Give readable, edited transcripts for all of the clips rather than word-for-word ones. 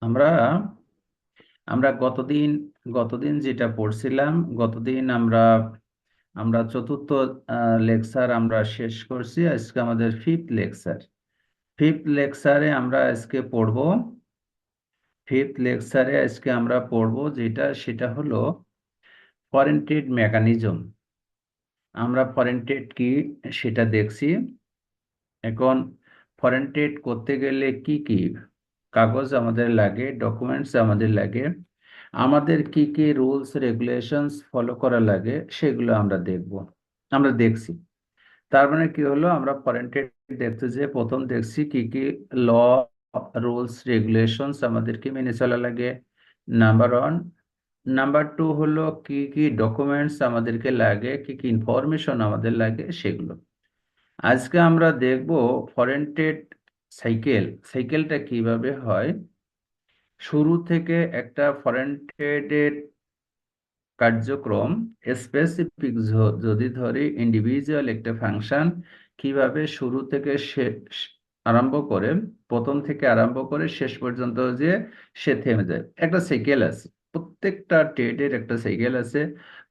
আমরা আমরা গতদিন যেটা পড়ছিলাম, গতদিন আমরা আমরা চতুর্থ লেকচার আমরা শেষ করছি। আজকে আমাদের ফিফথ লেকচারে আমরা পড়বো সেটা হলো ফরেন ট্রেড মেকানিজম। আমরা ফরেন ট্রেড কি সেটা দেখছি। এখন ফরেন ট্রেড করতে গেলে কি কি কাগজ আমাদের লাগে, ডকুমেন্টস আমাদের লাগে, আমাদের কি কি রুলস রেগুলেশনস ফলো করা লাগে, সেগুলো আমরা দেখছি। তার মানে কি হলো, আমরা ফরেন ট্রেড দেখতে যে প্রথম দেখছি কি কি ল, রুলস রেগুলেশনস আমাদেরকে মেনে চলা লাগে, নাম্বার ওয়ান। নাম্বার টু হলো কি কি ডকুমেন্টস আমাদেরকে লাগে, কি কি ইনফরমেশন আমাদের লাগে, সেগুলো আজকে আমরা দেখব। ফরেন ট্রেড সাইকেলটা কিভাবে হয়, শুরু থেকে একটা ফরেন ট্রেডের কার্যক্রম স্পেসিফিক যদি ধরি, ইন্ডিভিজুয়াল একটা ফাংশন কিভাবে শুরু থেকে শেষ আরম্ভ করে, প্রথম থেকে আরম্ভ করে শেষ পর্যন্ত যে সে থেমে যায়, একটা সাইকেল আছে। প্রত্যেকটা ট্রেডের একটা সাইকেল আছে,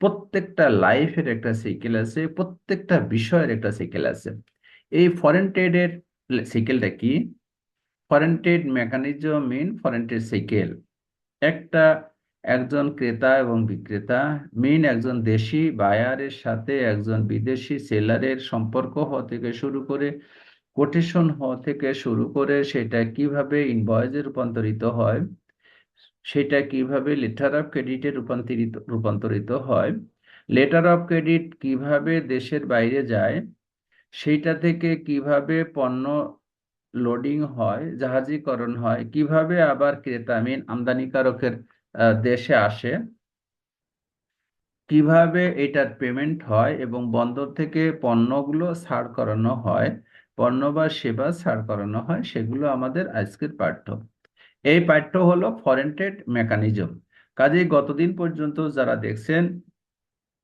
প্রত্যেকটা লাইফের একটা সাইকেল আছে, প্রত্যেকটা বিষয়ের একটা সাইকেল আছে। এই ফরেন ট্রেডের সাইকেলটা কি? ফরেন ট্রেড মেকানিজম মিন ফরেন ট্রেড সাইকেল। একটা একজন ক্রেতা এবং বিক্রেতা, একজন দেশি বায়ারের সাথে একজন বিদেশি সেলারের সম্পর্ক হওয়া থেকে শুরু করে, কোটেশন হওয়া থেকে শুরু করে, সেটা কিভাবে ইনভয়েসে রূপান্তরিত হয়, সেটা কিভাবে লেটার অফ ক্রেডিটে রূপান্তরিত হয়, লেটার অফ ক্রেডিট কিভাবে দেশের বাইরে যায়, সেইটা থেকে কিভাবে পণ্য লোডিং হয়, জাহাজীকরণ হয়, কিভাবে আবার ক্রেতা আমদানিকারকের দেশে আসে, কিভাবে এটার পেমেন্ট হয় এবং বন্দর থেকে পণ্যগুলো ছাড় করানো হয়, পণ্য বা সেবা ছাড় করানো হয়, সেগুলো আমাদের আজকের পাঠ্য। এই পাঠ্য হলো ফরেন ট্রেড মেকানিজম। কাজেই গতদিন পর্যন্ত যারা দেখছেন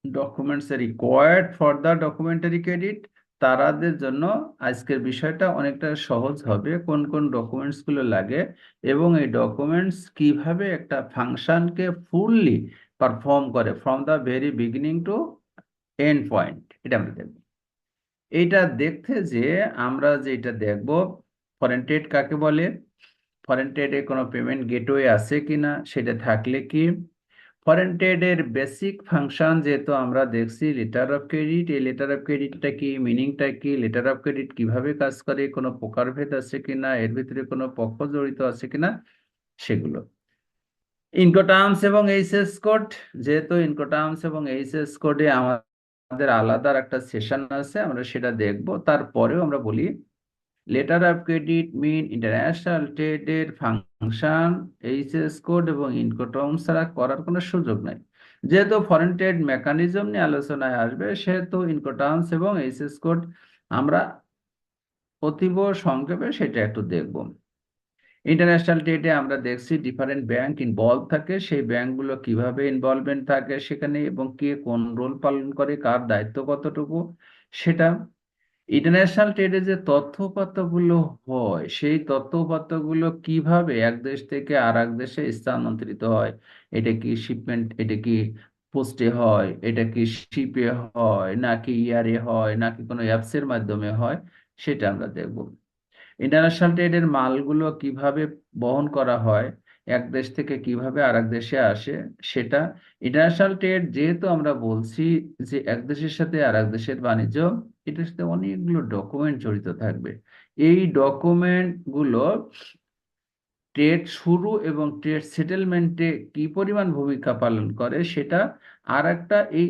documents required for the documentary credit, তারাদের জন্য আজকের বিষয়টা অনেকটা সহজ হবে, কোন কোন ডকুমেন্টস গুলো লাগে এবং এই ডকুমেন্টস কিভাবে একটা ফাংশনকে ফুললি পারফর্ম করে from the very beginning to end point, এটা আমরা দেখব। এইটা দেখতে যে আমরা যেটা দেখব, ফরেন ট্রেড কাকে বলে, ফরেন ট্রেডে কোনো পেমেন্ট গেটওয়ে আছে কিনা, সেটা থাকলে কি, ফরেন ট্রেডের বেসিক ফাংশন যেহেতু আমরা দেখছি লেটার অফ ক্রেডিট, এই লেটার অফ ক্রেডিটটা কি, মিনিংটা কি, লেটার অফ ক্রেডিট কিভাবে কাজ করে, কোনো প্রকারভেদ আছে কিনা, এর ভিতরে কোনো পক্ষ জড়িত আছে কিনা, সেগুলো। ইনকোটার্মস এবং এইচএস কোড, যেহেতু ইনকোটার্মস এবং এইচএস কোডে আমাদের আলাদা একটা সেশন আছে, আমরা সেটা দেখব। তারপরেও আমরা বলি letter of credit mean international ট্রেডের ফাংশন এইচএস কোড এবং ইনকোটার্মস ছাড়া করার কোনো সুযোগ নাই। যেহেতু ফরেন ট্রেড মেকানিজম নিয়ে আলোচনায় আসবে, সেহেতু ইনকোটার্মস এবং এইচএস কোড আমরা অতীব সংক্ষেপে সেটা একটু দেখব। ইন্টারন্যাশনাল ট্রেডে আমরা দেখছি ডিফারেন্ট ব্যাংক ইনভলভ থাকে, সেই ব্যাংকগুলো কিভাবে ইনভলভমেন্ট থাকে সেখানে এবং কে কোন রোল পালন করে, কার দায়িত্ব কতটুকু, সেটা। ইন্টারন্যাশনাল ট্রেডে যে তথ্যপত্রগুলো হয়, সেই তথ্যপত্রগুলো কিভাবে এক দেশ থেকে আর এক দেশে স্থানান্তরিত হয়, এটা কি শিপমেন্ট, এটা কি পোস্টে হয়, এটা কি শিপে হয়, নাকি ইয়ারে হয়, নাকি কোনো অ্যাপসের মাধ্যমে হয়, সেটা আমরা দেখব। ইন্টারন্যাশনাল ট্রেডের মালগুলো কিভাবে বহন করা হয়, এক দেশ থেকে কিভাবে আরেক দেশে আসে, সেটা। ইন্টারন্যাশনাল ট্রেড যেহেতু আমরা বলছি যে এক দেশের সাথে আরেক দেশের বাণিজ্য, এটার সাথে অনেকগুলো ডকুমেন্ট জড়িত থাকবে। এই ডকুমেন্ট গুলো ট্রেড শুরু এবং ট্রেড সেটেলমেন্টে কি পরিমাণ ভূমিকা পালন করে, সেটা। আর একটা, এই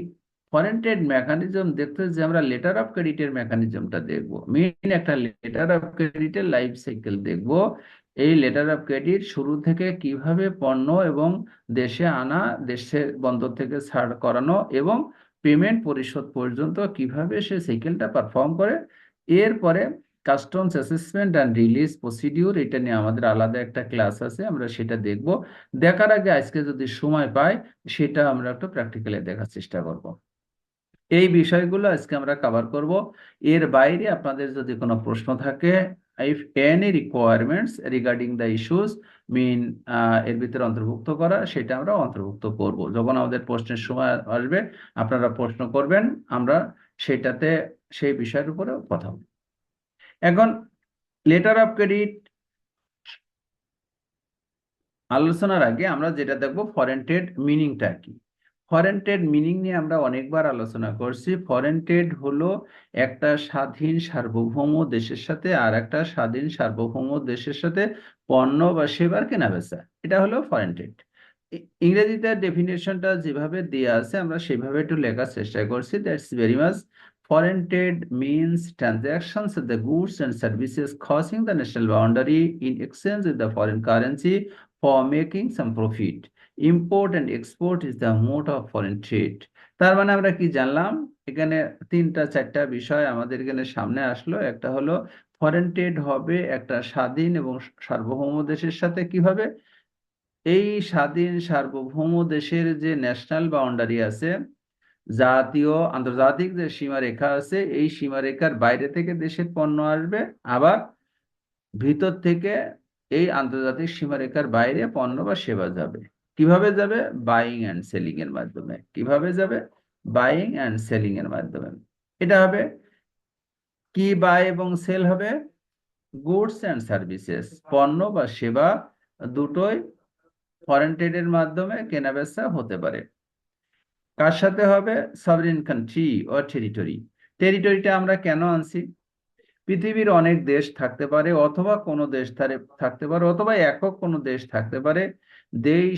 ফরেন ট্রেড মেকানিজম দেখতে যে আমরা লেটার অফ ক্রেডিটের মেকানিজমটা দেখব, একটা লেটার অফ ক্রেডিটের লাইফ সাইকেল দেখব। এই লেটার অফ ক্রেডিট শুরু থেকে কিভাবে পণ্য এবং দেশে আনা, দেশের বন্দর থেকে ছাড় করানো এবং পেমেন্ট পরিশোধ পর্যন্ত কিভাবে সে সাইকেলটা পারফর্ম করে। এরপরে customs assessment and release procedure, এটা নিয়ে আমাদের আলাদা একটা ক্লাস আছে, আমরা সেটা দেখব। দেখার আগে আজকে যদি সময় পাই, সেটা আমরা একটু প্র্যাকটিক্যালি দেখার চেষ্টা করব। এই বিষয়গুলো আজকে আমরা কভার করব। এর বাইরে আপনাদের যদি কোনো প্রশ্ন থাকে, if any requirements regarding the issues mean এর ভিতরে অন্তর্ভুক্ত করা, সেটা আমরা অন্তর্ভুক্ত করব। যখন আমাদের প্রশ্নের সময় আসবে আপনারা প্রশ্ন করবেন, আমরা সেটাতে সেই বিষয়ের উপরে কথা বলব। এখন লেটার অফ ক্রেডিট আলোচনার আগে আমরা যেটা দেখবো ফরেন ট্রেড মিনিংটা কি। ফরেন ট্রেড মিনিং নিয়ে আমরা অনেকবার আলোচনা করছি। ফরেন ট্রেড হলো একটা স্বাধীন সার্বভৌম দেশের সাথে আর একটা স্বাধীন সার্বভৌম দেশের সাথে পণ্য বা সেবার কেনাবেচা, এটা হলো ফরেন ট্রেড। ইংরেজিতে ডেফিনেশনটা যেভাবে দেওয়া আছে আমরা সেভাবে একটু লেখার চেষ্টা করছি। That's very much foreign trade means transactions of the goods and services crossing the national boundary in exchange with the foreign currency for making some profit. Import and export is the mode of foreign trade. তার মানে আমরা কি জানলাম, এখানে তিনটা চারটা বিষয় আমাদের এখানে সামনে আসলো। একটা হলো ফরেন ট্রেড হবে একটা স্বাধীন এবং সার্বভৌম দেশের সাথে কিভাবে, এই স্বাধীন সার্বভৌম দেশের যে ন্যাশনাল বাউন্ডারি আছে, জাতীয় আন্তর্জাতিক যে সীমারেখা আছে, এই সীমারেখার বাইরে থেকে দেশের পণ্য আসবে, আবার ভিতর থেকে এই আন্তর্জাতিক সীমারেখার বাইরে পণ্য বা সেবা যাবে। কিভাবে যাবে? বাইং অ্যান্ড সেলিং এর মাধ্যমে। কিভাবে যাবে? বাইং অ্যান্ড সেলিং এর মাধ্যমে। এটা হবে কি, বাই এবং সেল হবে? গুডস অ্যান্ড সার্ভিসেস, পণ্য বা সেবা দুটোই ফরেন ট্রেডের মাধ্যমে কেনাবেচা হতে পারে। কার সাথে হবে? সভরেন কান্ট্রি ও টেরিটরি। টেরিটরিটা আমরা কেন আনছি? পৃথিবীর অনেক দেশ থাকতে পারে, অথবা কোনো দেশ থাকতে পারে, অথবা একক কোনো দেশ থাকতে পারে।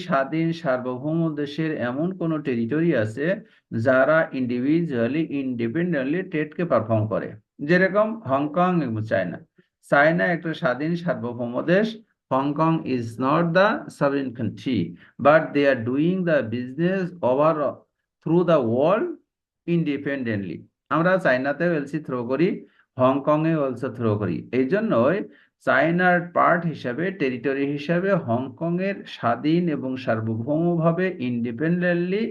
স্বাধীন সার্বভৌম দেশের এমন কোনো টেরিটরি আছে যারা ইন্ডিভিজুয়ালি ইন্ডিপেন্ডেন্টলি ট্রেডকে পারফর্ম করে, যেরকম হংকং এবং চায়না। চায়না একটা স্বাধীন সার্বভৌম দেশ। Hong Kong is not the sovereign country, but they are doing the business over through the world independently. আমরা চায়নাতেও এলসি থ্রো করি, হংকং এ অলসো থ্রো করি। এই জন্যই চায়নার পার্ট হিসাবে, টেরিটরি হিসাবে হংকং এর স্বাধীন এবং সার্বভৌমভাবে ইন্ডিপেন্ডেন্টলি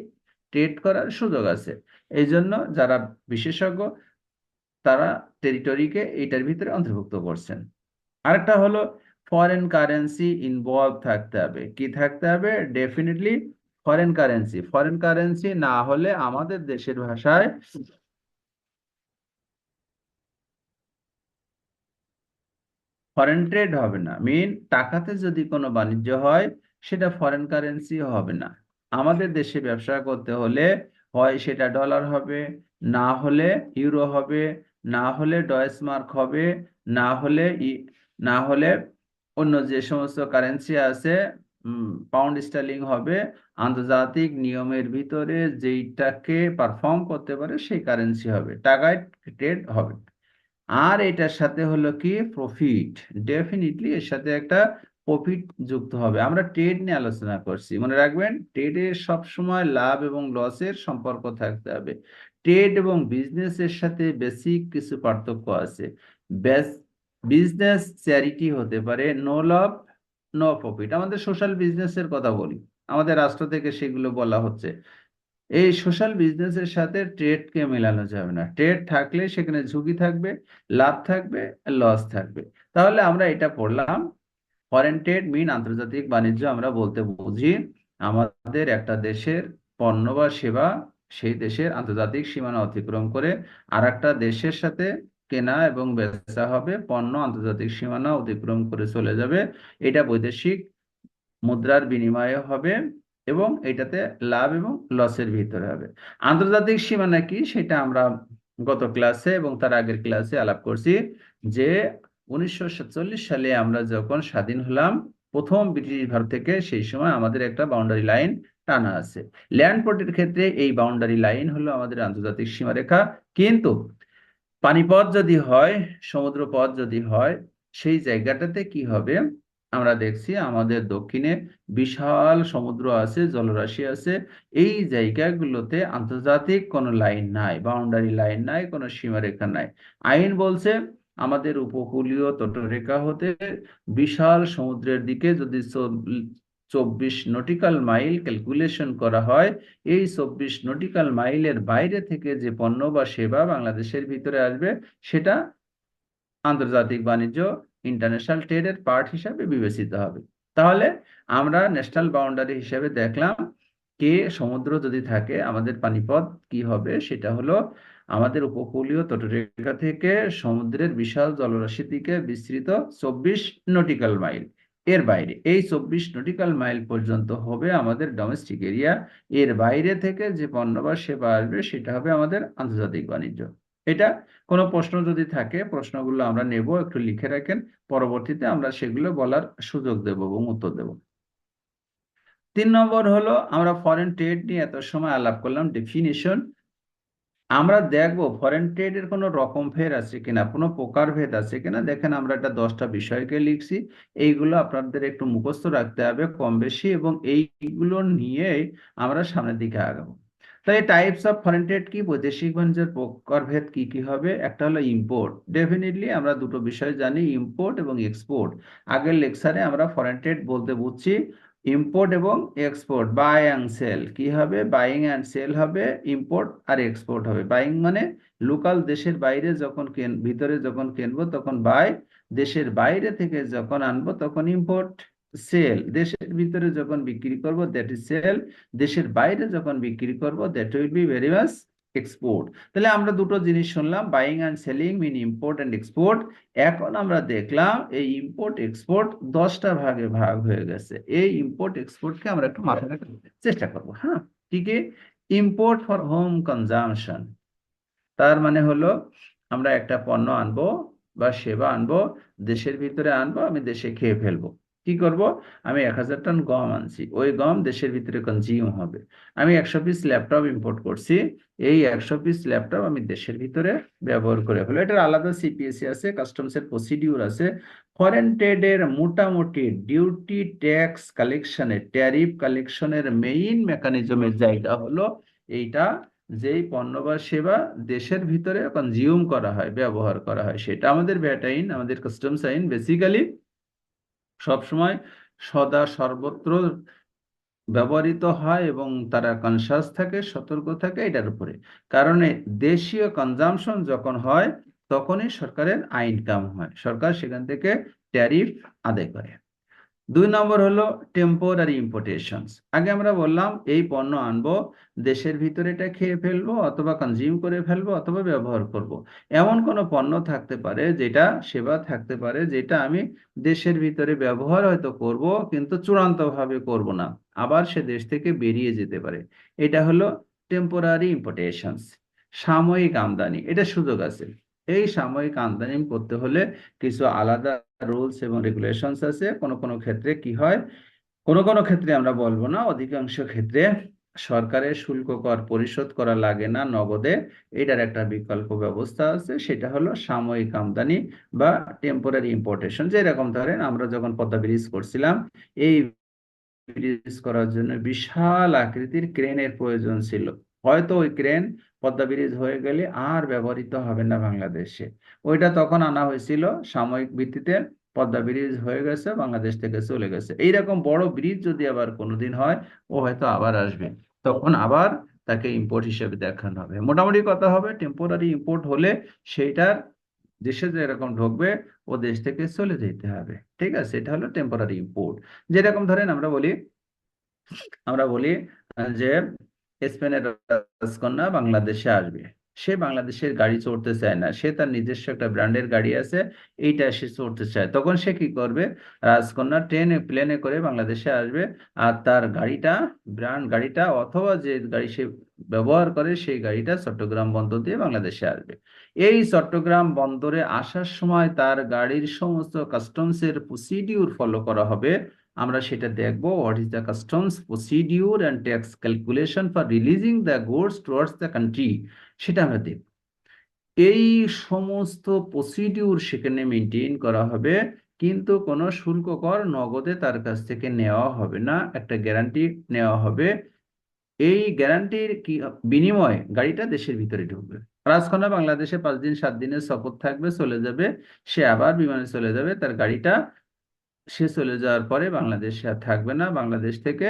ট্রেড করার সুযোগ আছে। এই জন্য যারা বিশেষজ্ঞ তারা টেরিটরিকে এটার ভিতরে অন্তর্ভুক্ত করছেন। আরেকটা হলো ফরেন কারেন্সি ইনভলভ থাকতে হবে। কি থাকতে হবে? Definitely foreign currency. Foreign currency না হলে আমাদের দেশের ভাষায় ফরেন ট্রেড হবে না। টাকাতে যদি কোনো বাণিজ্য হয় সেটা ফরেন কারেন্সি হবে না। আমাদের দেশে ব্যবসা করতে হলে হয় সেটা ডলার হবে, না হলে ইউরো হবে, না হলে ডয়েচমার্ক হবে, না হলে না হলে অন্য যে সমস্ত কারেন্সি আছে, পাউন্ড স্টার্লিং হবে। আন্তর্জাতিক নিয়মের ভিতরে যেইটাকে পারফর্ম করতে পারে সেই কারেন্সি হবে, টাকায় ট্রেড হবে। আর এটার সাথে হলো কি প্রফিট, ডেফিনেটলি এর সাথে একটা প্রফিট যুক্ত হবে। আমরা ট্রেড নিয়ে আলোচনা করছি, মনে রাখবেন ট্রেডে সবসময় লাভ এবং লসের সম্পর্ক থাকতে হবে। ট্রেড এবং বিজনেসের সাথে বেসিক কিছু পার্থক্য আছে। বিজনেস চ্যারিটি হতে পারে, নো লাভ নো প্রফিট। আমাদের সোশ্যাল বিজনেসের কথা বলি, আমাদের রাষ্ট্র থেকে সেগুলো বলা হচ্ছে। এই সোশ্যাল বিজনেসের সাথে ট্রেডকে মেলানো যাবে না। ট্রেড থাকলে সেখানে ঝুঁকি থাকবে, লাভ থাকবে, লস থাকবে। তাহলে আমরা এটা পড়লাম, ফরেন ট্রেড আন্তর্জাতিক বাণিজ্য। আমরা বলতে বুঝি আমাদের একটা দেশের পণ্য বা সেবা সেই দেশের আন্তর্জাতিক সীমানা অতিক্রম করে আর একটা দেশের সাথে কেনা এবং বেচা হবে, পণ্য আন্তর্জাতিক সীমানা অতিক্রম করে চলে যাবে। এটা বৈদেশিক মুদ্রার বিনিময়ে হবে এবং এটাতে লাভ এবং লসের ভিতরে হবে। আন্তর্জাতিক সীমানা কি সেটা আমরা গত ক্লাসে এবং তার আগের ক্লাসে আলাপ করছি যে 1947 সালে আমরা যখন স্বাধীন হলাম প্রথম ব্রিটিশ ভারত থেকে, সেই সময় আমাদের একটা বাউন্ডারি লাইন টানা আছে। ল্যান্ড পোর্টের ক্ষেত্রে এই বাউন্ডারি লাইন হলো আমাদের আন্তর্জাতিক সীমারেখা। কিন্তু পানিপথ যদি হয়, সমুদ্র পথ যদি হয়, সেই জায়গাটাতে কি হবে? আমরা দেখছি আমাদের দক্ষিণে বিশাল সমুদ্র আছে, জলরাশি আছে। এই জায়গাগুলোতে আন্তর্জাতিক কোনো লাইন নাই, বাউন্ডারি লাইন নাই, কোনো সীমারেখা নাই। আইন বলছে আমাদের উপকূলীয় তটরেখা হতে বিশাল সমুদ্রের দিকে যদি 24 নটিক্যাল মাইল ক্যালকুলেশন করা হয়, এই 24 নটিক্যাল মাইলের বাইরে থেকে যে পণ্য বা সেবা বাংলাদেশের ভিতরে আসবে সেটা আন্তর্জাতিক বাণিজ্য ইন্টারন্যাশনাল ট্রেডের পার্ট হিসাবে বিবেচিত হবে। তাহলে আমরা ন্যাশনাল বাউন্ডারি হিসাবে দেখলাম কে সমুদ্র যদি থাকে আমাদের পানিপথ কি হবে, সেটা হলো আমাদের উপকূলীয় তটরেখা থেকে সমুদ্রের বিশাল জলরাশি দিকে বিস্তৃত 24 নটিক্যাল মাইল। এর বাইরে এই 24 নটিক্যাল মাইল পর্যন্ত হবে আমাদের ডোমেস্টিক এরিয়া। এর বাইরে থেকে যে পণ্য বা সেবা আসবে সেটা হবে আমাদের আন্তর্জাতিক বাণিজ্য। এটা কোনো প্রশ্ন যদি থাকে প্রশ্নগুলো আমরা নেব, একটু লিখে রাখেন, পরবর্তীতে আমরা সেগুলো বলার সুযোগ দেব এবং উত্তর দেব। 3 নম্বর হলো, আমরা ফরেন ট্রেড নিয়ে এত সময় আলাপ করলাম, ডেফিনিশন। আমরা দেখবো ফরেন ট্রেডের কোনো রকম ভেদ আছে কিনা, কোনো প্রকার ভেদ আছে কিনা। দেখেন আমরা একটা 10টা বিষয়কে লিখছি, এইগুলো আপনাদের একটু মুখস্থ রাখতে হবে কম বেশি, এবং এইগুলো নিয়েই আমরা সামনের দিকে আগাবো। তাই টাইপস অফ ফরেন ট্রেড কি, বৈদেশিক বাণিজ্যের প্রকারভেদ কি কি হবে। একটা হলো ইম্পোর্ট, ডেফিনেটলি আমরা দুটো বিষয় জানি, ইম্পোর্ট এবং এক্সপোর্ট। আগের লেকচারে আমরা ফরেন ট্রেড বলতে বুঝছি ইম্পোর্ট এবং এক্সপোর্ট, বাই অ্যান্ড সেল। কি হবে, বাইং অ্যান্ড সেল হবে, ইম্পোর্ট আর এক্সপোর্ট হবে। বাইং মানে লোকাল, দেশের বাইরে যখন ভিতরে যখন কিনবো তখন বাই, দেশের বাইরে থেকে যখন আনবো তখন ইম্পোর্ট। সেল, দেশের ভিতরে যখন বিক্রি করব দ্যাট ইজ সেল, দেশের বাইরে যখন বিক্রি করব that will be very much export. তাহলে আমরা দুটো জিনিস শুনলাম, buying and selling mean import and export. এখন আমরা দেখলাম এই ইম্পোর্ট এক্সপোর্ট 10টা ভাগে ভাগ হয়ে গেছে। এই ইম্পোর্ট এক্সপোর্টকে আমরা একটু মাথায় রাখার চেষ্টা করব। হ্যাঁ, কি কি? ইম্পোর্ট ফর হোম কনজামশন, তার মানে হলো আমরা একটা পণ্য আনবো বা সেবা আনবো, দেশের ভিতরে আনবো, আমি দেশে খেয়ে ফেলবো। কি করব, আমি 1000 টন গম আনছি, ওই গম দেশের ভিতরে কনজিউম হবে। আমি 100 পিস ল্যাপটপ ইম্পোর্ট করছি, এই 100 পিস ল্যাপটপ আমি দেশের ভিতরে ব্যবহার করে ফেলবো। এটার আলাদা সিপিএসি আছে, কাস্টমসের প্রসিডিউর আছে। ফরেন ট্রেডের মোটামুটি ডিউটি ট্যাক্স কালেকশনের, ট্যারিফ কালেকশনের মেইন মেকানিজমের জায়গা হলো এইটা, যেই পণ্য বা সেবা দেশের ভিতরে কনজিউম করা হয়, ব্যবহার করা হয়, সেটা আমাদের ভ্যাট আইন, আমাদের কাস্টমস আইন বেসিক্যালি সবসময় সদা সর্বত্র ব্যবহৃত হয়, এবং তারা কনসাস থাকে, সতর্ক থাকে এটার উপরে। কারণে দেশীয় কনজাম্পশন যখন হয় তখনই সরকারের ইনকাম হয়, সরকার সেখান থেকে ট্যারিফ আদায় করে। 2 নম্বর হলো টেম্পোরারি ইম্পোর্টেশনস। আগে আমরা বললাম এই পণ্য আনবো, দেশের ভিতরে এটা খেয়ে ফেলবো অথবা কনজিউম করে ফেলবো অথবা ব্যবহার করব। এমন কোনো পণ্য থাকতে পারে, যেটা সেবা থাকতে পারে যেটা আমি দেশের ভিতরে ব্যবহার হয়তো করব কিন্তু চূড়ান্তভাবে করব না, আবার সে দেশ থেকে বেরিয়ে যেতে পারে। এটা হলো টেম্পোরারি ইম্পোর্টেশনস, সাময়িক আমদানি। এটা সুযোগ আছে, এই সাময়িক আমদানি করতে হলে কিছু আলাদা রুলস এবং রেগুলেশনস আছে। কোনো কোনো ক্ষেত্রে কি হয়, কোনো কোনো ক্ষেত্রে, আমরা বলবো না, অধিকাংশ ক্ষেত্রে সরকারের শুল্ক কর পরিশোধ করা লাগে না নগদে। এটার একটা বিকল্প ব্যবস্থা আছে, সেটা হলো সাময়িক আমদানি বা টেম্পোরারি ইম্পোর্টেশন। যেরকম ধরেন আমরা যখন পদ্মা ব্রিজ করছিলাম, এই ব্রিজ করার জন্য বিশাল আকৃতির ক্রেনের প্রয়োজন ছিল। হয়তো ওই ক্রেন পদ্মা ব্রিজ হয়ে গেলে আর ব্যবহৃত হবে না বাংলাদেশে, ওইটা তখন আনা হয়েছিল সাময়িক ভিত্তিতে। পদ্মা ব্রিজ হয়ে গেছে, বাংলাদেশ থেকে চলে গেছে। এইরকম বড় ব্রিজ যদি আবার কোনোদিন হয়, ও হয়তো আবার আসবে, তখন আবার তাকে ইম্পোর্ট হিসেবে দেখানো হবে। মোটামুটি কথা হবে, টেম্পোরারি ইম্পোর্ট হলে সেইটার দেশে যেরকম ঢুকবে ও দেশ থেকে চলে যেতে হবে। ঠিক আছে, এটা হলো টেম্পোরারি ইম্পোর্ট। যেরকম ধরেন আমরা বলি যে স্পেনের রাজকন্যা বাংলাদেশে আসবে, সে বাংলাদেশের গাড়ি চড়তে চায় না, সে তার নিজস্ব একটা ব্র্যান্ডের গাড়ি আছে, এইটা সে চড়তে চায়। তখন সে কি করবে, রাজকন্যা ট্রেনে প্লেনে করে বাংলাদেশে আসবে, আর তার গাড়িটা, ব্র্যান্ড গাড়িটা অথবা যে গাড়ি সে ব্যবহার করে সেই গাড়িটা চট্টগ্রাম বন্দর দিয়ে বাংলাদেশে আসবে। এই চট্টগ্রাম বন্দরে আসার সময় তার গাড়ির সমস্ত কাস্টমসের প্রসিডিউর ফলো করা হবে। আমরা সেটা দেখব, what is the customs procedure and tax calculation for releasing the goods towards the country, সেটা আমরা দেখব। এই সমস্ত প্রসিডিউর সেখানে মেনটেন করা হবে, কিন্তু কোনো শুল্ক কর নগদে তার কাছ থেকে নেওয়া হবে না, একটা গ্যারান্টি নেওয়া হবে। এই গ্যারান্টির কি বিনিময়ে গাড়িটা দেশের ভিতরে ঢুকবে। রাজকন্যা বাংলাদেশে 5 দিন 7 দিনের সফর থাকবে, চলে যাবে, সে আবার বিমানে চলে যাবে, তার গাড়িটা সে চলে যাওয়ার পরে বাংলাদেশে আর থাকবে না, বাংলাদেশ থেকে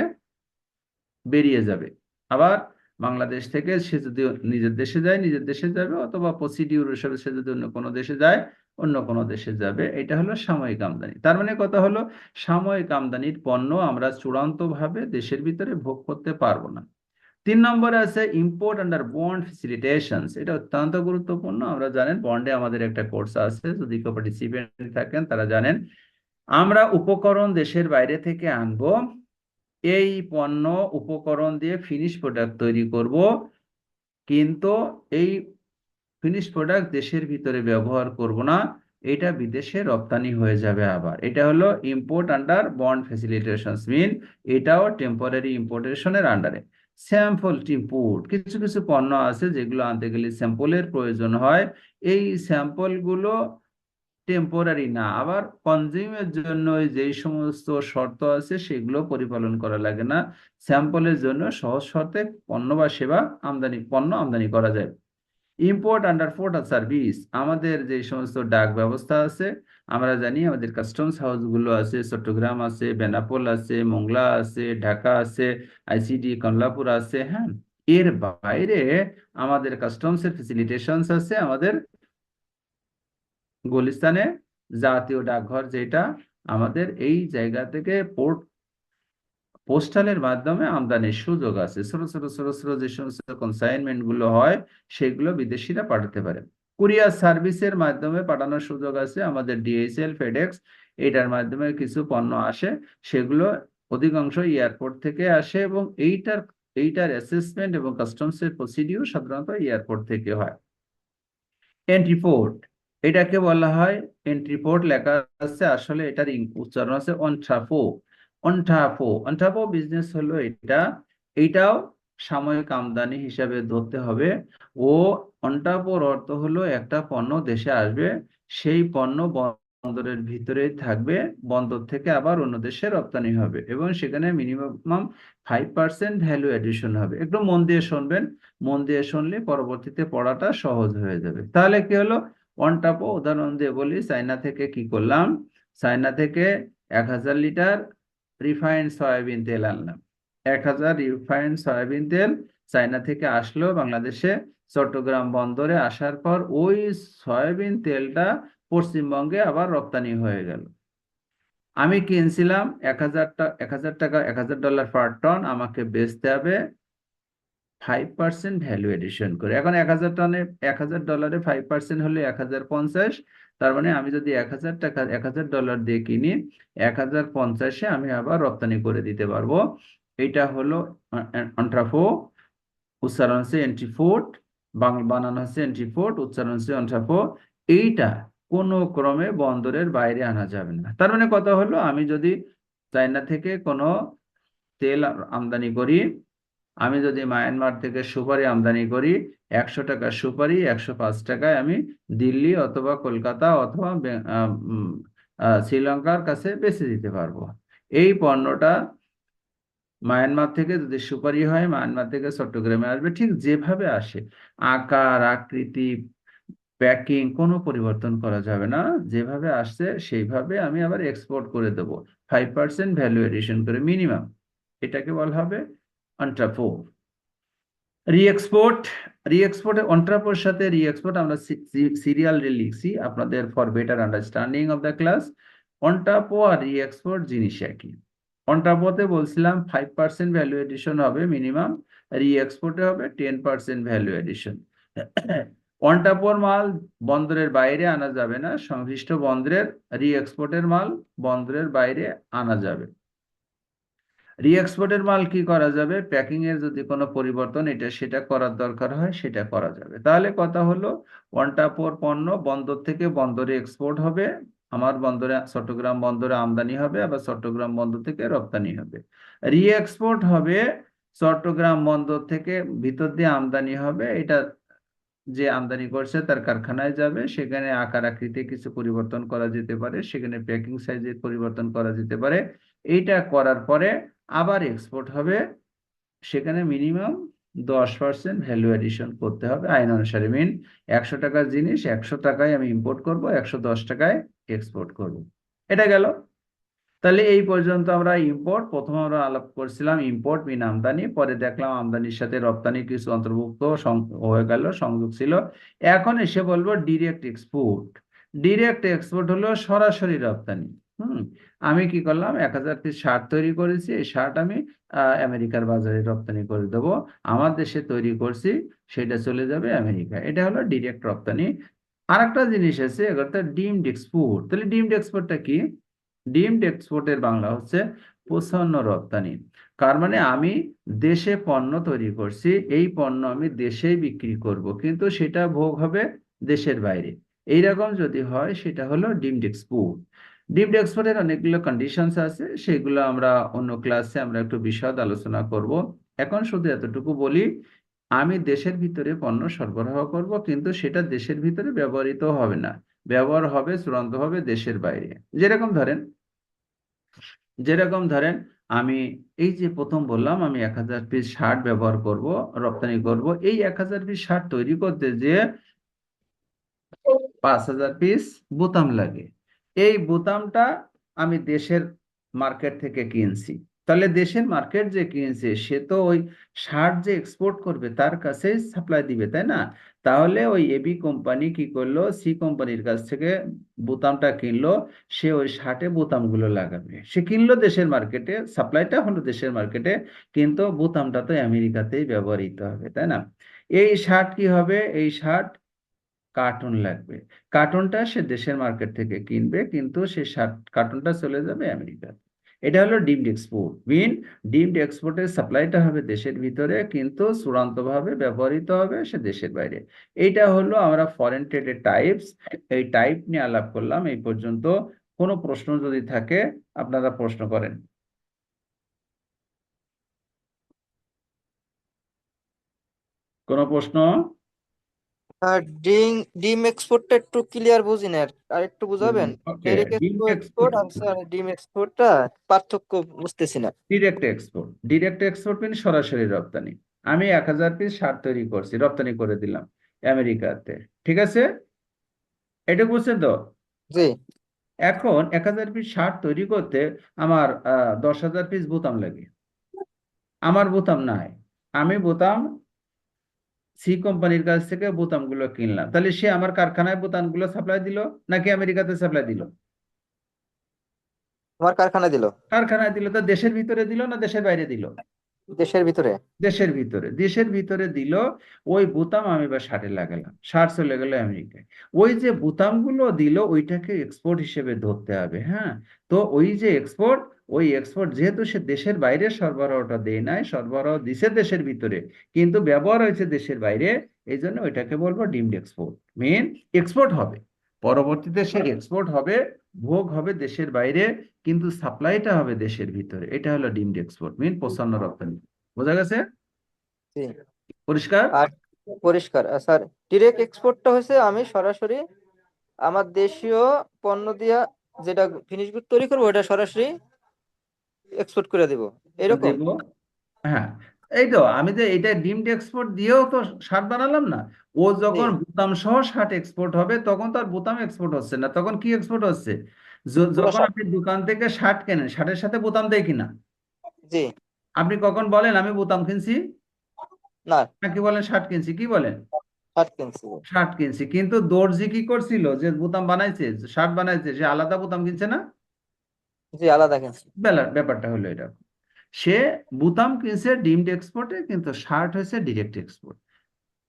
বেরিয়ে যাবে। আবার বাংলাদেশ থেকে সে যদি নিজের দেশে যায় নিজের দেশে যাবে, অথবা প্রসিডিউর হিসেবে সে যদি অন্য কোনো দেশে যায় অন্য কোনো দেশে যাবে, এটা হলো সাময়িক আমদানি। তার মানে কথা হলো সাময়িক আমদানির পণ্য আমরা চূড়ান্তভাবে দেশের ভিতরে ভোগ করতে পারবো না। 3 নম্বরে আছে ইম্পোর্ট আন্ডার বন্ড ফেসিলিটেশনস। এটা অত্যন্ত গুরুত্বপূর্ণ। আমরা জানেন বন্ডে আমাদের একটা কোর্স আছে, যদি কেউ পার্টিসিপেন্ট থাকেন তারা জানেন। আমরা উপকরণ দেশের বাইরে থেকে আনবো, এই পণ্য উপকরণ দিয়ে ফিনিশ প্রোডাক্ট তৈরি করব, কিন্তু এই ফিনিশ প্রোডাক্ট দেশের ভিতরে ব্যবহার করব না, এটা বিদেশে রপ্তানি হয়ে যাবে। আবার এটা হলো ইম্পোর্ট আন্ডার বন্ড ফেসিলিটেশনস মিন, এটাও টেম্পোরারি ইম্পোর্টেশনের আন্ডারে। স্যাম্পল ইম্পোর্ট, কিছু কিছু পণ্য আছে যেগুলো আনতে গেলে স্যাম্পলের প্রয়োজন হয়, এই স্যাম্পল গুলো টেম্পোরারি না, আবার কনজিউমের জন্য যেই সমস্ত শর্ত আছে সেগুলো পরিপালন করা লাগে না, স্যাম্পলের জন্য সহজ শর্তে পণ্য আমদানি করা যায়। ইম্পোর্ট আন্ডার পোর্টাল সার্ভিস, আমাদের যে সমস্ত ডাক ব্যবস্থা আছে, আমরা জানি আমাদের কাস্টমস হাউস গুলো আছে, চট্টগ্রাম আছে, বেনাপোল আছে, মোংলা আছে, ঢাকা আছে, আইসিডি কমলাপুর আছে, হ্যাঁ। এর বাইরে আমাদের কাস্টমস এর ফেসিলিটেশনস আছে আমাদের গুলিস্তানে জাতীয় ডাকঘর, যেটা আমাদের এই জায়গা থেকে পোস্টালের মাধ্যমে আমদানির সুযোগ আছে। ছোট ছোট ছোট ছোট যে সমস্ত কনসাইনমেন্ট গুলো হয় সেগুলো বিদেশিরা পাঠাতে পারে। কুরিয়ার সার্ভিসের মাধ্যমে পাঠানোর সুযোগ আছে আমাদের, ডিএইচএল, ফেডেক্স, এটার মাধ্যমে কিছু পণ্য আসে, সেগুলো অধিকাংশ এয়ারপোর্ট থেকে আসে, এবং এইটার অ্যাসেসমেন্ট এবং কাস্টমস এর প্রসিডিউর সাধারণত এয়ারপোর্ট থেকে হয়। এন্ট্রি পোর্ট, এটাকে বলা হয় এন্ট্রি পোর্ট, লেখা আছে আসলে এটার উচ্চারণ আছে অন্ট্রাপো। অন্ট্রাপো বিজনেস হলো এটা, এইটাও সাময়িক আমদানি হিসাবে ধরতে হবে। ও অন্ট্রাপোর অর্থ হলো একটা পণ্য দেশে আসবে, সেই পণ্য বন্দরের ভিতরেই থাকবে, বন্দর থেকে আবার অন্য দেশে রপ্তানি হবে, এবং সেখানে মিনিমাম 5% ভ্যালু এডিশন হবে। একটু মন দিয়ে শুনবেন, মন দিয়ে শুনলে পরবর্তীতে পড়াটা সহজ হয়ে যাবে। তাহলে কি হলো, অনটাপো উদাহরণ দিয়ে বলি, চায়না থেকে কি করলাম, চায়না থেকে 1000 লিটার রিফাইন্ড সয়াবিন তেল আনলাম। 1000 রিফাইন্ড সয়াবিন তেল চায়না থেকে আসলো বাংলাদেশে, চট্টগ্রাম বন্দরে আসার পর ওই সয়াবিন তেলটা পশ্চিমবঙ্গে আবার রপ্তানি হয়ে গেল। আমি কিনছিলাম 1000 টাকা, $1000 পার টন, আমাকে বেচতে হবে 5% ভ্যালু এডিশন করে। এখন 1000 টনে, $1000 5% হলে 1050। তার মানে আমি যদি 1000 টাকা, $1000 দিয়ে কিনি, 1050-এ আমি আবার রপ্তানি করে দিতে পারবো। এটা হলো অন্ট্রাফো, উচ্চারণ হচ্ছে এন্ট্রিপোর্ট, বাংলা বানানো হচ্ছে এন্ট্রিপোর্ট, উচ্চারণ হচ্ছে অন্ট্রাফো। এইটা কোনো ক্রমে বন্দরের বাইরে আনা যাবে না। তার মানে কথা হলো, আমি যদি চায়না থেকে কোনো তেল আমদানি করি, আমি যদি মায়ানমার থেকে সুপারি আমদানি করি, 100 টাকার সুপারি 105 টাকায় আমি দিল্লি অথবা কলকাতা অথবা শ্রীলঙ্কার কাছে বেচে দিতে পারবো। এই পণ্যটা মায়ানমার থেকে যদি সুপারি হয়, মায়ানমার থেকে চট্টগ্রামে আসবে, ঠিক যেভাবে আসে, আকার আকৃতি প্যাকিং কোনো পরিবর্তন করা যাবে না, যেভাবে আসছে সেইভাবে আমি আবার এক্সপোর্ট করে দেবো, 5% ভ্যালু এডিশন করে মিনিমাম। এটাকে বলা হবে আন্ট্রাপো। রিএক্সপোর্ট, অন্ট্রাপোর সাথে রিএক্সপোর্ট আমরা সিরিয়াল লিখছি আপনাদের for better understanding of the class. Entrepot আর রিএক্সপোর্ট জিনিস একই। অন্ট্রাপোতে বলছিলাম 5% ভ্যালু এডিশন হবে মিনিমাম, রিএক্সপোর্টে হবে 10% ভ্যালু এডিশন। অন্ট্রাপোর মাল বন্দরের বাইরে আনা যাবে না, সংশ্লিষ্ট বন্দরের, রিএক্সপোর্টের মাল বন্দরের বাইরে আনা যাবে। রিএক্সপোর্টের মাল কি করা যাবে, প্যাকিং এর যদি কোনো পরিবর্তন এটা সেটা করার দরকার হয় সেটা করা যাবে। তাহলে কথা হলো, অন্টাপোর পণ্য বন্দর থেকে বন্দরে এক্সপোর্ট হবে, আমার বন্দরে চট্টগ্রাম বন্দরে আমদানি হবে, আবার চট্টগ্রাম বন্দর থেকে রপ্তানি হবে। রিএক্সপোর্ট হবে চট্টগ্রাম বন্দর থেকে ভিতর দিয়ে আমদানি হবে, এটা যে আমদানি করছে তার কারখানায় যাবে, সেখানে আকার আকৃতি কিছু পরিবর্তন করা যেতে পারে, সেখানে প্যাকিং সাইজের পরিবর্তন করা যেতে পারে। এইটা করার পরে আবার এক্সপোর্ট হবে, সেখানে মিনিমাম 10% ভ্যালু এডিশন করতে হবে আইন অনুসারে। 100 টাকার জিনিস 100 টাকায় আমি ইম্পোর্ট করব, 110 টাকায় এক্সপোর্ট করব। এটা গেল। তাহলে এই পর্যন্ত আমরা ইম্পোর্ট, প্রথমে আমরা আলাপ করছিলাম ইম্পোর্ট মিন আমদানি, পরে দেখলাম আমদানির সাথে রপ্তানি কিছু অন্তর্ভুক্ত হয়ে গেল, সংযোগ ছিল। এখন এসে বলবো ডিরেক্ট এক্সপোর্ট। ডিরেক্ট এক্সপোর্ট হলো সরাসরি রপ্তানি। হুম। আমি কি করলাম, 1000 পিস শার্ট তৈরি করেছি, এই শার্ট আমি আমেরিকার বাজারে রপ্তানি করে দেবো। আমার দেশে তৈরি করছি, সেটা চলে যাবে আমেরিকা। এটা হলো ডিরেক্ট রপ্তানি। আরেকটা জিনিস আছে, এগুলো ডিমড এক্সপোর্ট। তাহলে ডিমড এক্সপোর্টটা কি? ডিমড এক্সপোর্টের বাংলা হচ্ছে প্রচ্ছন্ন রপ্তানি। তার মানে আমি দেশে পণ্য তৈরি করছি, এই পণ্য আমি দেশেই বিক্রি করব, কিন্তু সেটা ভোগ হবে দেশের বাইরে। এইরকম যদি হয় সেটা হলো ডিমড এক্সপোর্ট। ডিমড এক্সপোর্টের অনেকগুলো কন্ডিশনস আছে, সেগুলো আমরা অন্য ক্লাসে আমরা একটু বিশদ আলোচনা করব। এখন শুধু এতটুকু বলি, আমি দেশের ভিতরে পণ্য সরবরাহ করব, কিন্তু সেটা দেশের ভিতরে ব্যবহৃত হবে না, ব্যবহার হবে চূড়ান্ত হবে দেশের বাইরে। যেরকম ধরেন, যেরকম ধরেন আমি এই যে প্রথম বললাম আমি 1000 পিস শার্ট ব্যবহার করব, রপ্তানি করব। এই 1000 পিস শার্ট তৈরি করতে যে 5000 পিস বোতাম লাগে। এই বোতামটা আমি দেশের মার্কেট থেকে কিনছি। তাহলে দেশের মার্কেট যে কিনছে সে তো ওই শার্ট যে এক্সপোর্ট করবে তার কাছেই সাপ্লাই দিবে, তাই না? তাহলে ওই এবি কোম্পানি কি করলো, সি কোম্পানির কাছ থেকে বোতামটা কিনলো। সে ওই শার্টে বোতামগুলো লাগাবে, সে কিনলো দেশের মার্কেটে, সাপ্লাইটা হলো দেশের মার্কেটে, কিন্তু বোতামটা তো আমেরিকাতেই ব্যবহৃত হবে, তাই না? এই শার্ট কি হবে, এই শার্ট কার্টুন লাগবে। কার্টুনটা সে দেশের মার্কেট থেকে কিনবে, কিন্তু সে কার্টুনটা চলে যাবে আমেরিকা। এটা হলো ডিমড এক্সপোর্ট। ডিমড এক্সপোর্টের সাপ্লাইটা হবে দেশের ভিতরে, কিন্তু চূড়ান্তভাবে ব্যবহৃত হবে সে দেশের বাইরে। এইটা হলো আমরা ফরেন ট্রেডের টাইপস। এই টাইপ নিয়ে আলাপ করলাম এই পর্যন্ত। কোনো প্রশ্ন যদি থাকে আপনারা প্রশ্ন করেন। কোনো প্রশ্ন? আর ডিম ডিম এক্সপোর্টটা একটু ক্লিয়ার বুঝি না, আর একটু বুঝাবেন? ওকে। ডাইরেক্ট ডিমড এক্সপোর্ট এক্সপোর্ট, আর স্যার ডিম এক্সপোর্টটা পার্থক্য বুঝতেছি না। Direct export. ডিরেক্ট এক্সপোর্ট মানে সরাসরি রপ্তানি। আমি 1000 পিস শার্ট তৈরি করছি, রপ্তানি করে দিলাম আমেরিকাতে। ঠিক আছে, এটা বুঝছেন তো? জি। এখন 1000 পিস শার্ট তৈরি করতে আমার 10,000 পিস বোতাম লাগে। আমার বোতাম নাই, আমি বোতাম সি কোম্পানির কাছ থেকে বোতামগুলো কিনলাম। তাহলে সে আমার কারখানায় বোতামগুলো সাপ্লাই দিল নাকি আমেরিকাতে সাপ্লাই দিল? আমার কারখানা দিল। কারখানায় দিল। তো দেশের ভিতরে দিল না দেশের বাইরে দিল? দেশের ভিতরে। দেশের ভিতরে। দেশের ভিতরে দিল। ওই বোতাম আমি বা শার্টে লাগালাম, শার্ট চলে গেল আমেরিকায়। ওই যে বোতামগুলো দিল ওইটাকে এক্সপোর্ট হিসেবে ধরতে হবে, হ্যাঁ। তো ওই যে এক্সপোর্ট, ওই এক্সপোর্ট যেহেতু সে দেশের বাইরে সরবরাহটা দেয় নাই, সরবরাহ দিছে দেশের ভিতরে, কিন্তু ব্যবহার হয়েছে দেশের বাইরে, এই জন্য ওইটাকে বলবো ডিমড এক্সপোর্ট। মেন এক্সপোর্ট হবে, পরবর্তীতে সে এক্সপোর্ট হবে, ভোগ হবে দেশের বাইরে, কিন্তু সাপ্লাইটা হবে দেশের ভিতরে। এটা হলো ডিমড এক্সপোর্ট, মেন পণ্য রপ্তানি। বোঝা গেছে? জি। পরিষ্কার? আর পরিষ্কার। আর স্যার ডিরেক্ট এক্সপোর্টটা হচ্ছে আমি সরাসরি আমার দেশীয় পণ্য দিয়া যেটা ফিনিশ গুড তৈরি করবো ওটা সরাসরি এক্সপোর্ট করে দিব, এরকম। দেব। হ্যাঁ, এই তো আমি যে এটা ডিমড এক্সপোর্ট দিয়েও তো শার্ট বানালাম না। ও জি। যখন বোতাম সহ শার্ট এক্সপোর্ট হবে তখন তো আর বোতাম এক্সপোর্ট হচ্ছে না, তখন কি এক্সপোর্ট হচ্ছে? পুরো যখন সব। আপনি দোকান থেকে শার্ট কেনেন, শার্টের সাথে বোতাম দেয় কিনা? জি। আপনি কখন বলেন আমি বোতাম কিনছি, না, নাকি বলেন শার্ট কিনছি? কি বলেন? ষাট কিনছি। শার্ট কিনছি। কিন্তু দর্জি কি করছিল, যে বোতাম বানাইছে, শার্ট বানাইছে, সে আলাদা বোতাম কিনছে না? জি, আলাদা কিনছি। ব্যাপারটা হলো এটা। সে বুতাম কিনছে ডিমড এক্সপোর্টে, কিন্তু শার্ট হয়েছে ডিরেক্ট এক্সপোর্ট।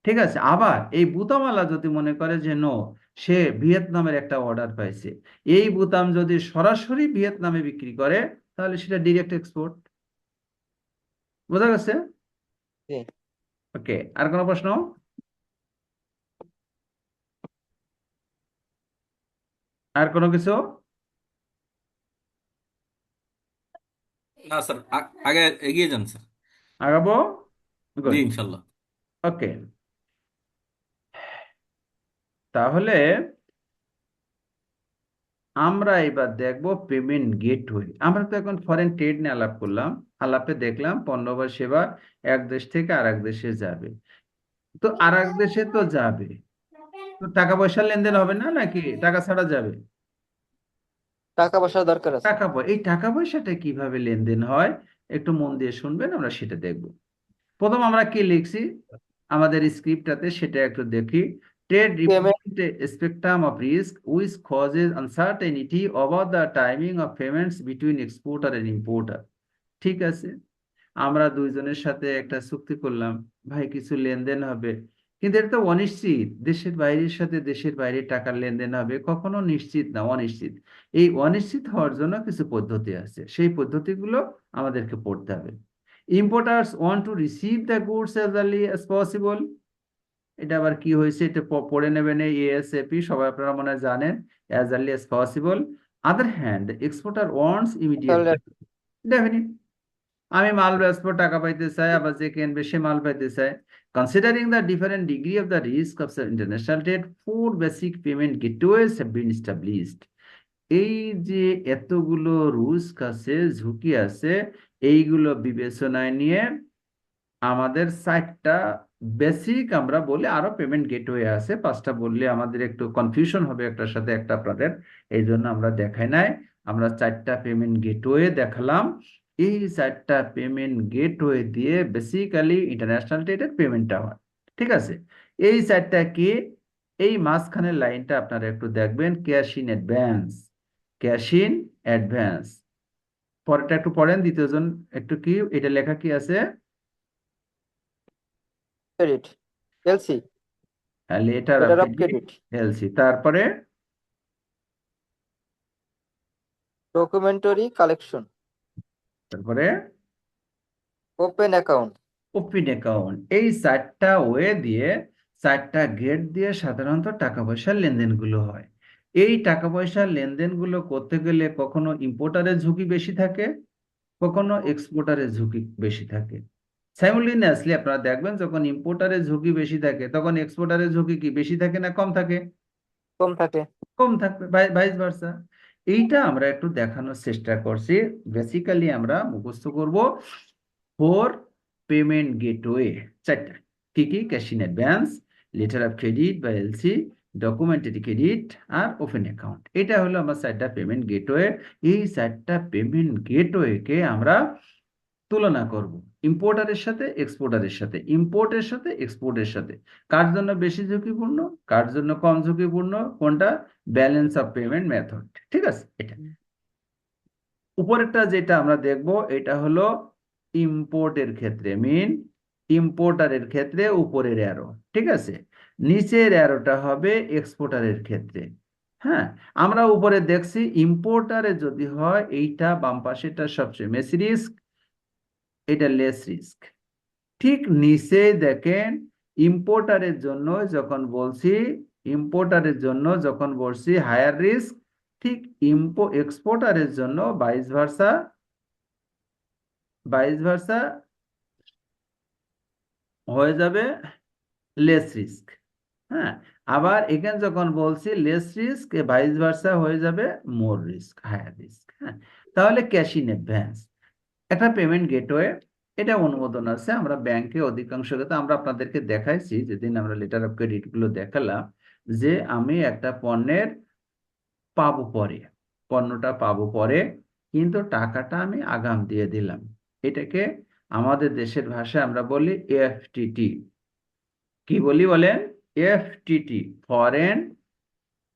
ঠিক আছে। আবার এই বুতামওয়ালা যদি মনে করে যে নো, সে ভিয়েতনামের একটা অর্ডার পাইছে, এই বুতাম যদি সরাসরি ভিয়েতনামে বিক্রি করে, তাহলে সেটা ডিরেক্ট এক্সপোর্ট। বোঝা গেছে? জি। ওকে, আর কোনো প্রশ্ন? আর কোনো কিছু? না স্যার, আগে এগিয়ে যান স্যার। আগাবো? জি গুড। ইনশাল্লাহ। ওকে, তাহলে আমরা এবার দেখব পেমেন্ট গেটওয়ে। আমরা তো এখন ফরেন ট্রেড নিয়ে আলাপ করলাম, আলাপে দেখলাম পণ্য বা সেবা এক দেশ থেকে আরেক দেশে যাবে। তো আরেক দেশে তো যাবে, তো টাকা পয়সার লেনদেন হবে না নাকি টাকা ছাড়া যাবে? টাকা পয়সার দরকার আছে। এই টাকা পয়সাটা কিভাবে লেনদেন হয় একটু মন দিয়ে শুনবেন, আমরা সেটা দেখব। প্রথম আমরা কি লিখছি আমাদের স্ক্রিপ্টটাতে সেটা একটু দেখি। Trade payment represent a spectrum of risk which causes uncertainty about the timing of payments between exporter and importer. ঠিক আছে, আমরা দুইজনের সাথে একটা চুক্তি করলাম, ভাই কিছু লেনদেন হবে, কিন্তু এটা তো অনিশ্চিত, দেশের বাইরের সাথে দেশের বাইরে টাকার লেনদেন হবে, কখনো নিশ্চিত না, অনিশ্চিত। এই অনিশ্চিত হওয়ার জন্য কিছু পদ্ধতি আছে, সেই পদ্ধতিগুলো আমাদেরকে পড়তে হবে। Importers want to receive the goods as early as possible. এটা আবার কি হয়েছে, এটা পড়ে নেবেন, এএসএপি সবাই আপনারা মনে হয় জানেন, as early as possible. Other hand exporter wants immediate definite. আমি মাল বেচবো, টাকা পাইতে চাই, আবার যে কিনবে সে মাল পাইতে চায়। Considering the different degree of the risk of international trade, 4 basic payment gateways have been established. এই যে এতগুলো রুস্ক আছে, ঝুঁকি আছে, এইগুলো বিবেচনায় নিয়ে আমাদের 4টা বেসিক, আমরা বলি আরো পেমেন্ট গেটওয়ে আছে, 5টা বললে আমাদের একটু কনফিউশন হবে একটার সাথে একটা আপনাদের, এই জন্য আমরা দেখাই নাই। আমরা 4টা পেমেন্ট গেটওয়ে দেখালাম। এই 4টা পেমেন্ট গেটওয়ে দিয়ে বেসিক্যালি ইন্টারন্যাশনাল ট্রেডের পেমেন্টটা হয়। ঠিক আছে, এই 4টা কি, এই মাঝখানের লাইনটা আপনারা একটু দেখবেন, cash in advance, cash in advance. পরেরটা একটু পড়েন, দ্বিতীয়জন একটু, কি এটা লেখা কি আছে? Credit, LC, letter of letter of credit, credit, LC. তারপরে ডকুমেন্টারি কালেকশন, তারপরে ওপেন অ্যাকাউন্ট। Open account. এই 4টা ওয়ে দিয়ে, 4টা গেট দিয়ে সাধারণত টাকা পয়সার লেনদেনগুলো হয়। এই টাকা পয়সার লেনদেনগুলো করতে গেলে কখনো ইম্পোর্টারের ঝুঁকি বেশি থাকে, কখনো এক্সপোর্টারের ঝুঁকি বেশি থাকে। সাইমultaneously আপনারা দেখবেন, যখন ইম্পোর্টারের ঝুঁকি বেশি থাকে তখন এক্সপোর্টারের ঝুঁকি কি বেশি থাকে না কম থাকে? কম থাকে। কম থাকবে, ভাইস ভার্সা। এইটা আমরা একটু দেখানোর চেষ্টা করছি। বেসিক্যালি আমরা মুখস্থ করব 4 পেমেন্ট গেটওয়ে, 4টা। কি কি? Cash in advance, letter of credit বা এলসি, ডকুমেন্টারি ক্রেডিট, আর ওপেন অ্যাকাউন্ট। এটা হলো আমার 4টা পেমেন্ট গেটওয়ে। এই 4টা পেমেন্ট গেটওয়েকে আমরা তুলনা করব ইম্পোর্টারের সাথে এক্সপোর্টারের সাথে, ইম্পোর্টের সাথে এক্সপোর্টের সাথে। কার জন্য বেশি ঝুঁকিপূর্ণ, কার জন্য কম ঝুঁকিপূর্ণ, কোনটা? Balance of payment method. ঠিক আছে, এটা উপরেরটা যেটা আমরা দেখব, এটা হলো ইম্পোর্টের ক্ষেত্রে, ইম্পোর্টারের ক্ষেত্রে উপরের অ্যারো। ঠিক আছে, নিচের অ্যারোটা হবে এক্সপোর্টারের ক্ষেত্রে। হ্যাঁ, আমরা উপরে দেখছি ইম্পোর্টারে যদি হয়, এইটা বাম পাশেটা সবচেয়ে বেশি রিস্ক, এটা লেস রিস্ক। ঠিক নিচে দেখেন, ইম্পোর্টারের জন্য যখন বলছি, ইম্পোর্টারের জন্য যখন বলছি হায়ার রিস্ক, ঠিক এক্সপোর্টারের জন্য ভাইস ভার্সা, ভাইস ভার্সা হয়ে যাবে লেস রিস্ক। হ্যাঁ, আবার এখানে যখন বলছি লেস রিস্ক, ভাইস ভার্সা হয়ে যাবে মোর রিস্ক, হায়ার রিস্ক। হ্যাঁ, তাহলে ক্যাশ ইন অ্যাডভান্স একটা পেমেন্ট গেটওয়ে, এটা অনুমোদন আছে। আমরা ব্যাংকে অধিকাংশ ক্ষেত্রে আমরা আপনাদেরকে দেখাইছি, যেদিন আমরা লেটার অফ ক্রেডিট গুলো দেখালাম, যে আমি একটা পণ্যের পাবো পরে, পণ্যটা পাবো পরে, কিন্তু টাকাটা আমি আগাম দিয়ে দিলাম। এটাকে আমাদের দেশের ভাষায় আমরা বলি এফটিটি। কি বলি বলেন? এফটিটি, ফরেন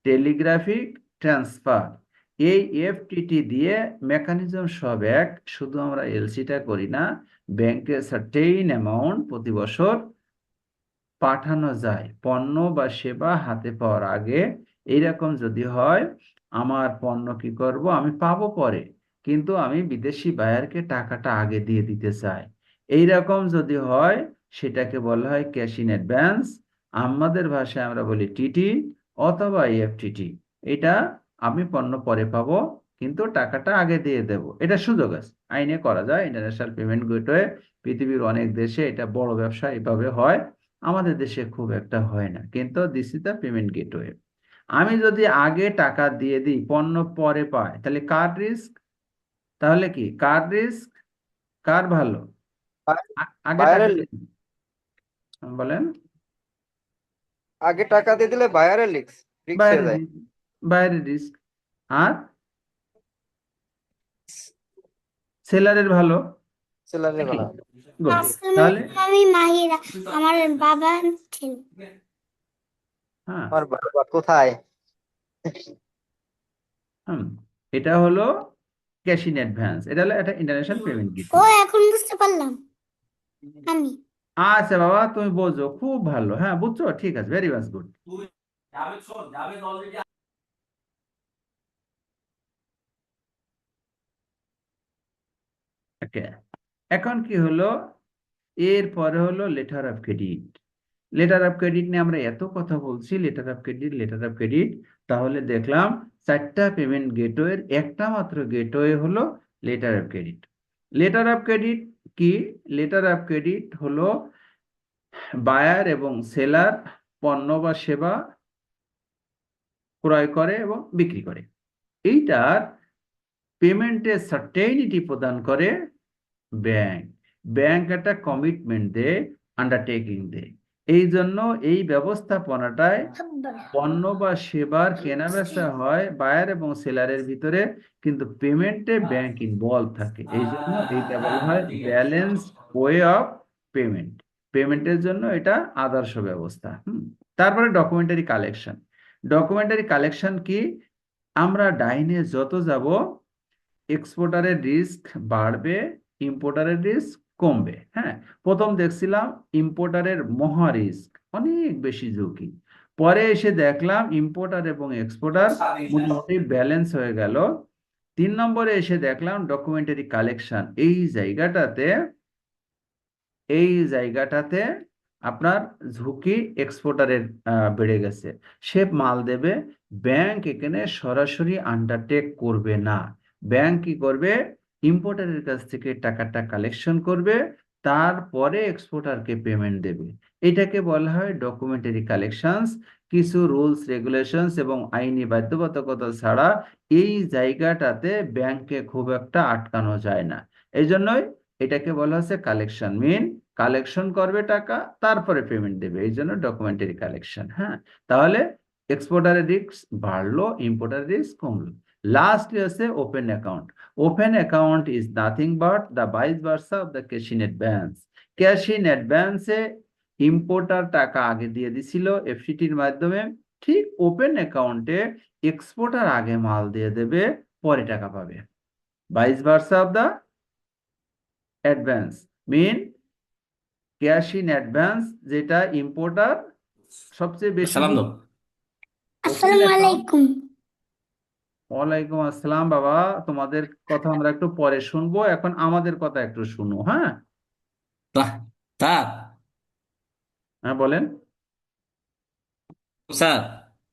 টেলিগ্রাফিক ট্রান্সফার। এই এফটিটি দিয়ে মেকানিজম সব এক, শুধু আমরা এলসিটা করি না, ব্যাংকে সার্টেইন অ্যামাউন্ট প্রতি বছর পাঠানো যায় পণ্য বা সেবা হাতে পাওয়ার আগে। এইরকম যদি হয়, আমার পণ্য কি করব, আমি পাবো পরে, কিন্তু আমি বিদেশি বায়ারকে টাকাটা আগে দিয়ে দিতে চাই, এইরকম যদি হয়, সেটাকে বলা হয় ক্যাশ ইন অ্যাডভান্স। আমাদের ভাষায় আমরা বলি টিটি অথবা এফটিটি। এটা আমি পণ্য পরে পাবো, কিন্তু টাকাটা আগে দিয়ে দেব। এটা সুযোগ আছে, আইনে করা যায়, ইন্টারন্যাশনাল পেমেন্ট গেটওয়ে, পৃথিবীর অনেক দেশে এটা বড় ব্যবসা এভাবে হয়। আমাদের দেশে খুব একটা হয় না, কিন্তু this is the payment gateway. আমি যদি আগে টাকা দিয়ে দিই, পণ্য পরে পাই, তাহলে কার রিস্ক? তাহলে কি কার রিস্ক, কার ভালো? আগে টাকা বায়ারের, দিয়ে দিই। বলেন। আগে টাকা দিয়ে দিলে বায়ারের রিস্ক হয়ে বাইরের যায়। রিস্ক, বাইরের রিস্ক। আর সেলারের ভালো। সেলারের কি ভালো। গুড। তাহলে আমি মাহিরা, আমার বাবা ছিল। হ্যাঁ। আমার বাবা কোথায়? হুম এটা হলো ক্যাশ ইন অ্যাডভান্স, এটা হলো একটা ইন্টারন্যাশনাল পেমেন্ট ও গেটওয়ে। এখন বুঝতে পারলাম আমি। আচ্ছা বাবা, তুমি বোঝো, খুব ভালো, হ্যাঁ বুঝছো, ঠিক আছে, ভেরি মাচ গুড। ওকে, এখন কি হলো, এরপরে হলো letter of credit. Letter of credit নিয়ে আমরা এত কথা বলছি, letter of credit, letter of credit. তাহলে দেখলাম চারটা পেমেন্ট গেটওয়ের একটা মাত্র গেটওয়ে হলো letter of credit. Letter of credit কি? লেটার অফ ক্রেডিট হলো বায়ার এবং সেলার পণ্য বা সেবা ক্রয় করে এবং বিক্রি করে, এইটার পেমেন্টের সার্টেইনিটি প্রদান করে ব্যাংক। ব্যাংক একটা কমিটমেন্ট দেয়, আন্ডারটেকিং দেয়। এই জন্য এই ব্যবস্থাপনাটায় পণ্য বা সেবার কেনা বেচা হয় বায়ার এবং সেলারের ভিতরে, কিন্তু পেমেন্টে ব্যাংক ইনভলভ থাকে। এই জন্য এইটা বলা হয় ব্যালেন্স ওয়ে অফ পেমেন্ট। পেমেন্টের জন্য এটা আদর্শ ব্যবস্থা। তারপরে ডকুমেন্টারি কালেকশন। ডকুমেন্টারি কালেকশন কি? আমরা ডাইনে যত যাব এক্সপোর্টারের রিস্ক বাড়বে, ইম্পোর্টারের রিস্ক কমবে। হ্যাঁ, প্রথম দেখছিলাম ইম্পোর্টারের মহা রিস্ক, অনেক বেশি ঝুঁকি। পরে এসে দেখলাম ইম্পোর্টার এবং এক্সপোর্টার মোটামুটি ব্যালেন্স হয়ে গেল। 3 নম্বরে এসে দেখলাম ডকুমেন্টারি কালেকশন। এই জায়গাটাতে আপনার ঝুঁকি এক্সপোর্টারের বেড়ে গেছে। সে মাল দেবে, ব্যাংক এখানে সরাসরি আন্ডারটেক করবে না। ব্যাংক কি করবে? ইম্পোর্টারের কাছ থেকে টাকাটা কালেকশন করবে, তারপরে এক্সপোর্টারকে পেমেন্ট দেবে। এটাকে বলা হয় ডকুমেন্টারি কালেকশনস। কিছু রুলস রেগুলেশনস এবং আইনি বাধ্যবাধকতা ছাড়া এই জায়গাটাতে ব্যাংকে খুব একটা আটকানো যায় না। এই জন্যই এটাকে বলা হচ্ছে কালেকশন। মিন কালেকশন করবে টাকা, তারপরে পেমেন্ট দেবে, এই জন্য ডকুমেন্টারি কালেকশন। হ্যাঁ, তাহলে এক্সপোর্টারের রিস্ক বাড়লো, ইম্পোর্টারের রিস্ক কমলো। লাস্টলি হচ্ছে open account. Open account is nothing but the vice versa of the cash in advance. Cash in অ্যাডভান্সে ইম্পোর্টার টাকা আগে দিয়ে দিছিল এফসিটির মাধ্যমে, ঠিক ওপেন অ্যাকাউন্টে এক্সপোর্টার আগে মাল দিয়ে দেবে, পরে টাকা পাবে। Vice versa of the advance mean cash in advance, যেটা ইম্পোর্টার সবচেয়ে বেশি সালাম দিন। দাও। আসসালামু আলাইকুম। ওয়ালাইকুম আসসালাম বাবা, তোমাদের কথা আমরা একটু পরে শুনবো, এখন আমাদের কথা একটু শুনো। হ্যাঁ, স্যার, স্যার, হ্যাঁ বলেন। স্যার,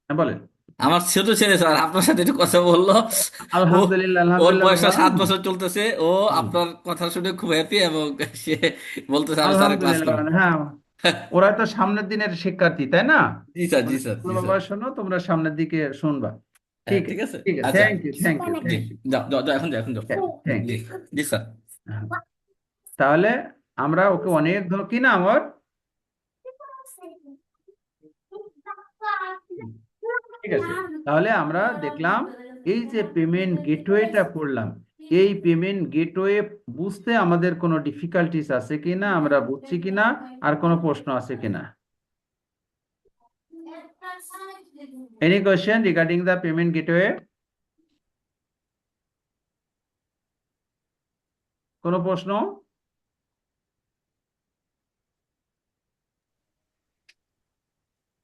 হ্যাঁ বলেন। আমার ছোট ছেলে স্যার আপনার সাথে একটু কথা বললো। ও, আলহামদুলিল্লাহ, ওর আলহামদুলিল্লাহ বয়সটা বাবা। 7 বছর চলতেছে। ও হুম, আপনার কথা শুনে খুব হ্যাপি এবং সে বলতেছে আমি স্যারের ক্লাস আলহামদুলিল্লাহ করবো। বাবা। হ্যাঁ, ওরা তো সামনের দিনের শিক্ষার্থী, তাই না? জি স্যার, জি ওরা স্যার, জি বাবা স্যার। শোনো, তোমরা সামনের দিকে শুনবা। হ্যাঁ, ঠিক ঠিক আছে, আছে। ঠিক আছে, আচ্ছা, থ্যাংক ইউ, থ্যাংক ইউ, জি, থ্যাংক ইউ, যাও যাও যাও, এখন যাও, এখন যাও। থ্যাংক জি, ইউ। জি স্যার। তাহলে আমরা ওকে অনেক কি না আমার, ঠিক আছে, তাহলে আমরা দেখলাম এই যে পেমেন্ট গেটওয়েটা পড়লাম, এই পেমেন্ট গেটওয়ে বুঝতে আমাদের কোনো ডিফিকাল্টিস আছে কিনা, আমরা বুঝছি কিনা, আর কোনো প্রশ্ন আছে কিনা? Any question regarding the payment gateway? কোনো প্রশ্ন?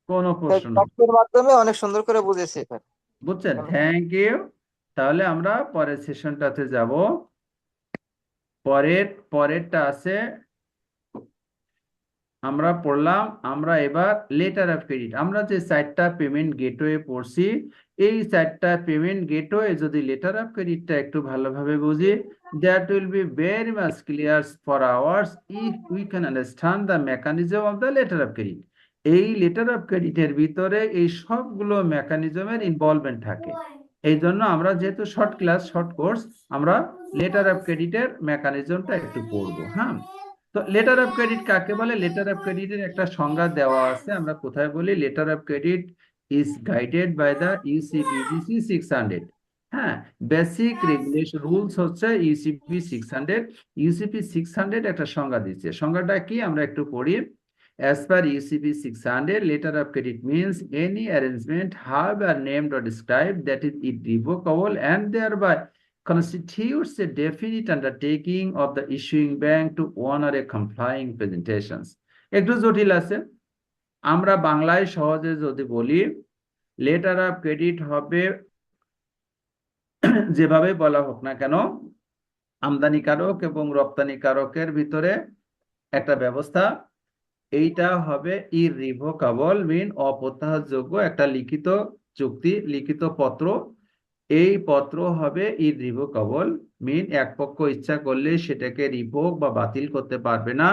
কোনো প্রশ্ন নেই? ফ্যাক্টের মাধ্যমে অনেক সুন্দর করে বুঝেছি স্যার। বুঝছেন, থ্যাংক ইউ। তাহলে আমরা পরের সেশনটাতে যাব। পরেরটা আছে, আমরা পড়লাম, আমরা এবার লেটার অফ ক্রেডিট। আমরা যে 4টা পেমেন্ট গেটওয়ে পড়ছি, এই 4টা পেমেন্ট গেটওয়ে যদি লেটার অফ ক্রেডিটটা একটু ভালোভাবে বুঝি, that will be very much clear for hours if we can understand the mechanism of the letter of credit. এই লেটার অফ ক্রেডিটের ভিতরে এই সবগুলো মেকানিজমের ইনভলভমেন্ট থাকে। এই জন্য আমরা যেহেতু শর্ট ক্লাস, শর্ট কোর্স, আমরা লেটার অফ ক্রেডিটের মেকানিজমটা একটু পড়বো। হ্যাঁ, তো লেটার অফ ক্রেডিট কাকে বলে? লেটার অফ ক্রেডিটের একটা সংজ্ঞা দেওয়া আছে, আমরা কোথায় বলি? Letter of credit is guided by the UCP 600। হ্যাঁ, বেসিক রেগুলেশন রুলস হচ্ছে ইউসিবি 600। ইউসিপি 600 একটা সংজ্ঞা দিচ্ছে। সংজ্ঞাটা কি আমরা একটু পড়ি। As per UCB 600, letter of credit means any arrangement, however named or described, that is irrevocable and thereby constitutes a definite undertaking of the issuing bank to honor a complying presentations. একটু জটিল আছে, আমরা বাংলায় সহজে যদি বলি, letter of credit হবে যেভাবে বলা হোক না কেন, আমদানিকারক এবং রপ্তানিকারকের ভিতরে একটা ব্যবস্থা, এইটা হবে ইররিভোকেবল মিন অপ্রত্যাহারযোগ্য একটা লিখিত চুক্তি, লিখিত পত্র। এই পত্র হবে ইররিভোকেবল মিন এক পক্ষ ইচ্ছা করলে সেটাকে রিভোক বা বাতিল করতে পারবে না,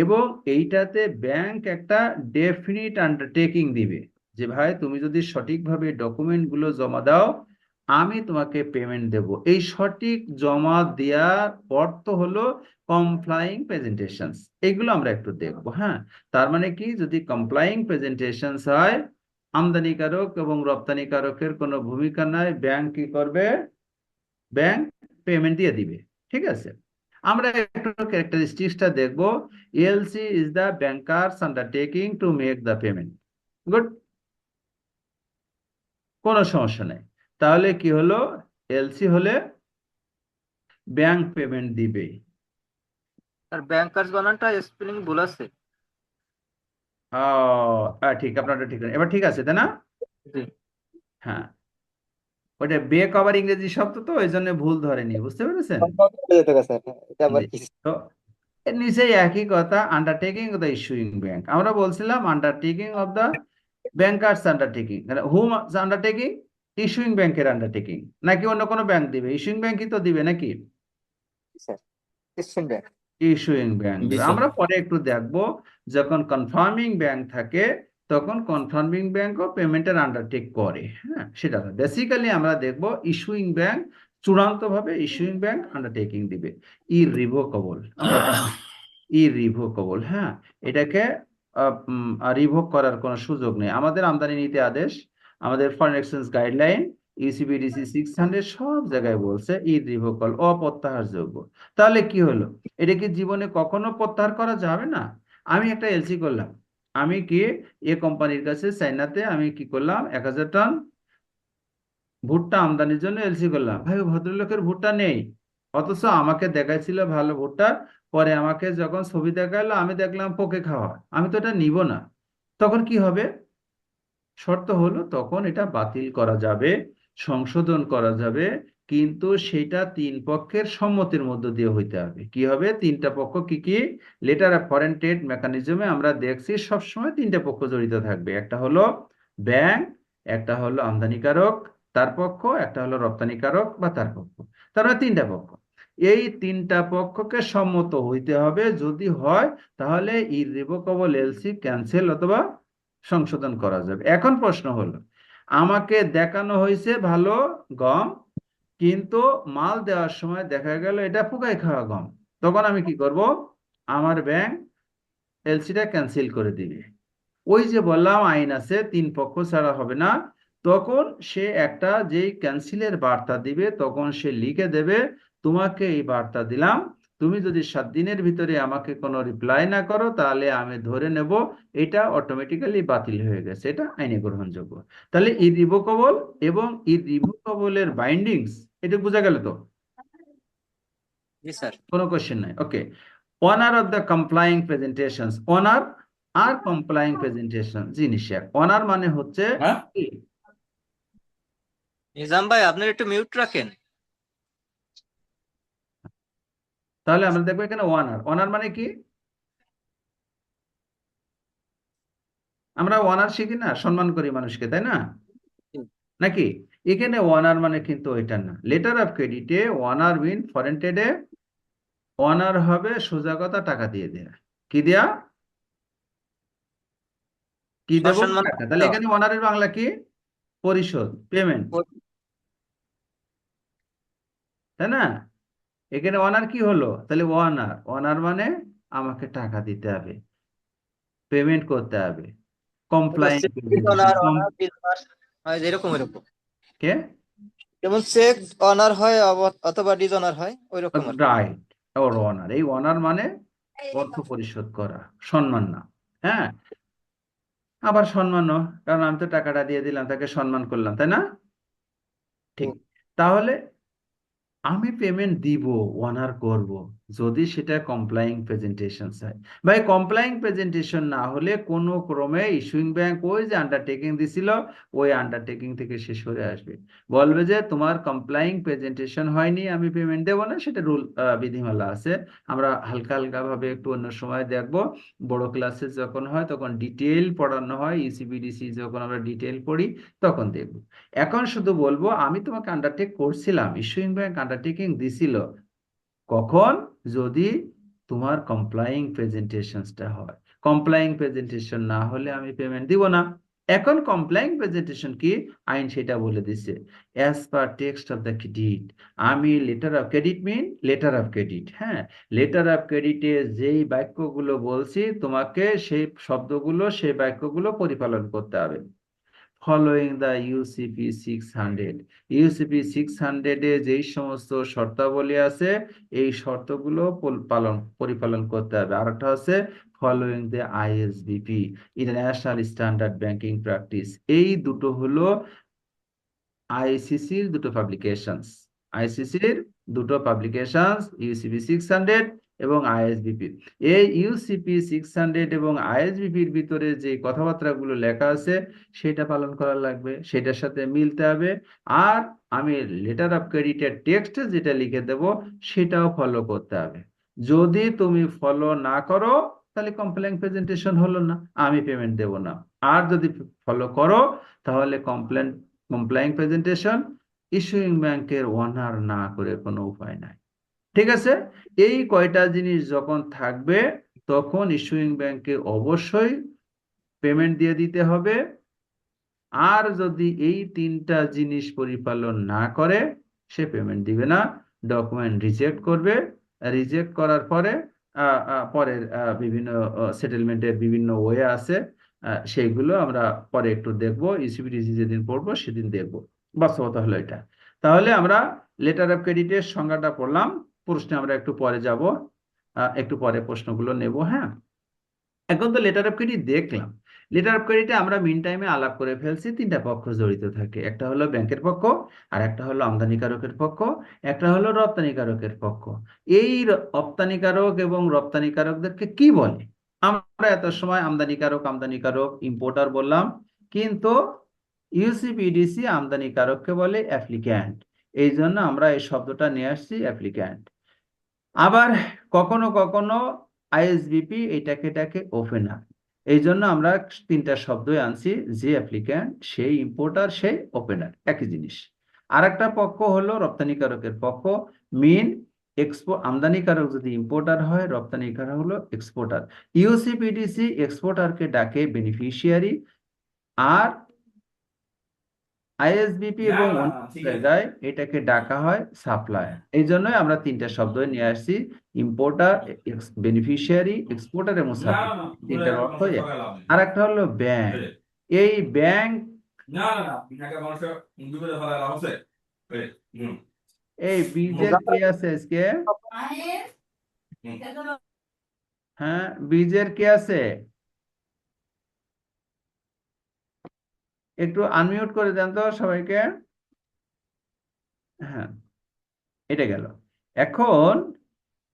এবং এইটাতে ব্যাংক একটা ডেফিনিট আন্ডারটেকিং দিবে যে ভাই তুমি যদি সঠিকভাবে ডকুমেন্টগুলো জমা দাও আমি তোমাকে পেমেন্ট দেব। এই সঠিক জমা দেওয়ার অর্থ হলো কমপ্লাইং প্রেজেন্টেশনস। এগুলো আমরা একটু দেখবো। হ্যাঁ, তার মানে কি, যদি কমপ্লাইং প্রেজেন্টেশনস হয়, আমদানিকারক এবং রপ্তানিকারকের কোনো ভূমিকা নাই, ব্যাংক কি করবে? ব্যাংক পেমেন্ট দিয়ে দিবে। ঠিক আছে, আমরা একটু ক্যারেক্টারিস্টিক্সটা দেখবো। LC is the bankers undertaking to make the payment. Good, কোনো সমস্যা নেই। তাহলে কি হলো, এলসি হলে ব্যাংক পেমেন্ট দিবে। আর ব্যাংকার্স বানানটা স্পেলিং ভুল আছে। ঠিক, আপনারটা ঠিক, এবার ঠিক আছে তাই না? জি। হ্যাঁ, ওইটা বেক আবার ইংরেজি শব্দ, তো ওই জন্য ভুল ধরেনি, বুঝতে পেরেছেন? এটা আবার জি। কি? তো এর নিচেই একই কথা, undertaking of the issuing bank. আমরা বলছিলাম undertaking of the bankers undertaking, hmm undertaking? Issuing ব্যাংকের আন্ডারটেকিং, নাকি অন্য কোনো ব্যাংক দিবে? ইস্যুইং ব্যাংকই তো দিবে নাকি? Sir issuing bank. Issuing bank জি দিবে। স্যার। আমরা পরে একটু দেখবো, যখন কনফার্মিং ব্যাংক থাকে তখন কনফার্মিং ব্যাংকও পেমেন্টের আন্ডারটেক করে। হ্যাঁ, সেটা বেসিক্যালি আমরা দেখবো ইস্যুইং ব্যাংক চূড়ান্তভাবে ইস্যুইং ব্যাংক আন্ডারটেকিং দিবে। ইররিভোকেবল, আমরা ইররিভোকেবল। হ্যাঁ, এটাকে রিভোক করার কোনো সুযোগ নেই। আমাদের আমদানি নীতি আদেশ, আমাদের ফরেন এক্সচেঞ্জ গাইডলাইন, ইউসিবিডিসি 600 সব জায়গায় বলছে ইররিভোকেবল, অপ্রত্যাহারযোগ্য। তাহলে কি হলো, এটা কি জীবনে কখনো প্রত্যাহার করা যাবে না? আমি একটা এলসি করলাম, আমি কি এ কোম্পানির কাছে চাইনাতে আমি কি করলাম, 1000 টন ভুট্টা আমদানির জন্য এলসি করলাম। ভাই, ভদ্রলোকের ভুট্টা নেই, অথচ আমাকে দেখাইছিল ভালো ভুট্টা, পরে আমাকে যখন ছবি দেখালো আমি দেখলাম পোকে খাওয়া, আমি তো এটা নিব না। তখন কি হবে? শর্ত হলো তখন এটা বাতিল করা যাবে, সংশোধন করা যাবে, কিন্তু সেটা তিন পক্ষের সম্মতির মধ্য দিয়ে হইতে হবে। কি হবে? তিনটা পক্ষ কি কি? লেটার অফ ফরেন ট্রেড মেকানিজমে আমরা দেখছি সবসময় তিনটা পক্ষ জড়িত থাকবে। একটা হলো ব্যাংক, একটা হলো আমদানিকারক তার পক্ষ, একটা হলো রপ্তানিকারক বা তার পক্ষ। তার মানে তিনটা পক্ষ। এই তিনটা পক্ষকে সম্মত হইতে হবে। যদি হয় তাহলে ইররিভোকেবল এলসি ক্যান্সেল অথবা সংশোধন করা যাবে। এখন প্রশ্ন হলো, আমাকে দেখানো হয়েছে ভালো গম, কিন্তু মাল দেওয়ার সময় দেখা গেল এটা পোকায় খাওয়া গম, তখন আমি কি করব? আমার ব্যাংক এলসিটা ক্যান্সেল করে দিবে। ওই যে বললাম আইন আছে, তিন পক্ষ ছাড়া হবে না। তখন সে একটা যেই ক্যান্সেলের বার্তা দিবে তখন সে লিখে দেবে, তোমাকে এই বার্তা দিলাম, তুমি যদি 7 দিনের ভিতরে আমাকে কোনো রিপ্লাই না করো তাহলে আমি ধরে নেব এটা অটোমেটিক্যালি বাতিল হয়ে গেছে, এটা আইনে গ্রহণযোগ্য। তাহলে ইররিভোকেবল এবং ইররিভোকেবলের বাইন্ডিংস, এটা বোঝা গেল তো? জি স্যার। কোনো কোশ্চেন নাই? Okay. Honour of the complying presentations, honour আর কমপ্লাইং প্রেজেন্টেশন জিনিস এক। অনার মানে হচ্ছে হ্যাঁ, কি? নিজাম ভাই আপনার একটু মিউট রাখেন। তাহলে আমরা দেখবো এখানে অনার, অনার মানে কি? আমরা অনার শিখি না, সম্মান করি মানুষকে, তাই না? নাকি? এখানে অনার মানে কিন্তু এটা না। লেটার অফ ক্রেডিটে অনার মিন ফরেন ট্রেডে অনার হবে সোজা কথা টাকা দিয়ে দেয়া। কি দেয়া? কি দেবো? সসম্মান টাকা। তাহলে এখানে অনারের বাংলা কি? পরিশোধ, পেমেন্ট, তাই না? এখানে অনার কি হলো? তাহলে অনার, অনার মানে আমাকে টাকা দিতে হবে, পেমেন্ট করতে হবে। কমপ্লাইং অনার অনার ডিসঅনার হয় যেরকম এরকম, কে? যেমন চেক অনার হয় অথবা ডিসঅনার হয় ওই রকম আর কি। রাইট, ওর অনার। এই অনার মানে অর্থ পরিশোধ করা, সম্মান না। হ্যাঁ, আবার সম্মানও, কারণ আমি তো টাকাটা দিয়ে দিলাম, তাকে সম্মান করলাম, তাই না? ঠিক। তাহলে আমি পেমেন্ট দিব, অনার করব, যদি সেটা কমপ্লাইং প্রেজেন্টেশন হয়। ভাই কমপ্লাইং প্রেজেন্টেশন না হলে কোনো ক্রমে ইস্যুইং ব্যাংক ওই যে আন্ডারটেকিং দিছিল ওই আন্ডারটেকিং থেকে সে সরে আসবে, বলবে যে তোমার কমপ্লাইং প্রেজেন্টেশন হয়নি, আমি পেমেন্ট দেবো না। সেটা রুল, বিধিমালা আছে। আমরা হালকা হালকা ভাবে একটু অন্য সময় দেখবো। বড় ক্লাসে যখন হয় তখন ডিটেল পড়ানো হয়, ইসিবিডিসি যখন আমরা ডিটেল পড়ি তখন দেখবো। এখন শুধু বলবো আমি তোমাকে আন্ডারটেক করছিলাম, ইস্যুইং ব্যাংক আন্ডারটেকিং দিছিল, কখন? যদি তোমার কমপ্লাইং প্রেজেন্টেশনটা হয়। কমপ্লাইং প্রেজেন্টেশন না হলে আমি পেমেন্ট দিব না। এখন কমপ্লাইং প্রেজেন্টেশন কি, আইন সেটা বলে দিছে, as per text of the credit. আমি letter of credit mean letter of credit, হ্যাঁ, লেটার অফ ক্রেডিটে যেই বাক্যগুলো বলছি তোমাকে সেই শব্দগুলো সেই বাক্যগুলো পরিপালন করতে হবে। ফলোয়িং দ্য ইউসিপি 600, ইউসিপি 600 এ যেই সমস্ত শর্তাবলী আছে এই শর্তগুলো পরিপালন করতে হবে। আর একটা হচ্ছে following the ISBP, international standard banking practice. এই দুটো হলো আইসিসির দুটো পাবলিকেশনস, আইসিসির দুটো পাবলিকেশনস, ইউসিপি 600 এবং আইএসবিপি। এই ইউসিপি 600 এবং আইএসবিপির ভিতরে যে কথাবার্তাগুলো লেখা আছে সেটা পালন করা লাগবে, সেটার সাথে মিলতে হবে। আর আমি লেটার অফ ক্রেডিটের টেক্সটে যেটা লিখে দেব সেটাও ফলো করতে হবে। যদি তুমি ফলো না করো তাহলে কমপ্লেন প্রেজেন্টেশন হলো না, আমি পেমেন্ট দেব না। আর যদি ফলো করো তাহলে কমপ্লাইং প্রেজেন্টেশন, ইস্যুইং ব্যাংকের অনার না করে কোনো উপায় নাই। ঠিক আছে? এই কয়টা জিনিস যখন থাকবে তখন ইস্যুইং ব্যাংকে অবশ্যই পেমেন্ট দিয়ে দিতে হবে। আর যদি এই তিনটা জিনিস পরিপালন না করে সে পেমেন্ট দিবে না, ডকুমেন্ট রিজেক্ট করবে। রিজেক্ট করার পরে পরের বিভিন্ন সেটেলমেন্টের বিভিন্ন ওয়ে আছে, সেইগুলো আমরা পরে একটু দেখবো, ইসিবিডিসি যেদিন পড়বো সেদিন দেখবো। বাস্তবতা হলো এটা। তাহলে আমরা লেটার অফ ক্রেডিটের সংজ্ঞাটা পড়লাম, প্রশ্নে আমরা একটু পরে যাব, একটু পরে প্রশ্নগুলো নেব। হ্যাঁ, এখন তো লেটার অফ ক্রেডিট দেখলাম। লেটার অফ ক্রেডিটে আমরা মিন টাইমে আলাপ করে ফেলছি, তিনটা পক্ষ জড়িত থাকে, একটা হলো ব্যাংকের পক্ষ, আর একটা হলো আমদানিকারকের পক্ষ, একটা হলো রপ্তানিকারকের পক্ষ। এই রপ্তানিকারক এবং রপ্তানিকারকদেরকে কি বলে? আমরা এত সময় আমদানিকারক আমদানিকারক ইম্পোর্টার বললাম, কিন্তু ইউসিপিডিসি আমদানিকারককে বলে অ্যাপ্লিক্যান্ট। এই জন্য আমরা এই শব্দটা নিয়ে আসছি, অ্যাপ্লিক্যান্ট। আবার কখনো কখনো আইএসবিপি এটাকে ডাকে ওপেনার। এই জন্য আমরা তিনটা শব্দই আনছি, যে অ্যাপ্লিক্যান্ট সেই ইম্পোর্টার সেই ওপেনার একই জিনিস। আর একটা পক্ষ হলো রপ্তানিকারকের পক্ষ, মিন আমদানিকারক যদি ইম্পোর্টার হয়, রপ্তানিকারক হলো এক্সপোর্টার। ইউসিপিডিসি এক্সপোর্টারকে ডাকে বেনিফিশিয়ারি, আর আইএসবিপি এবং অন্য জায়গায় এটাকে ডাকা হয় সাপ্লায়ার। এই জন্যই আমরা তিনটা শব্দ নিয়ে আসছি, ইম্পোর্টার, বেনিফিশিয়ারি, এক্সপোর্টার এবং সাপ্লায়ার, তিনটার অর্থ এক। আর একটা হলো ব্যাংক। এই ব্যাংক, এই বীজের কে আছে আজকে? হ্যাঁ, বীজের কে আছে? একটু আনমিউট করে দেন তো সবাইকে। হ্যাঁ, এটা গেল। এখন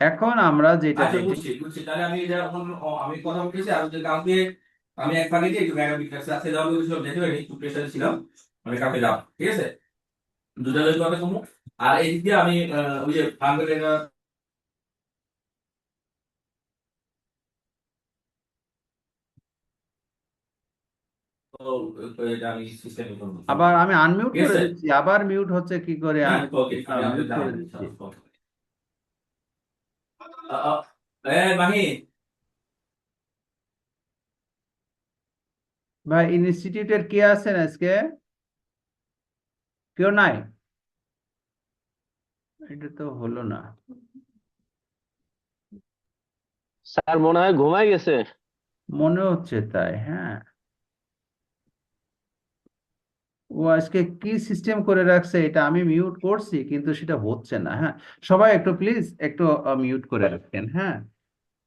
এখন আমরা যেটা আচ্ছা, দেখি, বুঝছি বুঝছি। তাহলে আমি যখন আমি কথা বলতেছি আর যদি কালকে আমি এক ফাঁকে দিয়ে একটু মেগাবিট ক্লাসে আছে যাওয়ার কিছু দেখতে পারি, একটু প্রেশারে ছিলাম, আমি কালকে যাব, ঠিক আছে? দুটা যদি কথা শুনবো। আর এই দিক দিয়ে আমি ওই যে ফান্ডের এটা আমি সিস্টেম করবো, আবার আমি আনমিউট ঠিক করে আছে? দিচ্ছি, আবার মিউট হচ্ছে কি করে, হ্যাঁ, আমি ওকে, আমি মিউট আপনাকে করে জানাবো দিচ্ছি। ইনশাআল্লাহ। মাহি, ভাই ইনস্টিটিউটের কে আছেন আজকে? কেউ নাই? এটা তো হলো না। স্যার মনে হয় ঘুমাই গেছে। মনে হচ্ছে তাই, হ্যাঁ। ও আজকে কি সিস্টেম করে রাখছে, এটা আমি মিউট করছি কিন্তু সেটা হচ্ছে না। হ্যাঁ, সবাই একটু প্লিজ একটু মিউট করে রাখবেন। হ্যাঁ,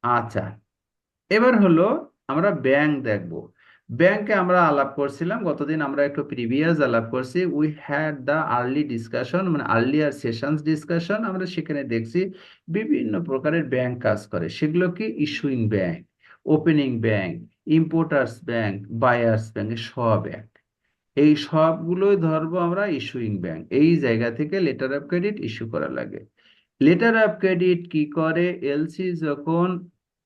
আচ্ছা। এবার হলো আমরা ব্যাংক দেখব। ব্যাংকে আমরা আলাপ করছিলাম গতদিন, আমরা একটু প্রিভিয়াস আলাপ করছি। We had the early discussion, মানে আর্লিয়ার সেশনস ডিসকাশন। আমরা সেখানে দেখছি বিভিন্ন প্রকারের ব্যাংক কাজ করে। সেগুলো কি? Issuing bank, opening bank, importers bank, buyers bank, সব ব্যাংক। এই সবগুলোই ধরবো আমরা ইস্যুইং ব্যাংক। এই জায়গা থেকে লেটার অফ ক্রেডিট ইস্যু করা লাগে। লেটার অফ ক্রেডিট কি করে? এলসি যখন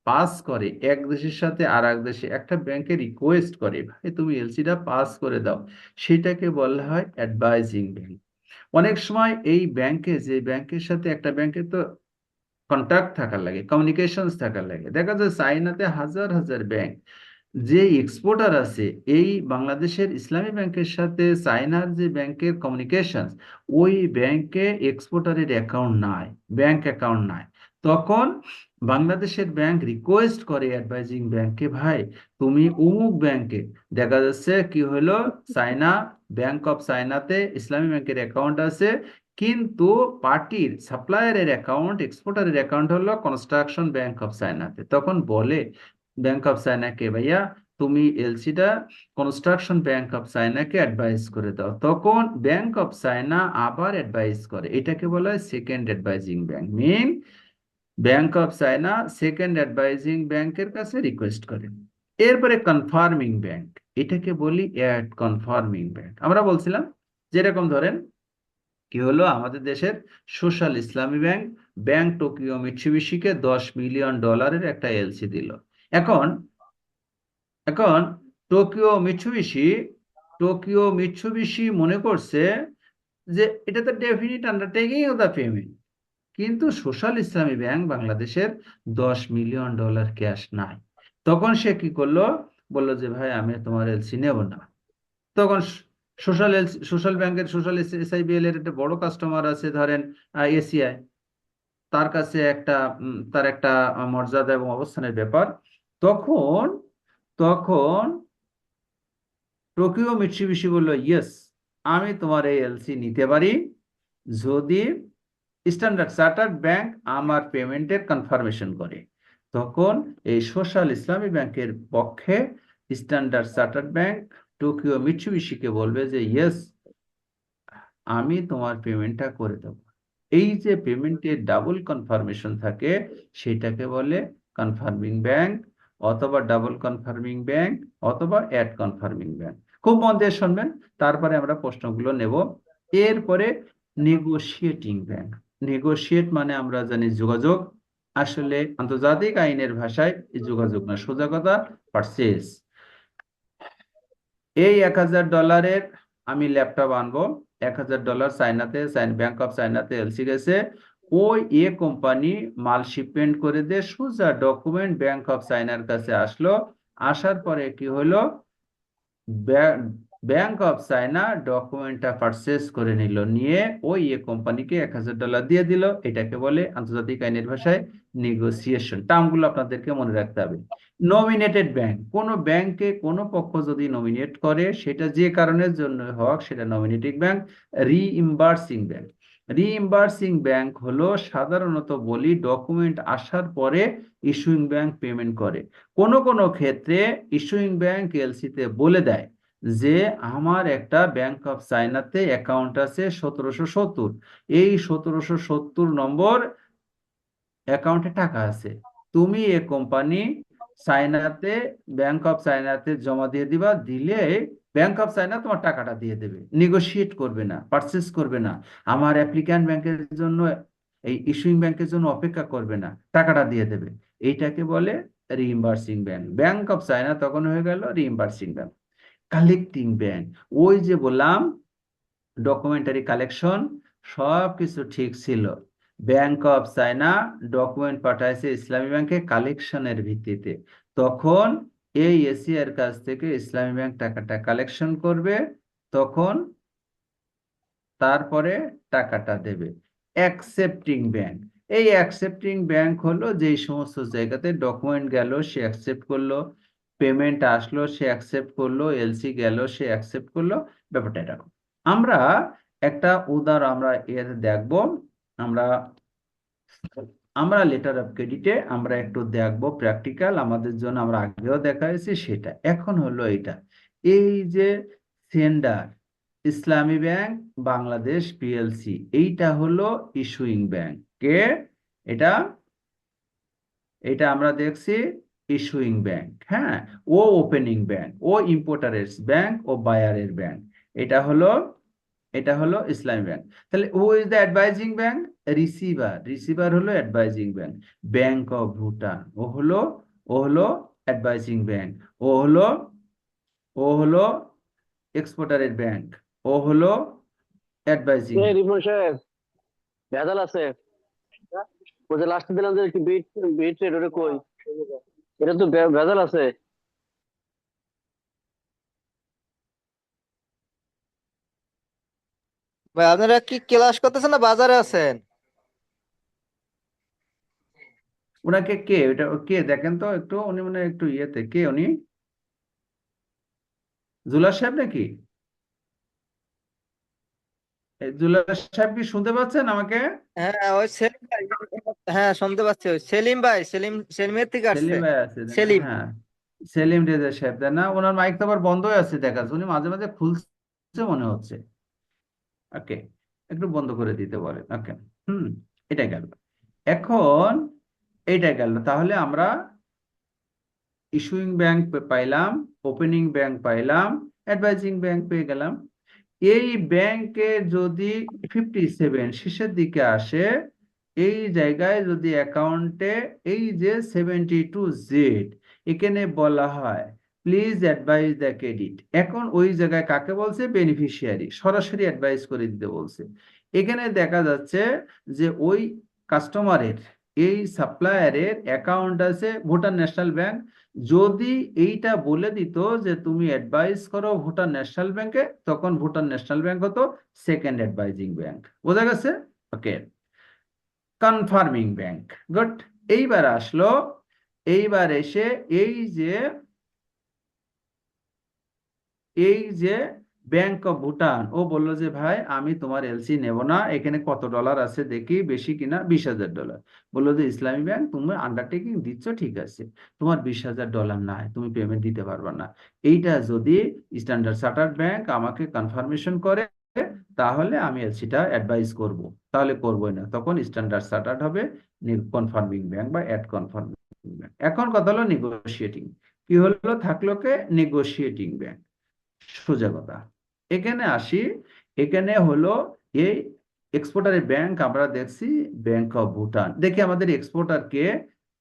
পাস করে এক দেশের সাথে আর এক দেশে, একটা ব্যাংকে রিকোয়েস্ট করে, ভাই তুমি এলসিটা পাস করে দাও, সেটাকে বলা হয় অ্যাডভাইজিং ব্যাংক। অনেক সময় এই ব্যাংকে, যে ব্যাংকের সাথে একটা ব্যাংকে তো কন্ট্যাক্ট থাকার লাগে, কমিউনিকেশনস থাকার লাগে। দেখা যায় চাইনাতে হাজার হাজার ব্যাংক, যে এক্সপোর্টার আছে, এই বাংলাদেশের ইসলামী ব্যাংকের সাথে চায়নার যে ব্যাংকের কমিউনিকেশন, ওই ব্যাংকে এক্সপোর্টারের অ্যাকাউন্ট নাই, ব্যাংক অ্যাকাউন্ট নাই। তখন বাংলাদেশের ব্যাংক রিকোয়েস্ট করে অ্যাডভাইজিং ব্যাংকে, ভাই তুমি অমুক ব্যাংকে, দেখা যাচ্ছে কি হলো, চায়না, ব্যাংক অফ চায়নাতে ইসলামী ব্যাংকের অ্যাকাউন্ট আছে, কিন্তু পার্টির সাপ্লায়ারের অ্যাকাউন্ট, এক্সপোর্টারের অ্যাকাউন্ট হলো কনস্ট্রাকশন ব্যাংক অফ চায়নাতে। তখন বলে ব্যাংক অফ চায়নাকে, ভাইয়া তুমি এলসিটা কনস্ট্রাকশন ব্যাংক অফ চায়নাকে অ্যাডভাইস করে দাও। তখন ব্যাংক অফ চায়না আবার অ্যাডভাইস করে, এটাকে বলা হয় second advising bank. Main bank of China second advising ব্যাংকের কাছে রিকোয়েস্ট করে। এরপরে কনফার্মিং ব্যাংক, এটাকে বলি অ্যাড কনফার্মিং ব্যাংক। আমরা বলছিলাম যেরকম ধরেন কি হলো, আমাদের দেশের সোশ্যাল ইসলামী ব্যাংক, ব্যাংক টোকিও মিৎসুবিশিকে $10 মিলিয়ন একটা এলসি দিল। এখন এখন টোকিও মিৎসুবিশি মনে করছে যে এটা তো definite undertaking of the payment, কিন্তু সোশ্যাল ইসলামী ব্যাংক বাংলাদেশের $10 মিলিয়ন ক্যাশ নাই। তখন সে কি করলো? বললো যে ভাই আমি তোমার এলসি নেব না। তখন সোশ্যাল ব্যাংকের, সোশ্যাল এসআইবিএল এর একটা বড় কাস্টমার আছে, ধরেন এসিআই, তার কাছে একটা তার একটা মর্যাদা এবং অবস্থানের ব্যাপার। তখন তখন টোকিও মিৎসুবিশি বলল, ইয়েস, আমি তোমার এই এলসি নিতে পারি যদি স্ট্যান্ডার্ড চার্টার্ড ব্যাংক আমার পেমেন্টের কনফার্মেশন করে। তখন এই সোশ্যাল ইসলামী ব্যাংকের পক্ষে স্ট্যান্ডার্ড চার্টার্ড ব্যাংক টোকিও মিৎসুবিশিকে বলবে যে ইয়েস, আমি তোমার পেমেন্টটা করে দেবো। এই যে পেমেন্টের ডাবল কনফার্মেশন থাকে, সেটাকে বলে কনফার্মিং ব্যাংক, অথবা ডাবল কনফার্মিং ব্যাংক, অথবা অ্যাড কনফার্মিং ব্যাংক। খুব মন দিয়ে শুনবেন, তারপরে আমরা প্রশ্নগুলো নেব। এরপরে নেগোশিয়েটিং ব্যাংক। নেগোশিয়েট মানে আমরা জানি যোগাযোগ, আসলে আন্তর্জাতিক আইনের ভাষায় যোগাযোগ না, সোজা কথা পারচেজ। এই $1000 আমি ল্যাপটপ আনবো, $1000 চায়নাতে, ব্যাংক অফ চায়নাতে এলসি গেছে, ওই কোম্পানি মাল শিপমেন্ট করে দিয়ে সোজা ডকুমেন্ট ব্যাংক অফ চায়নার কাছে আসলো। আসার পরে কি হলো, ব্যাংক অফ চায়না ডকুমেন্টটা পারচেস করে নিল, নিয়ে ওই কোম্পানিকে $1000 দিয়ে দিল। এটাকে বলে আন্তর্জাতিক আইনের ভাষায় নেগোসিয়েশন। টার্মগুলো আপনাদেরকে মনে রাখতে হবে। নমিনেটেড ব্যাংক, কোনো ব্যাংকে কোনো পক্ষ যদি নমিনেট করে, সেটা যে কারণের জন্য হোক, সেটা নমিনেটিং ব্যাংক। রিইম্বার্সিং ব্যাংক, রিইম্বার্সিং ব্যাংক হলো সাধারণত বলি ডকুমেন্ট আসার পরে ইস্যুইং ব্যাংক পেমেন্ট করে। কোনো কোনো ক্ষেত্রে ইস্যুইং ব্যাংক এলসিতে বলে দেয় যে আমার একটা ব্যাংক অফ চায়নাতে অ্যাকাউন্ট আছে 1770, এই 1770 নম্বর অ্যাকাউন্টে টাকা আছে, তুমি এ কোম্পানি চায়নাতে, ব্যাংক অফ চায়নাতে জমা দিয়ে দিবা, দিলে ব্যাংক অফ চায়না তোমার টাকাটা দিয়ে দেবে, নেগোশিয়েট করবে না, পারচেস করবে না, আমার অ্যাপ্লিক্যান্ট ব্যাংকের জন্য, এই ইস্যুইং ব্যাংকের জন্য অপেক্ষা করবে না, টাকাটা দিয়ে দেবে। এইটাকে বলে রিইম্বার্সিং ব্যাংক। ব্যাংক অফ চায়না তখন হয়ে গেল রিইম্বার্সিং ব্যাংক। কালেক্টিং ব্যাংক, ওই যে বললাম ডকুমেন্টারি কালেকশন, সব কিছু ঠিক ছিল, ব্যাংক অফ চায়না ডকুমেন্ট পাঠাইছে ইসলামী ব্যাংকে কালেকশনের ভিত্তিতে, তখন এই এসিআর কাছ থেকে ইসলামী ব্যাংক টাকাটা কালেকশন করবে, তখন তারপরে টাকাটা দেবে। অ্যাকসেপ্টিং ব্যাংক, এই অ্যাকসেপ্টিং ব্যাংক হলো যেই সমস্ত জায়গাতে ডকুমেন্ট গেল সে অ্যাকসেপ্ট করলো, পেমেন্ট আসলো সে অ্যাকসেপ্ট করলো, এলসি গেল সে অ্যাকসেপ্ট করলো, ব্যাপারটা এরকম। আমরা একটা উদাহরণ আমরা এর দেখব। আমরা আমরা লেটার অফ ক্রেডিটে আমরা একটু দেখবো প্র্যাকটিক্যাল, আমাদের জন্য আমরা আগেও দেখাইছি সেটা। এখন হলো এটা, এই যে সেন্ডার ইসলামী ব্যাংক বাংলাদেশ পিএলসি, এইটা হলো ইস্যুইং ব্যাংক। কে এটা? এটা আমরা দেখছি ইস্যুইং ব্যাংক। হ্যাঁ, ও ওপেনিং ব্যাংক, ও ইম্পোর্টারের ব্যাংক, ও বায়ারের ব্যাংক। এটা হলো ইসলামী ব্যাংক। তাহলে ও is the advising bank, receiver হলো advising bank. Bank of Bhutan ও হলো অ্যাডভাইজিং ব্যাংক। ও হলো ও হলো এক্সপোর্টারের ব্যাংক। ও হলো অ্যাডভাইজিং। এই রিপন সাহেব, ভেজাল আছে। ওই যে লাস্টে দিলাম যে একটু বিট বিট রেট, ওটা কই? এটা তো ভেজাল আছে। ভাই আপনারা কি ক্লাস করতেছেন না বাজারে আছেন? ওনাকে কে, এটা কে দেখেন তো একটু, উনি মানে একটু ইয়েতে, কে উনি? জুলাস সাহেব নাকি? জুলাস সাহেব কি শুনতে পাচ্ছেন আমাকে? হ্যাঁ ওই সেলিম ভাই। হ্যাঁ শুনতে পাচ্ছি, ওই সেলিম ভাই, সেলিমের থেকে আসছে। সেলিম ভাই আছে না? সেলিম। হ্যাঁ, সেলিম রেজা সাহেব তাই না? ওনার মাইক তো আবার বন্ধ হয়ে আছে দেখা যাচ্ছে, উনি মাঝে মাঝে খুলছে মনে হচ্ছে। ওকে, একটু বন্ধ করে দিতে বলেন। ওকে, হুম, এটা গেল। এখন এটা গেল, তাহলে আমরা ইস্যুইং ব্যাংক পাইলাম, ওপেনিং ব্যাংক পাইলাম, অ্যাডভাইজিং ব্যাংক পেয়ে গেলাম। এই ব্যাংকে যদি 57 শেষের দিকে আসে, এই জায়গায় যদি অ্যাকাউন্টে এই যে 72Z, এখানে বলা হয় প্লিজ অ্যাডভাইস দ্য ক্রেডিট। এখন ওই জায়গায় কাকে বলছে? বেনিফিশিয়ারি, সরাসরি অ্যাডভাইস করে দিতে বলছে। এখানে দেখা যাচ্ছে যে ওই কাস্টমারের, এই সাপ্লায়ারের অ্যাকাউন্ট আছে ভুটান ন্যাশনাল ব্যাংক। যদি এইটা বলে দিত যে তুমি অ্যাডভাইস করো ভুটান ন্যাশনাল ব্যাংকে, তখন ভুটান ন্যাশনাল ব্যাংক হতো সেকেন্ড অ্যাডভাইজিং ব্যাংক। বোঝা গেছে? ওকে, কনফার্মিং ব্যাংক, গুড। এইবার আসলো, এইবার এসে এই যে ব্যাংক অফ ভুটান, ও বললো যে ভাই আমি তোমার এলসি নেব না, এখানে কত ডলার আছে দেখি, বেশি কিনা, $20,000। বললো যে ইসলামী ব্যাংক তুমি আন্ডারটেকিং দিচ্ছ, ঠিক আছে, তোমার $20,000 নাই, তুমি পেমেন্ট দিতে পারবে না। এইটা যদি স্ট্যান্ডার্ড চার্টার্ড ব্যাংক আমাকে কনফার্মেশন করে, তাহলে আমি এলসিটা অ্যাডভাইস করব, তাহলে করবোই না, তখন স্ট্যান্ডার্ড চার্টার্ড হবে কনফার্মিং ব্যাংক বা অ্যাড কনফার্মিং ব্যাংক। এখন কথা হলো নেগোশিয়েটিং, কি হলো, থাকলো কে? Negotiating bank. সোজা কথা, এখানে আসি। এখানে হলো এই এক্সপোর্টারের ব্যাংক, আমরা দেখছি ব্যাংক অফ ভুটান। দেখি আমাদের এক্সপোর্টার কে,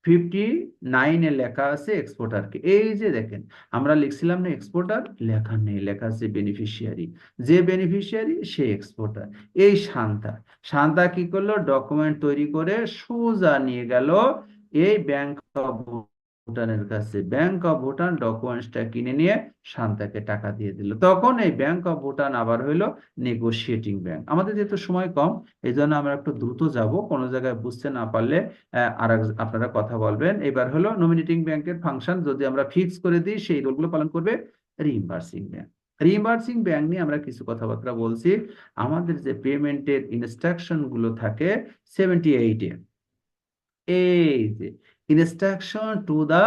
59-এ লেখা আছে এক্সপোর্টার কে। এই যে দেখেন, আমরা লিখছিলাম না এক্সপোর্টার, লেখা নেই, লেখা আছে বেনিফিশিয়ারি। যে বেনিফিশিয়ারি সে এক্সপোর্টার। এই শান্তা, শান্তা কি করলো, ডকুমেন্ট তৈরি করে সোজা নিয়ে গেল এই ব্যাংক অফ ভুটানের কাছে। ব্যাংক অফ ভুটান ডকুমেন্টসটা কিনে নিয়ে শান্তাকে টাকা দিয়ে দিল। তখন এই ব্যাংক অফ ভুটান আবার হইলো নেগোশিয়েটিং ব্যাংক। আমাদের যেহেতু সময় কম, এই জন্য আমরা একটু দ্রুত যাব, কোনো জায়গায় বুঝতে না পারলে আপনারা কথা বলবেন। এবার হলো নমিনেটিং ব্যাংকের ফাংশন, যদি আমরা ফিক্স করে দিই সেই রোলগুলো পালন করবে রিইম্বার্সিং ব্যাংক। রিইম্বার্সিং ব্যাংক নিয়ে আমরা কিছু কথাবার্তা বলছি। আমাদের যে পেমেন্টের ইনস্ট্রাকশন গুলো থাকে 78-এ, এই যে instruction to the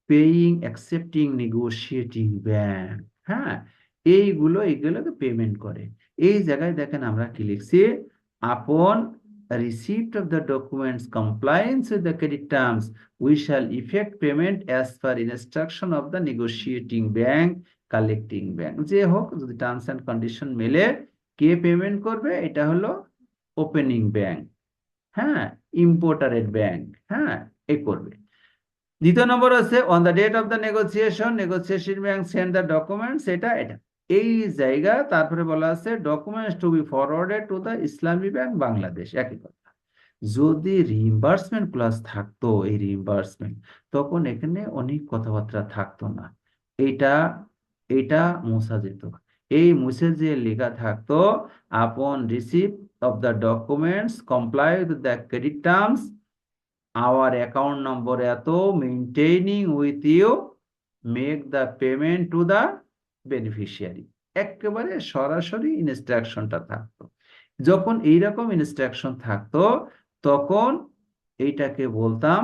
paying accepting negotiating bank, হ্যাঁ, এইগুলোকে পেমেন্ট করে। এই জায়গায় দেখেন আমরা কি লিখছি, আপন receipt of the documents compliance with the credit terms we shall effect payment as per instruction of the negotiating bank collecting bank। যে হোক, যদি টার্মস এন্ড কন্ডিশন মেলে, কে পেমেন্ট করবে? এটা হলো ওপেনিং ব্যাংক, হ্যাঁ, ইম্পোর্টারের ব্যাংক, হ্যাঁ, এ করবে। দ্বিতীয় নম্বর আছে on the date of the negotiation bank send the documents, এটা এই জায়গা। তারপরে বলা আছে documents to be forwarded to the Islami bank Bangladesh, একই কথা। যদি রিইম্বার্সমেন্ট ক্লজ থাকতো, এই রিইম্বার্সমেন্ট, তখন এখানে অনেক কথাবার্তা থাকতো না, এইটা এইটা মুছা যেত। এই মুছে যে লেখা থাকতো, আপন receive of the documents comply with the credit terms, our account number এত, maintaining with you, make the payment to the beneficiary। একেবারে সরাসরি ইনস্ট্রাকশনটা থাকতো। যখন এইরকম ইনস্ট্রাকশন থাকতো, তখন এইটাকে বলতাম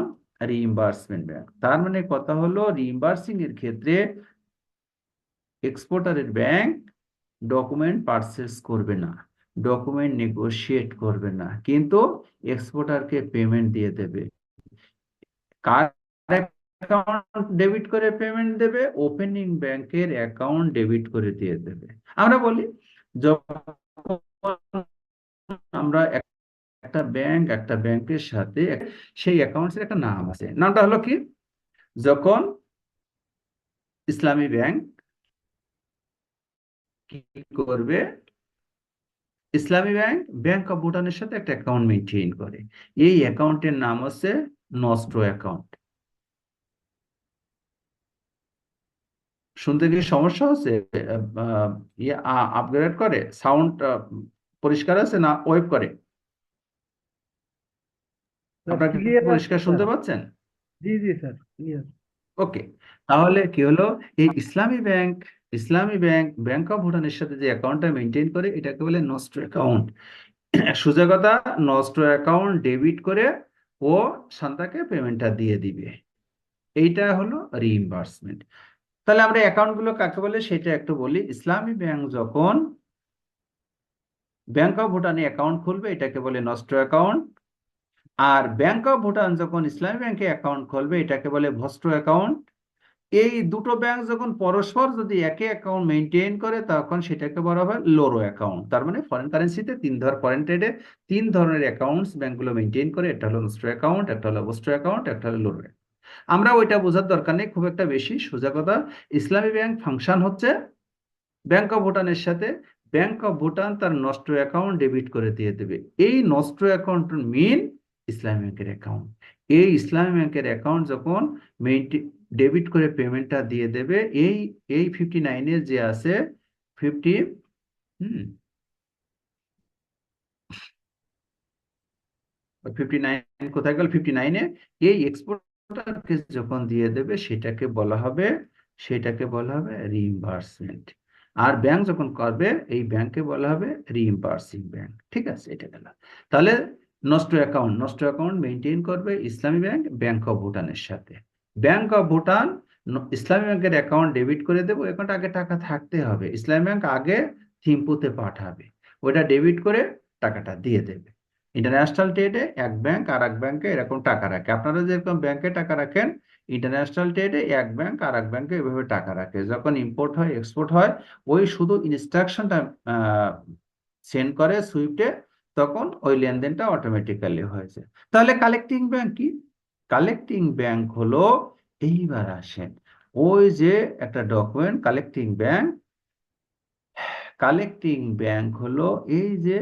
রিইম্বার্সমেন্ট ব্যাংক। তার মানে কথা হলো রিইম্বার্সিং এর ক্ষেত্রে এক্সপোর্টারের ব্যাংক ডকুমেন্ট পারচেস করবে না, ডকুমেন্ট নেগোশিয়েট করবে না, কিন্তু এক্সপোর্টারকে পেমেন্ট দিয়ে দেবে। কার অ্যাকাউন্ট ডেবিট করে পেমেন্ট দেবে? ওপেনিং ব্যাংকের অ্যাকাউন্ট ডেবিট করে দিয়ে দেবে। আমরা বলি যখন আমরা একটা ব্যাংকের সাথে সেই অ্যাকাউন্টের একটা নাম আছে, নামটা হলো কি? যখন ইসলামী ব্যাংক কি করবে, ইসলামী ব্যাংক ব্যাংক অফ ভুটানের সাথে একটা অ্যাকাউন্ট মেনটেন করে, এই অ্যাকাউন্টের নাম হচ্ছে নস্ট্রো অ্যাকাউন্ট। শুনতে কি সমস্যা হচ্ছে? ইয়ে আপগ্রেড করে সাউন্ড পরিষ্কার আছে না ওয়েব করে? আপনারা কি ক্লিয়ার আসছে পরিষ্কার শুনতে স্যার। পাচ্ছেন? জি জি স্যার, ক্লিয়ার। ওকে, তাহলে কি হলো, এই ইসলামী ব্যাংক ব্যাংক অফ ভুটানের সাথে যে অ্যাকাউন্টটা মেনটেন করে এটাকে বলে নস্ট্রো অ্যাকাউন্ট। সোজা কথা, নস্ট্রো অ্যাকাউন্ট ডেবিট করে ও শান্তাকে পেমেন্টটা দিয়ে দিবে। এইটা হলো রিইম্বার্সমেন্ট। তাহলে আমরা অ্যাকাউন্ট গুলো কাকে বলে সেটা একটু বলি। ইসলামী ব্যাংক যখন ব্যাংক অফ ভুটানে অ্যাকাউন্ট খুলবে এটাকে বলে নস্ট্রো অ্যাকাউন্ট, আর ব্যাংক অফ ভুটান যখন ইসলামী ব্যাংকে অ্যাকাউন্ট খুলবে এটাকে বলে ভস্ট্রো অ্যাকাউন্ট। এই দুটো ব্যাংক যখন পরস্পর যদি একই অ্যাকাউন্ট মেনটেন করে তখন সেটাকে বলা হয় লোরো অ্যাকাউন্ট। তার মানে ফরেন কারেন্সিতে ফরেন ট্রেডে তিন ধরনের অ্যাকাউন্টস ব্যাংকগুলো মেনটেন করে, একটা হলো নস্ট্রো অ্যাকাউন্ট, একটা হলো ভস্ট্রো অ্যাকাউন্ট, একটা হলো লোরো। আমরা ওইটা বোঝার দরকার নেই খুব একটা বেশি, সোজা কথা ইসলামী ব্যাংক ফাংশন হচ্ছে ব্যাংক অফ ভুটানের সাথে ব্যাংক অফ ভুটান তার নষ্ট অ্যাকাউন্ট ডেবিট করে দিয়ে দেবে। এই নষ্ট অ্যাকাউন্ট মিন ইসলামী ব্যাংকের অ্যাকাউন্ট। এই ইসলামী ব্যাংকের অ্যাকাউন্ট যখন ডেবিট করে পেমেন্টটা দিয়ে দেবে, এই এই 59-এ যে আছে 50 হুম 59 কোথায় গেল, 59-এ এই এক্সপোর্টারকে যখন দিয়ে দেবে সেটাকে বলা হবে রিইম্বার্সমেন্ট। আর ব্যাংক যখন করবে এই ব্যাংকে বলা হবে রিইম্বার্সিং ব্যাংক। ঠিক আছে, এটা গেল। তাহলে নষ্ট অ্যাকাউন্ট মেনটেন করবে ইসলামী ব্যাংক ব্যাংক অফ ভুটানের সাথে। ব্যাংক অফ ভুটান ইসলামী ব্যাংকের অ্যাকাউন্ট ডেবিট করে দেবো, অ্যাকাউন্ট আগে টাকা থাকতে হবে, ইসলামী ব্যাংক আগে থিম্পুতে পাঠাবে, ওটা ডেবিট করে টাকাটা দিয়ে দেবে। ইন্টারন্যাশনাল ট্রেডে এক ব্যাংক আর এক ব্যাংকে এরকম টাকা রাখে, আপনারা যেরকম ব্যাংকে টাকা রাখেন ইন্টারন্যাশনাল ট্রেডে এক ব্যাংক আর এক ব্যাংকে এভাবে টাকা রাখে। যখন ইম্পোর্ট হয় এক্সপোর্ট হয় ওই শুধু ইনস্ট্রাকশনটা সেন্ড করে সুইফটে, তখন ওই লেনদেনটা অটোমেটিক্যালি হয়েছে। তাহলে কালেক্টিং ব্যাংক কি? কালেক্টিং ব্যাংক হলো, এইবার আসেন, ওই যে একটা ডকুমেন্ট কালেক্টিং ব্যাংক হলো এই যে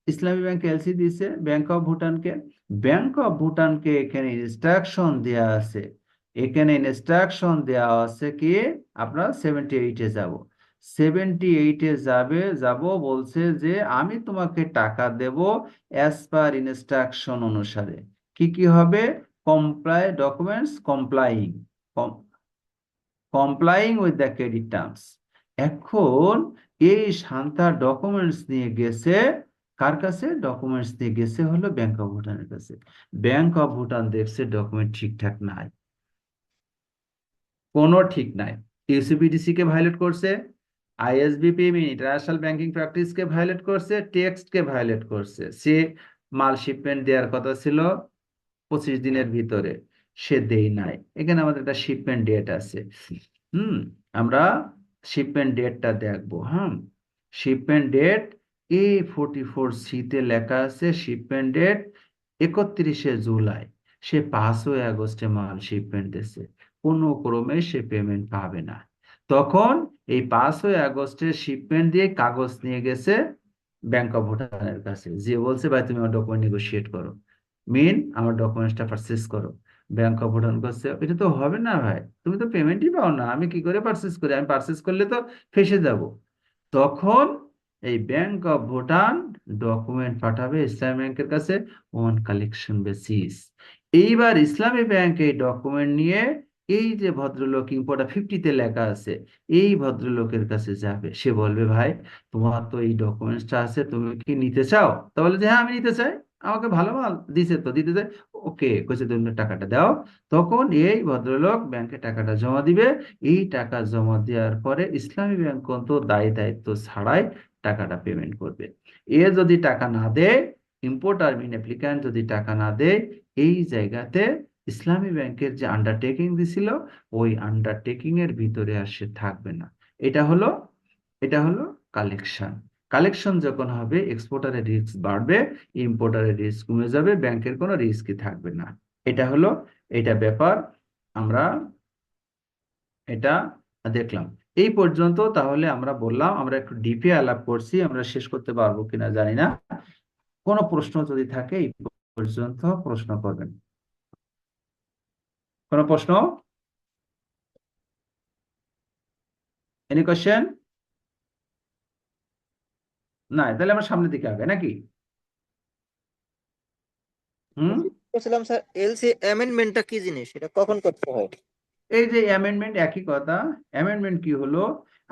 ইসলামী ব্যাংক এলসি দিছে ব্যাংক অফ ভুটানকে এখানে ইনস্ট্রাকশন দেয়া আছে কি, আপনার 78-এ যাব, 78-এ যাব বলছে যে আমি তোমাকে টাকা দেব অ্যাজ পার ইনস্ট্রাকশন অনুসারে। কি কি হবে? কমপ্লাইং উইথ দ্য ক্রেডিট টার্মস। এখন এই শান্তা ডকুমেন্টস নিয়ে গেছে কার কাছে? ডকুমেন্টস নিয়ে গেছে হলো ব্যাংক অফ ভুটানের কাছে। ব্যাংক অফ ভুটান দেখছে ডকুমেন্ট ঠিকঠাক নাই, কোনো ঠিক নাই, ইউসিবিডিসি কে ভায়োলেট করছে, আইএসবিপি ইন্টারন্যাশনাল ব্যাংকিং প্র্যাকটিস কে ভায়োলেট করছে, টেক্সট কে ভায়োলেট করছে। সে মাল শিপমেন্ট দেওয়ার কথা ছিল 25 দিনের ভিতরে, সে দেই নাই। এখানে আমাদের একটা শিপমেন্ট ডেট আছে, হুম আমরা শিপমেন্ট ডেটটা দেখবো। হ্যাঁ, শিপমেন্ট ডেট A44C-তে লেখা আছে, শিপমেন্ট ডেট 31শে জুলাই। সে 5ই আগস্টে মাল শিপমেন্ট দিয়েছে, কোনো ক্রমে সে পেমেন্ট পাবে না। তখন এই 5ই আগস্টের শিপমেন্ট দিয়ে কাগজ নিয়ে গেছে ব্যাংক অফ ভুটানের কাছে, যে বলছে ভাই তুমি আমার ডকুমেন্ট নেগোশিয়েট করো, আমার ডকুমেন্টসটা পারচেস করো। ব্যাংক অফ ভুটান করছে এটা তো হবে না ভাই, তুমি তো পেমেন্টই পাও না, আমি কি করে পারচেস করি, আমি পারচেস করলে তো ফেসে যাব। তখন এই ব্যাংক অফ ভুটান ডকুমেন্ট পাঠাবে ইসলামী ব্যাংকের কাছে অন কালেকশন বেসিস। এইবার ইসলামী ব্যাংক এই ডকুমেন্ট নিয়ে এই যে ভদ্রলোক ইম্পোর্টার 50-তে লেখা আছে এই ভদ্রলোকের কাছে যাবে, সে বলবে ভাই তোমার তো এই ডকুমেন্টসটা আছে, তুমি কি নিতে চাও? তা বলে যে হ্যাঁ আমি নিতে চাই। আমাকে ভালো মাল দিছে তো দিতেছে, ওকে কইছে তুমি টাকাটা দাও। তখন এই ভদ্রলোক ব্যাংকে টাকাটা জমা দিবে। এই টাকা জমা দেওয়ার পরে ইসলামী ব্যাংক কিন্তু দায় দায়িত্ব ছাড়াই টাকাটা পেমেন্ট করবে। এ যদি টাকা না দেয়, ইম্পোর্টার মিন অ্যাপ্লিক্যান্ট যদি টাকা না দেয়, এই জায়গাতে ইসলামী ব্যাংকের যে আন্ডারটেকিং দিছিল, ওই আন্ডারটেকিং এর ভিতরে আর সে থাকবে না। এটা হলো এটা হলো কালেকশন। কালেকশন যখন হবে, এক্সপোর্টারের রিস্ক বাড়বে, ইম্পোর্টারের রিস্ক কমে যাবে, ব্যাংকের কোনো রিস্কই থাকবে না। এটা হলো এটা ব্যাপার। আমরা এটা দেখলাম এই পর্যন্ত। তাহলে আমরা বললাম, আমরা একটু ডিপে আলাপ করছি, আমরা শেষ করতে পারবো কিনা জানি না। কোনো প্রশ্ন যদি থাকে এই পর্যন্ত প্রশ্ন করবেন। কোনো প্রশ্ন? Any question? না, তাহলে আমরা সামনের দিকে আগে নাকি? হুম। বলছিলাম স্যার, এলসি অ্যামেন্ডমেন্টটা কি জিনিস, এটা কখন করতে হয়? এই যে অ্যামেন্ডমেন্ট, একই কথা। অ্যামেন্ডমেন্ট কি হলো,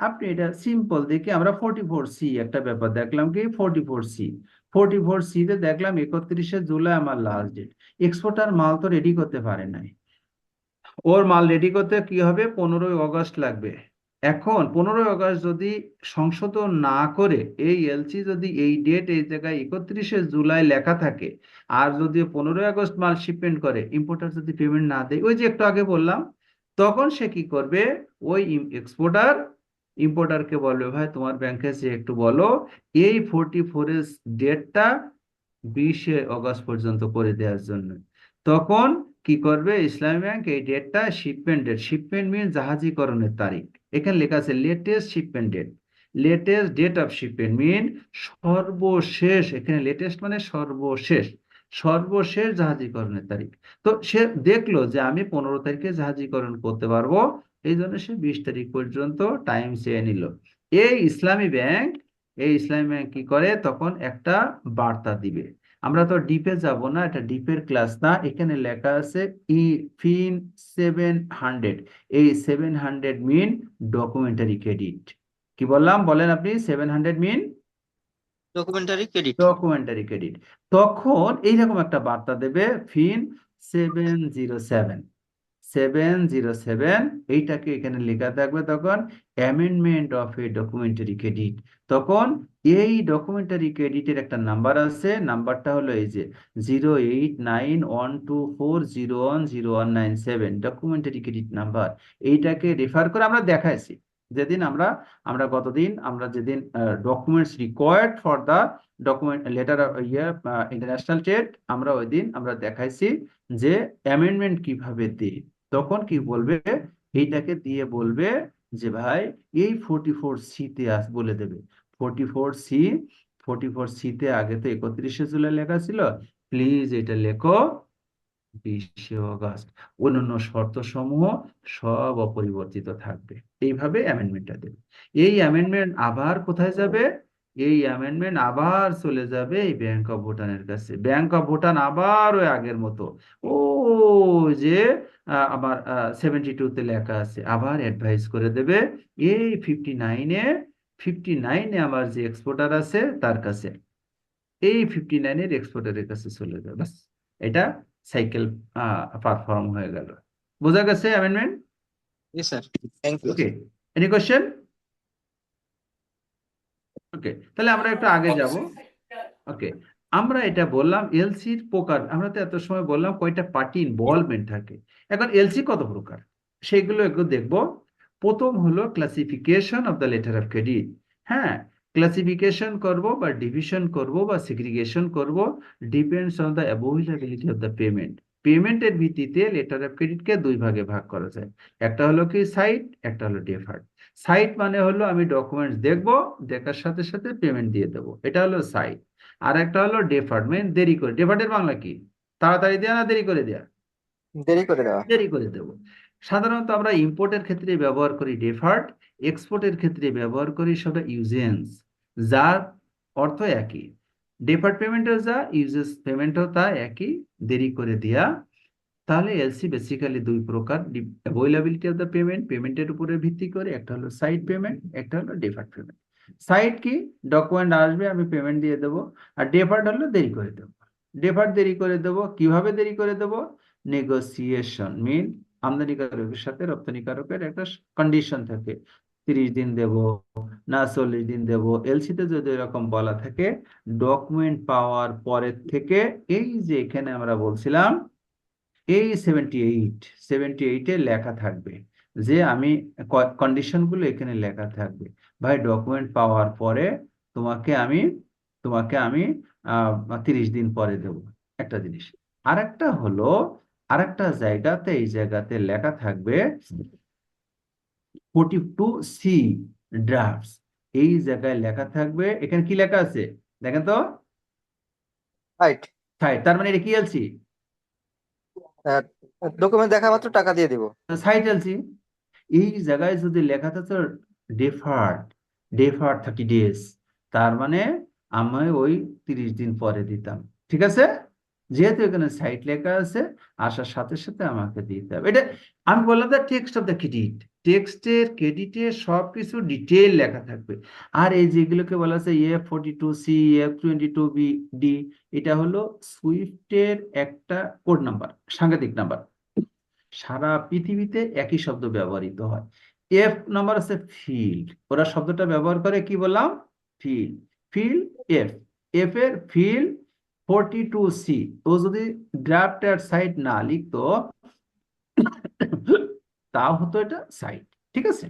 আপনি এটা সিম্পল দেখে আমরা 44C একটা ব্যাপার দেখলাম কি, 44C তে দেখলাম 31শে জুলাই আমার লাস্ট ডেট। এক্সপোর্টার মাল তো রেডি করতে পারে নাই, ওর মাল রেডি করতে কি হবে, 15ই আগস্ট লাগবে। এখন 15ই আগস্ট যদি সংশোধন না করে এই এলসি যদি এই ডেট এই জায়গায় 31শে জুলাই লেখা থাকে, আর যদি 15ই আগস্ট মাল শিপমেন্ট করে, ইম্পোর্টার যদি পেমেন্ট না দেয়, ওই যে একটু আগে বললাম, তখন সে কি করবে, ওই এক্সপোর্টার ইম্পোর্টারকে বলবে, ভাই তোমার ব্যাংকে যে একটু বলো এই 44 এর ডেটটা 20শে আগস্ট পর্যন্ত করে দেওয়ার জন্য। তখন কি করবে ইসলামী ব্যাংক, এই ডেটটা শিপমেন্ট ডেট, শিপমেন্ট মিন জাহাজীকরণের তারিখ, এখানে লেখা আছে latest shipment date. Latest date of shipment mean সর্বশেষ, এখানে লেটেস্ট মানে সর্বশেষ, সর্বশেষ জাহাজীকরণের তারিখ। তো সে দেখলো যে আমি 15 তারিখে জাহাজীকরণ করতে পারবো, এই জন্য সে 20 তারিখ পর্যন্ত টাইম চেয়ে নিল। এই ইসলামী ব্যাংক এই ইসলামী ব্যাংক কি করে, তখন একটা বার্তা দিবে। আমরা তো ডিপে যাব না, এটা ডিপের ক্লাস না। এখানে লেখা আছে ই ফিন 700। এই 700 মিন ডকুমেন্টারি ক্রেডিট। কি বললাম বলেন আপনি? 700 মিন ডকুমেন্টারি ক্রেডিট। Documentary credit. তখন এইরকম একটা বার্তা দেবে, ফিন 707। 707 এইটাকে এখানে লেখা থাকবে তখন amendment of A documentary credit. তখন এই ডকুমেন্টারি ক্রেডিটের একটা নাম্বার আছে, নাম্বারটা হলো এই যে 0891240100197, ডকুমেন্টারি ক্রেডিট নাম্বার। এইটাকে রেফার করে আমরা দেখাইছি যেদিন আমরা আমরা গতদিন আমরা যেদিন documents required for the document letter international trade, আমরা ওই দিন আমরা দেখাইছি যে অ্যামেন্ডমেন্ট কিভাবে দিই। তখন কি বলবে, এইটাকে দিয়ে বলবে যে ভাই এই 44C-তে বলে দেবে 44C, 44C-তে আগে তো 31শে জুলাই লেখা ছিল, প্লিজ এটা লেখো 20শে আগস্ট। অন্যান্য শর্ত সমূহ সব অপরিবর্তিত থাকবে। এইভাবে অ্যামেন্ডমেন্টটা দেবে। এই অ্যামেন্ডমেন্ট আবার কোথায় যাবে, এই অ্যামেন্ডমেন্ট আবার চলে যাবে এই ব্যাংক অফ ভুটানের কাছে। ব্যাংক অফ ভুটান আবার ওই আগের মতো, ও যে আবার 72-তে লেখা আছে, আবার অ্যাডভাইস করে দেবে এই 59-এ আমার যে এক্সপোর্টার আছে তার কাছে, এই 59-এর এক্সপোর্টারের কাছে চলে যাবে। ব্যাস, এটা সাইকেল পারফর্ম হয়ে গেল। বোঝা গেছে অ্যামেন্ডমেন্ট? জি sir, thank you. Okay, any question? Okay, তাহলে আমরা একটু আগে যাব। ওকে, আমরা এটা বললাম এলসির প্রকার। আমরা তো এত সময় বললাম কয়টা পার্টি ইনভলভমেন্ট থাকে। এখন এলসি কত প্রকার সেগুলো একটু দেখব। প্রথম হলো classification of the letter of credit. হ্যাঁ, ক্লাসিফিকেশন করব বা ডিভিশন করব বা সেগ্রিগেশন করব, depends on the availability of the payment. পেমেন্টের ভিত্তিতে লেটার অফ ক্রেডিটকে দুই ভাগে ভাগ করা যায়। একটা হলো কি সাইট, একটা হলো ডেফার্ড। সাইট মানে হলো আমি ডকুমেন্টস দেখব, দেখার সাথে সাথে পেমেন্ট দিয়ে দেবো, এটা হলো সাইট। আর একটা হলো ডেফার্ড, মানে দেরি করে। ডেফার্ডের বাংলা কি? তাড়াতাড়ি দেওয়া না দেরি করে দেওয়া? দেরি করে দেওয়া। দেরি করে দেবো। সাধারণত আমরা ইম্পোর্টের ক্ষেত্রে ব্যবহার করি ডেফার্ড, এক্সপোর্টের ক্ষেত্রে ব্যবহার করি সেটা ইউজেন্স, যার অর্থ একই। ডেফার্ড পেমেন্টও যা, ইউজেস পেমেন্টও তা একই, দেরি করে দেয়া। তাহলে এলসি বেসিক্যালি দুই প্রকার, অ্যাভেইলেবিলিটি অফ দ্য পেমেন্ট, পেমেন্টের উপরে ভিত্তি করে, একটা হলো সাইড পেমেন্ট, একটা হলো ডেফার্ড পেমেন্ট। সাইড কি, ডকুমেন্ট আসবে আমি পেমেন্ট দিয়ে দেবো, আর ডেফার্ড হলো দেরি করে দেবো। ডেফার্ড দেরি করে দেব। কিভাবে দেরি করে দেব? নেগোসিয়েশন মিন আমদানিকারকের সাথে রপ্তানিকারকের একটা কন্ডিশন থাকে, 30 দিন দেব না 40 দিন দেব। এলসিতে যদি এরকম বলা থাকে, ডকুমেন্ট পাওয়ার পরের থেকে এই যে এখানে আমরা বলছিলাম এই 78 লেখা থাকবে যে আমি কন্ডিশনগুলো এখানে লেখা থাকবে। ভাই ডকুমেন্ট পাওয়ার পরে তোমাকে আমি তোমাকে আমি 30 দিন পরে দেব, একটা জিনিস। আরেকটা হলো, আরেকটা জায়গাতে এই জায়গাতে লেখা থাকবে 42C ড্রাফটস। এই জায়গায় লেখা থাকবে, এখানে কি লেখা আছে দেখেন তো, রাইট। সাইট, তার মানে এটা কি এলসি? ডকুমেন্ট দেখা মাত্র টাকা দিয়ে দিব। Sight LC. এই জায়গায় যদি লেখা থাকতো ডেফার্ড, ডেফার্ড 30 ডেজ, তার মানে আমি ওই 30 দিন পরে দিতাম। ঠিক আছে, যেহেতু এখানে সাইট লেখা আছে, আসার সাথে সাথে আমাকে দিতে হবে। এটা আমি বললাম the text of the credit, টেক্সটের ক্রেডিটে সবকিছু ডিটেল লেখা থাকবে। আর এই যেগুলোকে বলা আছে F42C, F22D, এটা হলো সুইফটের একটা কোড নাম্বার, সাংকেতিক নাম্বার। সারা পৃথিবীতে একই শব্দ ব্যবহৃত হয়। এফ নাম্বার আছে ফিল্ড, ওরা শব্দটা ব্যবহার করে কি বললাম? ফিল্ড। ফিল্ড এফ, এফ এর ফিল্ড 42C। ও যদি ড্রাফট এর সাইট না লিখতো তাও হতো এটা সাইট। ঠিক আছে,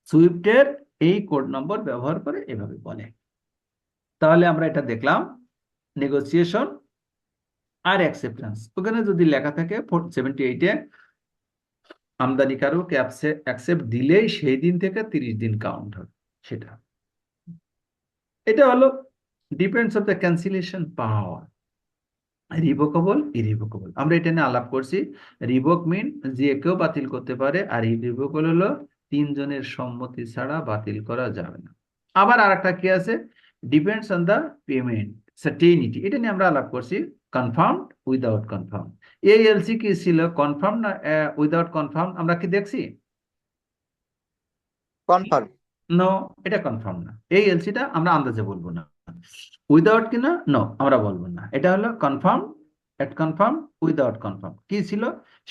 সুইফটের এই কোড নম্বর ব্যবহার করে এভাবে বলে। তাহলে আমরা এটা দেখলাম, নেগোসিয়েশন আর অ্যাকসেপ্টেন্স। ওখানে যদি লেখা থাকে 78-এ আমদানিকারক অ্যাকসেপ্ট দিলেই সেই দিন থেকে 30 দিন কাউন্ট হবে সেটা। এটা হলো ডিপেন্ডস অফ দ্য ক্যান্সেলেশন পাওয়ার, রিভোকেবল ইরিভোকেবল। আমরা এটা নিয়ে আলাপ করছি। রিভোক মিন যে কেউ বাতিল করতে পারে, আর ইরিভোকেবল হলো 3 জনের সম্মতি ছাড়া বাতিল করা যাবে না। আবার আরেকটা কি আছে, depends on the payment certainty, এটা নিয়ে আমরা আলাপ করছি। Confirm, without confirm. এই এলসি কি ছিল, কনফার্ম না উইদাউট কনফার্ম? আমরা কি দেখছি? কনফার্ম। নো, এটা কনফার্ম না। এই এলসিটা আমরা আন্দাজে বলবো না। উইদাউট কিনা নো আমরা বলবো না, এটা হলো কনফার্ম, এট কনফার্ম, উইদাউট কনফার্ম। কি ছিল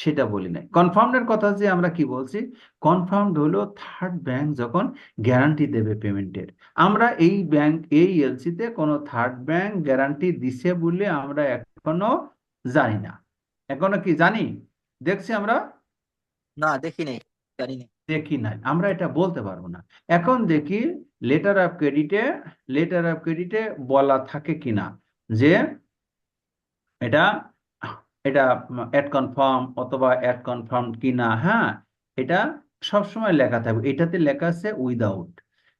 সেটা বলি নাই। কনফার্মের কথা যে আমরা কি বলছি, কনফার্মড হলো থার্ড ব্যাংক যখন গ্যারান্টি দেবে পেমেন্টের। আমরা এই ব্যাংক এই এলসিতে কোনো থার্ড ব্যাংক গ্যারান্টি দিছে বলে আমরা এখনো জানি না। এখনো কি জানি, দেখছি আমরা? না দেখি নাই, জানি না। দেখি নাই, আমরা এটা বলতে পারবো না। এখন দেখি লেটার অফ ক্রেডিটে, লেটার অফ ক্রেডিটে বলা থাকে কিনা যে এটা এটা অ্যাট কনফার্ম অথবা অ্যাট কনফার্ম কিনা। হ্যাঁ, এটা সবসময় লেখা থাকবে। এটাতে লেখা আছে উইদাউট,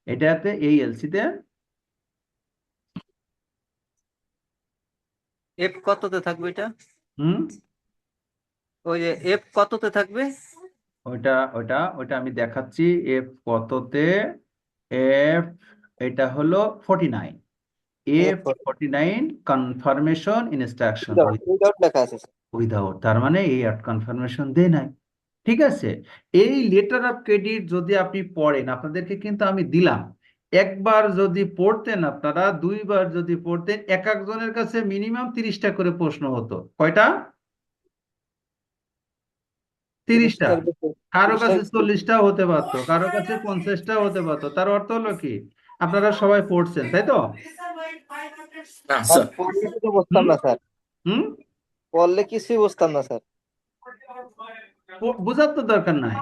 এটাতে এই এলসিতে এফ কততে থাকবে এটা? হুম ওই যে এফ কততে থাকবে? ওইটা ওইটা ওইটা আমি দেখাচ্ছি। এফ কততে? এফ এটা হলো 49, F F49 confirmation instruction. Without লেখা আছে স্যার। উইদাউট, তার মানে এই অ্যাট কনফার্মেশন দেয় নাই। ঠিক আছে, এই লেটার অফ ক্রেডিট যদি আপনি পড়েন, আপনাদেরকে কিন্তু আমি দিলাম, একবার যদি পড়তেন আপনারা, 2বার যদি পড়তেন, এক একজনের কাছে মিনিমাম 30টা করে প্রশ্ন হতো। কয়টা? 30টা। 30টার বেশি। কারো 30টার কাছে বেশি। 40টাও হতে পারতো, কারো কাছে 50টাও হতে পারতো। তার অর্থ হলো কি, আপনারা সবাই পড়ছেন তাই তো? স্যার পড়লে কিছু বুঝতাম হুম না স্যার, হুম পড়লে কিছুই বুঝতাম না স্যার। বোঝার তো দরকার নাই,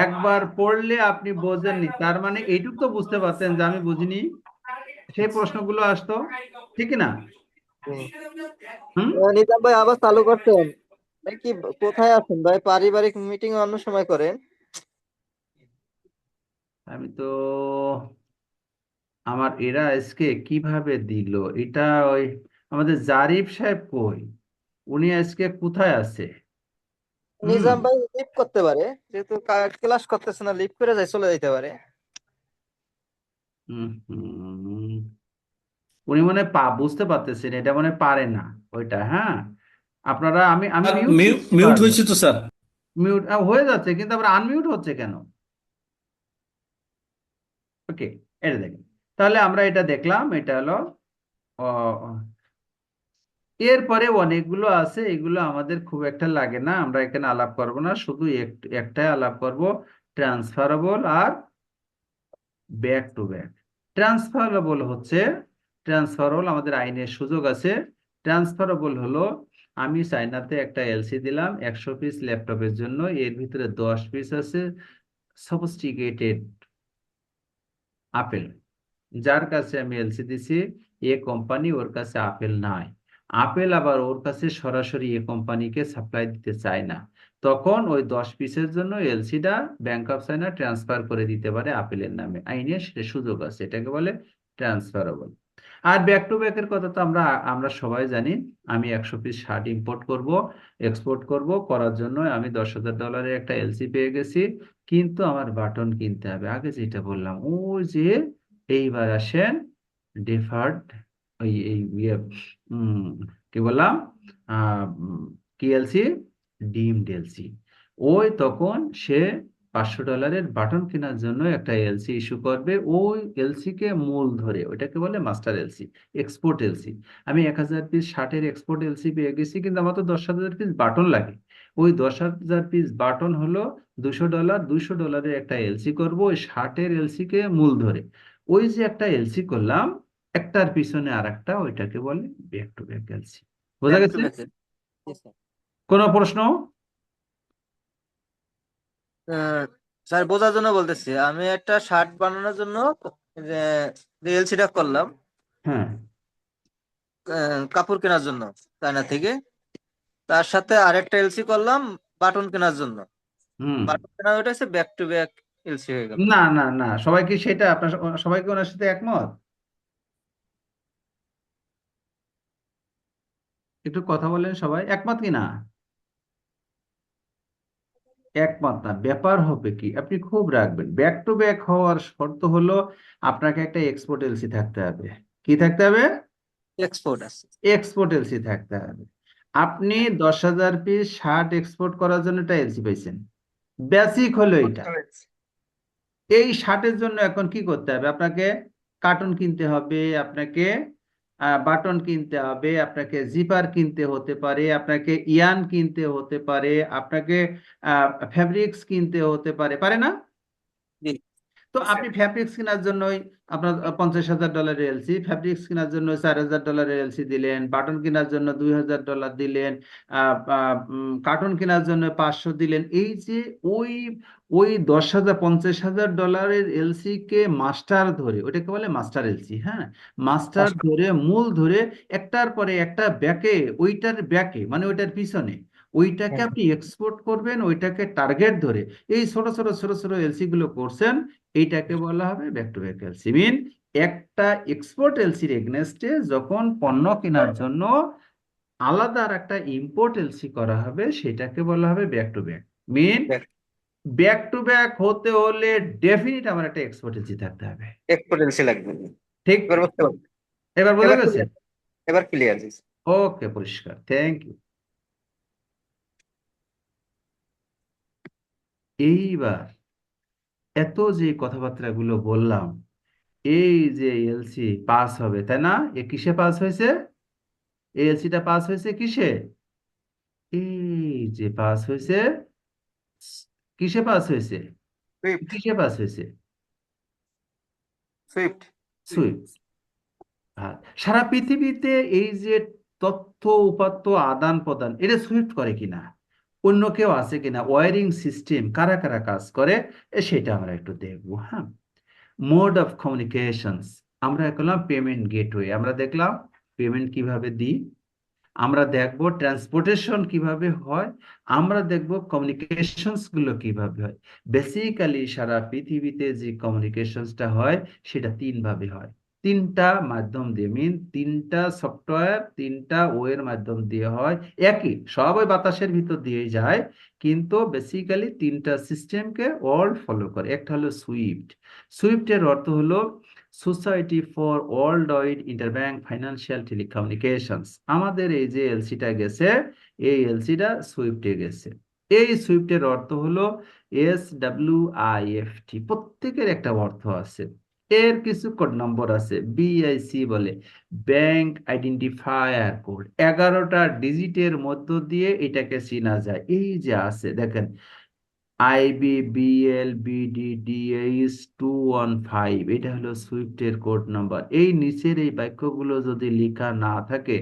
একবার পড়লে আপনি বোঝেননি, তার মানে এইটুকু তো বুঝতে পারতেন যে আমি বুঝিনি, সেই প্রশ্নগুলো আসতো। ঠিক না? হুম। হুম নিজাম ভাই আবার চালু করছেন নাকি? কোথায় আছেন ভাই? পারিবারিক মিটিং অন্য সময় করেন। আমি তো, আমার এরা আজকে কিভাবে দিল এটা, ওই আমাদের জারিফ সাহেব কই, উনি আজকে কোথায় আছে? হুম নিজাম ভাই লিভ করতে পারে, যেহেতু ক্লাস করতেছে না, লিভ করে যায়, চলে যাইতে পারে। হুম হুম। উনি মনে হয় বুঝতে পারতেছেন, এটা মনে হয় পারে না ওইটা। হ্যাঁ, আপনারা আমি আমি মিউট করতে মিউট পারবো, হয়েছে তো স্যার। মিউট হয়ে যাচ্ছে, কিন্তু আবার আনমিউট হচ্ছে কেন? ওকে, এটা দেখেন। তাহলে আমরা এটা দেখলাম, এটা হলো এরপরে অনেকগুলো আছে, এগুলো আমাদের খুব একটা লাগে না, আমরা এখানে আলাপ করব না, শুধু একটাই আলাপ করব, ট্রান্সফারেবল আর ব্যাক টু ব্যাক। ট্রান্সফারেবল হচ্ছে, ট্রান্সফারেবল আমাদের আইনের সুযোগ আছে। ট্রান্সফারেবল হলো, আমি চাইনাতে একটা এলসি দিলাম 100 পিস ল্যাপটপের জন্য, এর ভিতরে 10 পিস আছে সফিস্টিকেটেড আপেল। যার কাছে আমি এলসি দিছি এ কোম্পানি, ওর কাছে আপেল নাই, আপেল আবার ওর কাছে সরাসরি এ কোম্পানিকে সাপ্লাই দিতে চায় না, তখন ওই 10 পিসের জন্য এলসিটা ব্যাংক অফ চায়না ট্রান্সফার করে দিতে পারে আপেলের নামে, আইনে সেটা সুযোগ আছে, এটাকে বলে ট্রান্সফারেবল। আর ব্যাক টু ব্যাকের কথা তো আমরা আমরা সবাই জানি। আমি 100 পিস শার্ট ইম্পোর্ট করব, এক্সপোর্ট করব, করার জন্য আমি $10,000 একটা এলসি পেয়ে গেছি, কিন্তু আমার বাটন কিনতে হবে, আগে যেটা বললাম ওই যে। এইবার আসেন ডিফার্ড, ওই এই ইয়ে, উম, কি বললাম, কি এলসি, ডিমড এলসি। ওই তখন সে $500 বাটন কেনার জন্য একটা এলসি ইস্যু করবে, ওই এলসি কে মূল ধরে, ওইটাকে বলে মাস্টার এলসি, এক্সপোর্ট এলসি। আমি 1000 পিস শার্টের এক্সপোর্ট এলসি পেয়ে গেছি, কিন্তু আমার তো 10,000 পিস বাটন লাগে। ওই 10,000 পিস বাটন হলো $200, $200 একটা এলসি করব ওই শার্টের এলসি কে মূল ধরে। ওই যে একটা এলসি করলাম, একটার পিছনে আর একটা, ওইটাকে বলে ব্যাক টু ব্যাক এলসি। বোঝা ব্যাক টু গেছে? ব্যাক। কোনো প্রশ্ন? স্যার বোঝার জন্য বলতেছি, আমি একটা শার্ট বানানোর জন্য যে এলসিটা করলাম হ্যাঁ। কাপড় কেনার জন্য চায়না থেকে, তার সাথে আরেকটা এলসি করলাম বাটন কেনার জন্য। হুম। বাটন কেনা ওটা হচ্ছে ব্যাক টু ব্যাক এলসি হয়ে গেল। না না না, সবাই কি সেটা আপনার সবাই কি ওনার সাথে একমত? একটু কথা বলেন, সবাই একমত কি না? একমত না, ব্যাপার হবে কি, আপনি খুব রাখবেন, ব্যাক টু ব্যাক হওয়ার শর্ত হলো আপনাকে একটা এক্সপোর্ট এলসি থাকতে হবে। কি থাকতে হবে? এক্সপোর্ট আছে। এক্সপোর্ট এলসি থাকতে হবে। আপনি 10,000 পিস শার্ট এক্সপোর্ট করার জন্য একটা এলসি পাইছেন, বেসিক হলো এটা। এই শার্টের জন্য এখন কি করতে হবে আপনাকে? কার্টুন কিনতে হবে আপনাকে, বাটন কিনতে হবে আপনাকে, জিপার কিনতে হতে পারে আপনাকে, ইয়ান কিনতে হতে পারে আপনাকে, ফ্যাব্রিক্স কিনতে হতে পারে, পারে না? জি। তো আপনি ফ্যাব্রিক্স কেনার জন্যই আপনার $50,000 এলসি, ফ্যাব্রিক্স কেনার জন্য $4,000 এলসি দিলেন, বাটন কেনার জন্য $2,000 দিলেন, কার্টুন কেনার জন্য 500 দিলেন। এই যে ওই ওই 10,000 $50,000 এলসি কে মাস্টার ধরে, ওটাকে বলে মাস্টার এলসি, হ্যাঁ, মাস্টার ধরে মূল ধরে একটার পরে একটা ব্যাকে, ওইটার ব্যাকে মানে ওইটার পিছনে, ওইটাকে আপনি এক্সপোর্ট করবেন, ওইটাকে টার্গেট ধরে এই ছোট ছোট ছোট ছোট এলসি গুলো করছেন, এইটাকে বলা হবে ব্যাক টু ব্যাক এলসি। মিন একটা এক্সপোর্ট এলসির এগনেস্টে যখন পণ্য কেনার জন্য আলাদা আর একটা ইম্পোর্ট এলসি করা হবে, সেটাকে বলা হবে back to back. Mean back to back হতে হলে ডেফিনিট আমার একটা এক্সপোর্ট এলসি থাকতে হবে। এক্সপোর্ট এলসি লাগবে। ঠিক? এবার বুঝতে পারছি। এবার বোঝা এবার গেছে? ক্লিয়ার, এবার ক্লিয়ার। ওকে, পরিষ্কার, থ্যাংক ইউ। এইবার এত যে কথাবার্তাগুলো বললাম, এই যে এলসি পাস হবে তাই না, এ কিসে পাস হয়েছে? এই এলসিটা পাস হয়েছে কিসে? এই যে পাস হয়েছে, কিসে পাস হয়েছে? সুইফট। কিসে পাস হয়েছে? সুইফট। সুইফট। হ্যাঁ। সারা পৃথিবীতে এই যে তথ্য উপাত্ত আদান প্রদান, এটা সুইফট করে কিনা, অন্য কেউ আছে কিনা, ওয়ারিং সিস্টেম কারা কারা কাজ করে, সেটা আমরা একটু দেখবো। হ্যাঁ, মোড অফ কমিউনিকেশনস, আমরা দেখলাম পেমেন্ট গেটওয়ে, আমরা দেখলাম পেমেন্ট কিভাবে দিই, আমরা দেখব ট্রান্সপোর্টেশন কিভাবে হয়, আমরা দেখব কমিউনিকেশনস গুলো কিভাবে হয়। বেসিক্যালি সারা পৃথিবীতে যে কমিউনিকেশনসটা হয় সেটা তিন ভাবে হয়, তিনটা মাধ্যম দিয়ে, মিন তিনটা সফটওয়্যার, তিনটা ওয়ের মাধ্যম দিয়ে হয়। একই সব ওই বাতাসের ভিতর দিয়ে যায়, কিন্তু বেসিক্যালি তিনটা সিস্টেমকে ওয়ার্ল্ড ফলো করে। একটা হলো সুইফট। সুইফটের অর্থ হলো society for world wide interbank financial telecommunications. আমাদের এই যে এলসিটা গেছে, এই এলসিটা সুইফটে গেছে। এই সুইফটের অর্থ হলো SWIFT, প্রত্যেকের একটা অর্থ আছে। এর কিছু কোড নম্বর আছে, বিআইসি বলে, ব্যাংক আইডেন্টিফায়ার কোড। 11টা ডিজিটের মধ্য দিয়ে এটাকে চেনা যায়। এই যে আছে দেখেন, IBBL BDDH 215, এটা হলো সুইফটের কোড নাম্বার। এই নিচের এই বাক্যগুলো যদি লেখা না থাকে,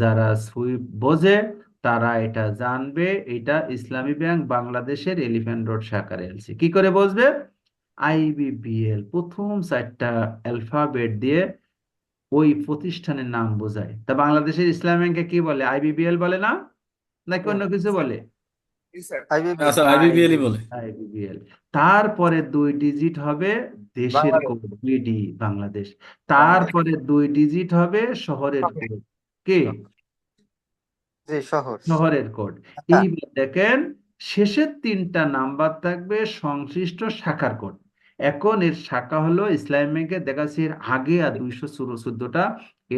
যারা সুইফট বোঝে তারা এটা জানবে এটা ইসলামী ব্যাংক বাংলাদেশের এলিফ্যান্ট রোড শাখার এলসি। কি করে বুঝবে? IBBL প্রথম 4টা অ্যালফাবেট দিয়ে ওই প্রতিষ্ঠানের নাম বোঝায়। তা বাংলাদেশের ইসলামী ব্যাংকে কি বলে? IBBL বলে না, নাকি অন্য কিছু বলে? আইবিবি আচ্ছা আইবিপিএলই বলে। IBBL। তারপরে 2 ডিজিট হবে দেশের বাংলাদেশ কোড, বিডি বাংলাদেশ। বাংলাদেশ তারপরে 2 ডিজিট হবে শহরের কোড, কে? জি শহর। শহরের কোড। আচ্ছা, এইবার দেখেন, শেষের 3টা নাম্বার থাকবে সংশ্লিষ্ট শাখার কোড। এখন এর শাখা হলো ইসলামী ব্যাংকের, দেখাচ্ছি এর আগে আর 214টা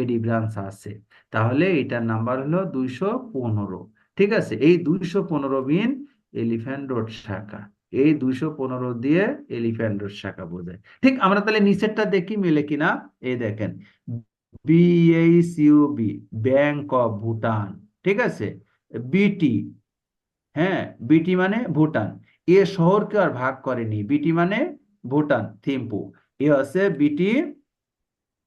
এডি ব্রাঞ্চ আছে, তাহলে এটার নাম্বার হলো 215। ঠিক আছে, এই 215 বিন এলিফ্যান্ট রোড শাখা। এই 215 দিয়ে এলিফ্যান্ট রোড শাখা বোঝায়। ঠিক, আমরা তাহলে নিচেরটা দেখি মিলে কিনা। এই দেখেন, BACUB, ব্যাংক অফ ভুটান। ঠিক আছে, বিটি, হ্যাঁ, বিটি মানে ভুটান। এ শহরকে আর ভাগ করেনি, বিটি মানে ভুটান থিম্পু। এ আছে বিটি,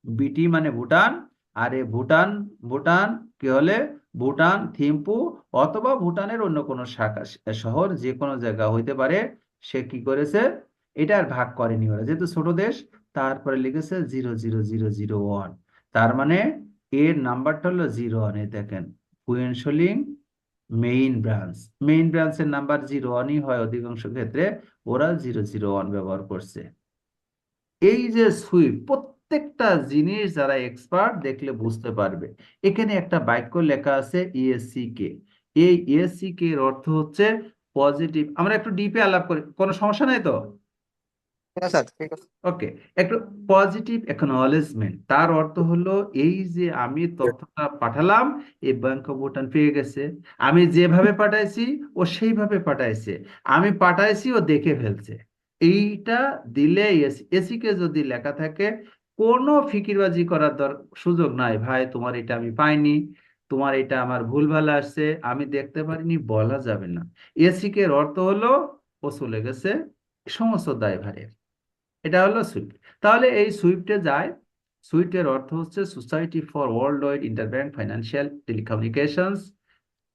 বিটি মানে ভুটান। আর এ ভুটান, ভুটান কি হলে ভুটান থিম্পু, অথবা ভুটানের অন্য কোনো শাখা শহর যে কোনো জায়গা হইতে পারে। সে কি করেছে, এটা আর ভাগ করেনি ওরা, যেহেতু ছোট দেশ। তারপরে লিখেছে 00001, তার মানে এর নাম্বারটা হলো 01। এই দেখেন, কুয়েনশলিং মেইন ব্রাঞ্চ, মেইন ব্রাঞ্চের নাম্বার 01ই হয় অধিকাংশ ক্ষেত্রে, ওরা 001 ব্যবহার করছে। এই যে সুইফট, প্রত্যেকটা জিনিস যারা এক্সপার্ট দেখলে বুঝতে পারবে। এখানে একটা বাক্য লেখা আছে ইএসসি কে। এই ইএসসি কে এর অর্থ হচ্ছে পজিটিভ। আমরা একটু ডিপে আলাপ করি, কোনো সমস্যা নাই তো? হ্যাঁ স্যার ঠিক আছে। ওকে, একটু পজিটিভ একনলেজমেন্ট, তার অর্থ হলো এই যে আমি তথ্যটা পাঠালাম, এই ব্যাংক অফ ভুটান পেয়ে গেছে। আমি যেভাবে পাঠাইছি ও সেইভাবে পাঠাইছে, আমি পাঠাইছি ও দেখে ফেলছে। এইটা দিলে এসি কে যদি লেখা থাকে, কোনো ফিকিরবাজি করার সুযোগ নাই, ভাই তোমার এটা আমি পাইনি, তোমার এটা আমার ভুলভাল আসছে, আমি দেখতে পারিনি, বলা যাবে না। এসি কে এর অর্থ হলো ও চলে গেছে সমস্ত দায়ভারের। এটা হলো সুইফট। তাহলে এই সুইফটে যায়, সুইফটের অর্থ হচ্ছে society for world wide interbank financial telecommunications.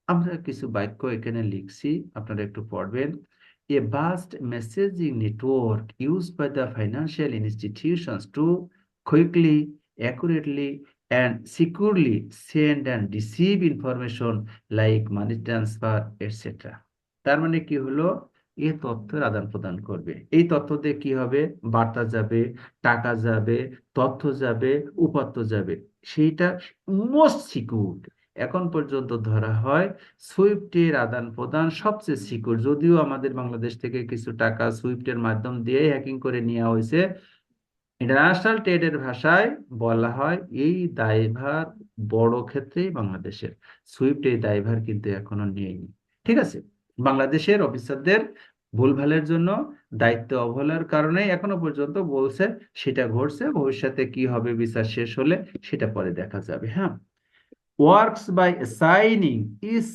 আমরা কিছু বাক্য এখানে লিখছি, আপনারা একটু পড়বেন। এ vast messaging network used by the financial institutions to quickly, accurately, and securely send and receive information like money transfer, etc. তার মানে কি হলো, এ তথ্যের আদান প্রদান করবে। এই তথ্য দিয়ে কি হবে? বার্তা যাবে, টাকা যাবে, তথ্য যাবে, উপাত্ত যাবে। সেইটা মোস্ট সিকিউর এখন পর্যন্ত ধরা হয়। সুইফটের আদান প্রদান সবচেয়ে সিকিউর, যদিও আমাদের বাংলাদেশ থেকে কিছু টাকা সুইফটের মাধ্যম দিয়ে হ্যাকিং করে নেওয়া হয়েছে। ইন্টারন্যাশনাল ট্রেডের ভাষায় বলা হয় এই দায়ভার বড় ক্ষেত্রেই বাংলাদেশের। সুইফট এই দায়ভার কিন্তু এখনো নেয়নি। ঠিক আছে, বাংলাদেশের অফিসারদের ভুলভালের জন্য, দায়িত্ব অবহেলার কারণে এখনো পর্যন্ত বলছে, সেটা ঘটছে। ভবিষ্যতে কি হবে বিচার শেষ হলে সেটা পরে দেখা যাবে। হ্যাঁ, works by assigning each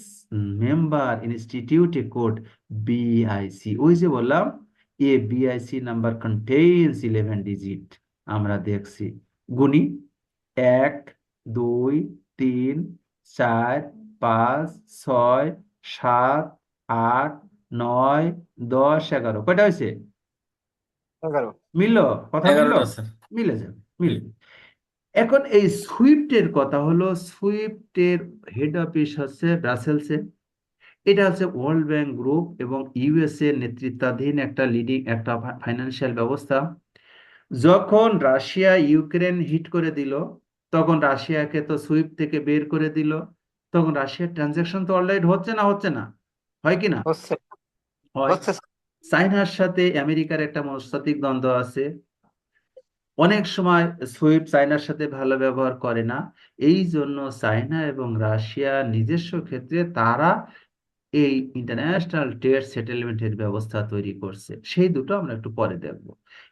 member institute a code BIC। ওই যে বললাম, এ BIC নাম্বার contains 11 ডিজিট। আমরা দেখছি, গুণি 1 2 3 4 5 6 7 8 9 10 11, কয়টা হয়েছে? 11। মিললো? কথা মিললো? 11টা স্যার। মিলে যাবে, মিলে। এখন এই সুইফটের কথা হলো, সুইফটের হেড অফিস হচ্ছে ব্রাসেলসে। এটা হচ্ছে ওয়ার্ল্ড ব্যাংক গ্রুপ এবং ইউএসএ নেতৃত্বাধীন একটা লিডিং একটা ফাইন্যান্সিয়াল ব্যবস্থা। যখন রাশিয়া ইউক্রেন হিট করে দিল, তখন রাশিয়াকে তো সুইফট থেকে বের করে দিল। তখন রাশিয়ার ট্রানজাকশন তো অলরাইট হচ্ছে না, হচ্ছে না, হয় কি না? হচ্ছে হয়। হচ্ছে স্যার। চায়নার সাথে আমেরিকার একটা মনস্তাত্ত্বিক দ্বন্দ্ব আছে। অনেক সময় সুইফট চায়নার সাথে ভালো ব্যবহার করে না। এই জন্য চায়না এবং রাশিয়া নিজস্ব ক্ষেত্রে তারা এই ইন্টারন্যাশনাল ট্রেড সেটেলমেন্টের ব্যবস্থা তৈরি করছে, সেই দুটো আমরা একটু পরে দেখব।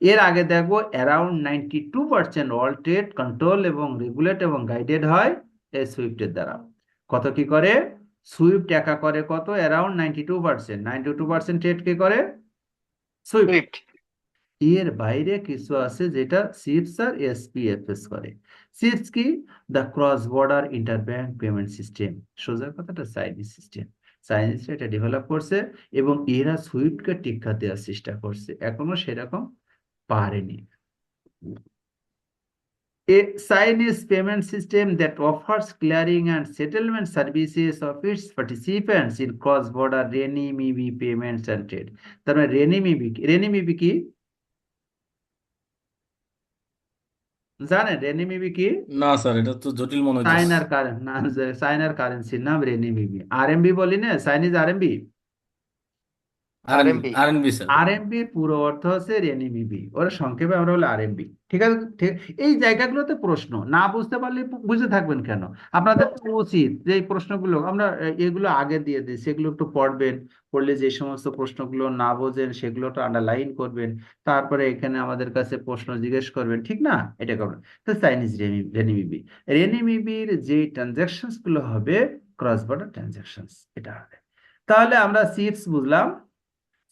এর আগে দেখব অ্যারাউন্ড 92% অল ট্রেড কন্ট্রোল এবং রেগুলেট এবং গাইডেড হয় এই সুইফটের দ্বারা। কত কি করে? সুইফট একা করে কত? অ্যারাউন্ড 92%। 92% ট্রেড কে করে? সুইফট। সুইফট। এর বাইরে কিছু আছে যেটা সিপস আর এসপিএফএস করে। সিপস কি? The cross border interbank payment system. সোজা কথাটা চাইনিজ সিস্টেম। চাইনিজরা এটা ডেভেলপ করছে এবং এরা সুইফটকে টিক্কা দেওয়ার চেষ্টা করছে, এখনো সেরকম পারেনি। A Chinese payment system that offers clearing and settlement services of its participants in cross-border renminbi payments and trade। তার মানে রেনিমিবি কি জানেন? রেনিমিবি কি? না স্যার, এটা তো জটিল মনে হইতেছে। চায়নার কারেন্সির নাম রেনিমিবি। আরএমবি বলি না, Chinese RMB. RMB. RNB sir. আরএমবির পুরো অর্থ হচ্ছে রেনিমিবি, ওর সংক্ষেপে আমরা বলি আরএমবি। ঠিক আছে, ঠিক। এই জায়গাগুলোতে প্রশ্ন না বুঝতে পারলে বুঝে থাকবেন কেন? আপনাদের তো উচিত যে এই প্রশ্নগুলো আমরা এগুলো আগে দিয়ে দিই, সেগুলো একটু পড়বেন। পড়লে যে সমস্ত প্রশ্নগুলো না বোঝেন সেগুলো একটু আন্ডারলাইন করবেন, তারপরে এখানে আমাদের কাছে প্রশ্ন জিজ্ঞেস করবেন, ঠিক না? এটা করবেন। তো চাইনিজ রেনিমিবি, রেনিমিবির যে ট্রানজাকশনস গুলো হবে ক্রস বর্ডার ট্রানজাকশনস, এটা হবে। তাহলে আমরা সিপস বুঝলাম।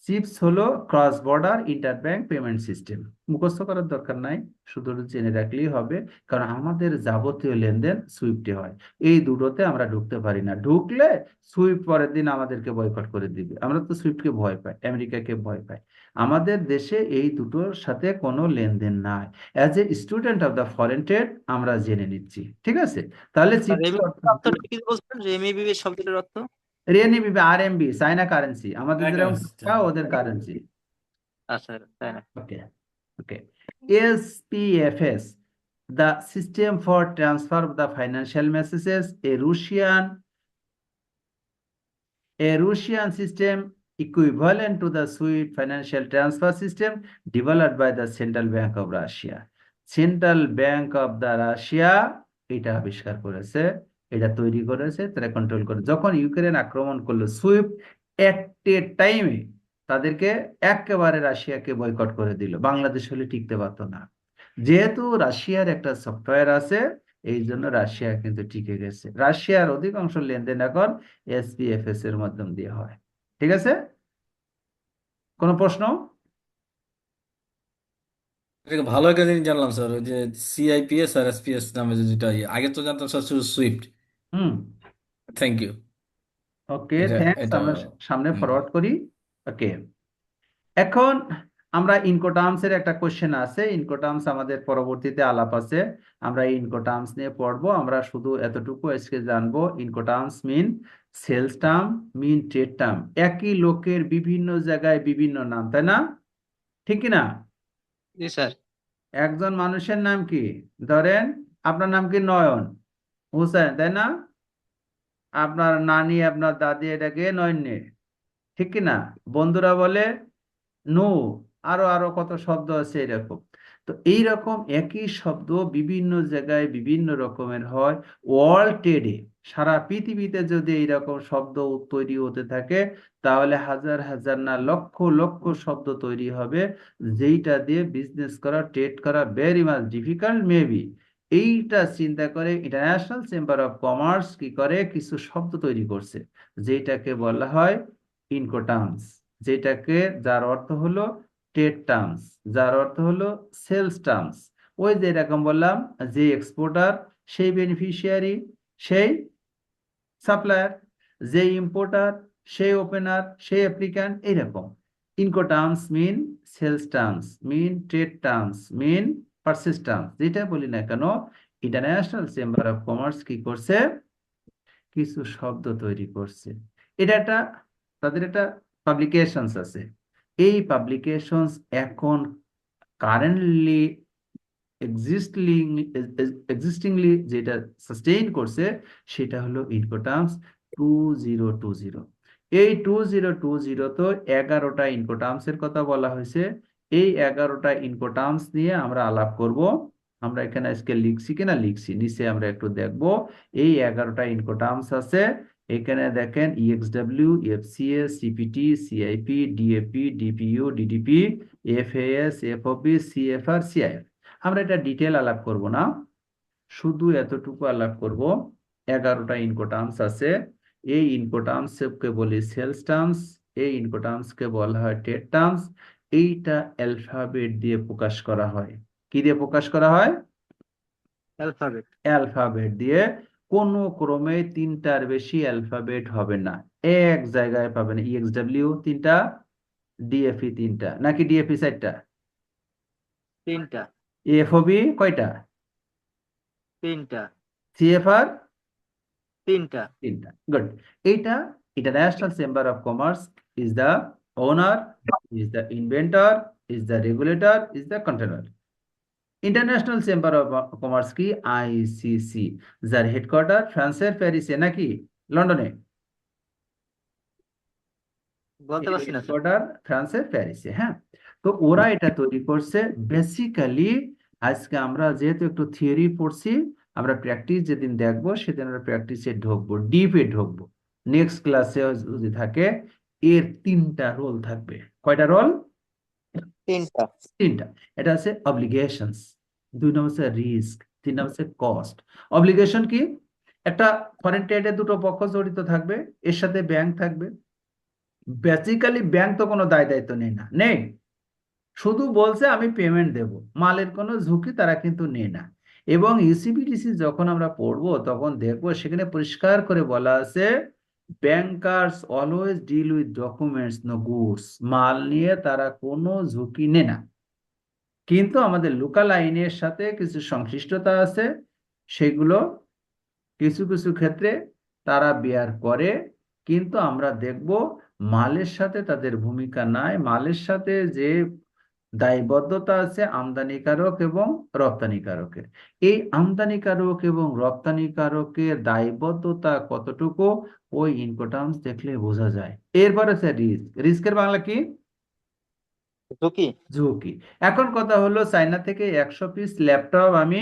সিপস হলো cross border interbank payment system. মুখস্থ করার দরকার নাই, শুধু জেনে রাখলেই হবে, কারণ আমাদের যাবতীয় লেনদেন সুইফটে হয়। এই দুটোতে আমরা ঢুকতে পারি না, ঢুকলে সুইফট পরের দিন আমাদেরকে বয়কট করে দিবে। আমরা তো সুইফটকে ভয় পাই, আমেরিকাকে ভয় পাই। আমাদের দেশে এই দুটোর সাথে কোনো লেনদেন নাই। As a student of the foreign trade আমরা জেনে নিচ্ছি, ঠিক আছে? তাহলে সিপস অর্থটা কি বলছেন? রেমিবি শব্দটার অর্থ? রেনিবিবি আরএমবি, চায়না কারেন্সি, আমাদের এটা যেরকম হচ্ছে। টাকা, ওদের কারেন্সি। আচ্ছা, তাই না? Okay, okay. SPFS, the system for transfer of the financial messages, a Russian system equivalent to the SWIFT financial transfer system developed by the Central Bank of Russia. Central Bank of the Russia এটা আবিষ্কার করেছে, এটা তৈরি করেছে, তারা control করে। যখন Ukraine আক্রমণ করলো, সুইফট এট এ টাইমে তাদেরকে একেবারে রাশিয়াকে বয়কট করে দিল, বাংলাদেশ হলে টিকতে পারতো না। যেহেতু রাশিয়ার একটা সফটওয়্যার আছে, এই জন্য রাশিয়া কিন্তু টিকে গেছে। রাশিয়ার অধিকাংশ লেনদেন এখন এসপিএফএস এর মাধ্যম দিয়ে হয়। ঠিক আছে, কোনো প্রশ্ন? এটা ভালো একটা জিনিস জানলাম স্যার, ওই যে সিআইপিএস আর এসপিএস নামে যেটা আগে তো জানতাম স্যার শুধু SWIFT. Hmm, thank you. Okay, এটা থ্যাঙ্কস। এটা আমরা সামনে হুম। ফরওয়ার্ড করি। ওকে, এখন আমরা ইনকোটার্মস এর একটা কোশ্চেন আছে। ইনকোটার্মস আমাদের পরবর্তীতে আলাপ আছে, আমরা এই ইনকোটার্মস নিয়ে পড়বো। আমরা শুধু এতটুকু আজকে জানবো, ইনকোটার্মস মিন সেলস টার্ম, মিন ট্রেড টার্ম। একই লোকের বিভিন্ন জায়গায় বিভিন্ন নাম, তাই না? ঠিক কি না? জি স্যার। একজন মানুষের নাম কি? ধরেন আপনার নাম কি নয়ন হোসেন, তাই না? আপনার নানি, আপনার দাদি এটাকে নয়নে, ঠিক কি না? বন্ধুরা বলে নু, আরো আরো কত শব্দ আছে এরকম। তো এইরকম একই শব্দ বিভিন্ন জায়গায় বিভিন্ন রকমের হয়। ওয়ার্ল্ড ট্রেডে, সারা পৃথিবীতে যদি এইরকম শব্দ তৈরি হতে থাকে, তাহলে হাজার হাজার না লক্ষ লক্ষ শব্দ তৈরি হবে, যেইটা দিয়ে বিজনেস করা, ট্রেড করা ভেরি মাচ ডিফিকাল্ট মেবি। এইটা চিন্তা করে ইন্টারন্যাশনাল চেম্বার অফ কমার্স কি করে, কিছু শব্দ তৈরি করছে, যেটাকে বলা হয় ইনকোটার্মস, যেটাকে, যার অর্থ হলো ট্রেড টার্মস, যার অর্থ হলো সেলস টার্মস। ওই যে এরকম বললাম, যে এক্সপোর্টার সেই বেনিফিশিয়ারি, সেই সাপ্লায়ার, যে ইম্পোর্টার সেই ওপেনার, সেই অ্যাপ্লিক্যান্ট, এইরকম। ইনকোটার্মস মিন সেলস টার্মস, মিন ট্রেড টার্মস, মিন পারচেজ টার্মস, যেটা বলি না কেন, ইন্টারন্যাশনাল চেম্বার অফ কমার্স কি করছে, কিছু শব্দ তৈরি করছে। এটা একটা, তাদের একটা পাবলিকেশনস আছে। এই পাবলিকেশনস এখন কারেন্টলি এক্সিস্টিংলি যেটা সাস্টেইন করছে, সেটা হলো ইনকোটার্মস 2020। এই 2020 তো 11টা ইনকোটার্মস এর কথা বলা হয়েছে। এই 11টা ইনকোটার্মস নিয়ে আমরা আলাপ করব। আমরা এখানে আজকে লিখছি কিনা, লিখছি, নিচে আমরা একটু দেখব। এই 11টা ইনকোটার্মস আছে। এখানে দেখেন EXW, FCS, CPT, CIP, DAP, DPU, DDP, FAS, FOP, CFR, CIF. আমরা এটা ডিটেল আলাপ করব না, শুধু এতটুকু আলাপ করব। 11টা ইনকোটার্মস আছে। এই ইনকোটার্মসকে বলি সেলস টার্মস, এই ইনকোটার্মসকে বলা হয় ট্রেড টার্মস। এইটা অ্যালফাবেট দিয়ে প্রকাশ করা হয়। কি দিয়ে প্রকাশ করা হয়? অ্যালফাবেট। অ্যালফাবেট দিয়ে। কোনো ক্রমে 3টার বেশি অ্যালফাবেট হবে না, এক জায়গায় পাবেন। ইএক্সডব্লিউ 3টা, ডিএফই 3টা, নাকি ডিএফই 4টা? 3টা। এফওবি কয়টা? 3টা। সিএফআর 3টা। 3টা। গুড। এইটা international chamber of commerce is the owner, is the inventor, is the regulator, is the controller. International chamber of commerce কি? আইসিসি, যার হেডকোয়ার্টার ফ্রান্সের প্যারিসে নাকি লন্ডনে? বলতে পারছি না স্যার। হেডকোয়ার্টার ফ্রান্সের প্যারিসে, হ্যাঁ। তো ওরা এটা তৈরি করছে বেসিক্যালি। আজকে আমরা যেহেতু একটু থিওরি পড়ছি, আমরা প্র্যাকটিস যেদিন দেখবো সেদিন আমরা প্র্যাকটিসে ঢুকবো, ডিপে ঢুকবো। নেক্সট ক্লাসে যদি থাকে, এর 3টা রোল থাকবে। কয়টা রোল? 3টা। 3টা। এটা আছে অব্লিগেশনস, 2 নম্বর হচ্ছে রিস্ক, 3 নম্বর হচ্ছে কস্ট। অব্লিগেশন কি? একটা ফরেন ট্রেডে 2টো পক্ষ জড়িত থাকবে, এর সাথে ব্যাংক থাকবে। বেসিক্যালি ব্যাংক তো কোনো দায় দায়িত্ব নেই, শুধু বলছে আমি পেমেন্ট দেব, মালের কোনো ঝুঁকি তারা কিন্তু নেয় না। এবং ইউসিবিডিসি যখন আমরা পড়বো তখন দেখবো সেখানে পরিষ্কার করে বলা আছে, bankers always deal with documents no goods. মাল নিয়ে তারা কোনো ঝুঁকি নেয় না। কিন্তু আমাদের লোকাল আইনের সাথে কিছু সংশ্লিষ্টতা আছে, সেগুলো কিছু কিছু ক্ষেত্রে তারা বেয়ার করে। কিন্তু আমরা দেখব মালের সাথে তাদের ভূমিকা নাই। মালের সাথে যে দায়বদ্ধতা আছে আমদানিকারক এবং রপ্তানিকারকের। এই আমদানিকারক এবং রপ্তানিকারকের দায়বদ্ধতা কতটুকু, ওই ইনকোটার্মস দেখলে বোঝা যায়। এরপর আছে রিস্ক। রিস্কের বাংলা কি? ঝুঁকি। ঝুঁকি। এখন কথা হলো, চায়না থেকে 100 পিস ল্যাপটপ আমি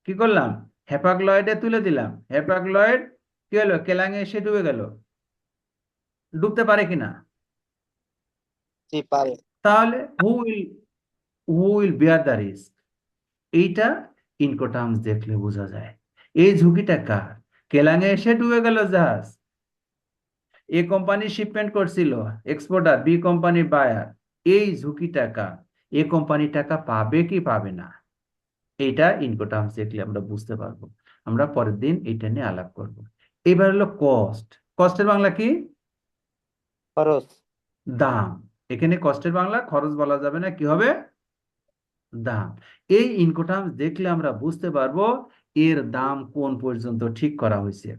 কি করলাম? হ্যাপাগ্লয়েডে তুলে দিলাম। হ্যাপাগ্লয়েড কি হলো? কেলাঙে এসে ডুবে গেল। ডুবতে পারে কিনা? জি পারে। তাহলে who will bear the risk? এইটা ইনকোটার্মস দেখলে বোঝা যায়। এই ঝুঁকিটা কার? কেলাঙে এসে ডুবে গেল জাহাজ, এ কোম্পানি শিপমেন্ট করছিল, এক্সপোর্টার, বি কোম্পানি বায়ার। এই ঝুঁকিটা কার? এ কোম্পানি টাকা পাবে কি পাবে না? এইটা ইনকোটার্মস দেখলে আমরা বুঝতে পারবো। আমরা পরের দিন এটা নিয়ে আলাপ করব। এবার হলো কস্ট। কস্টের বাংলা কি? খরচ। দাম। এখানে কস্টের বাংলা খরচ বলা যাবে না, কি হবে? দাম। এই ইনকোটার্মস দেখলে আমরা বুঝতে পারবো এর দাম কোন পর্যন্ত ঠিক করা হয়েছে,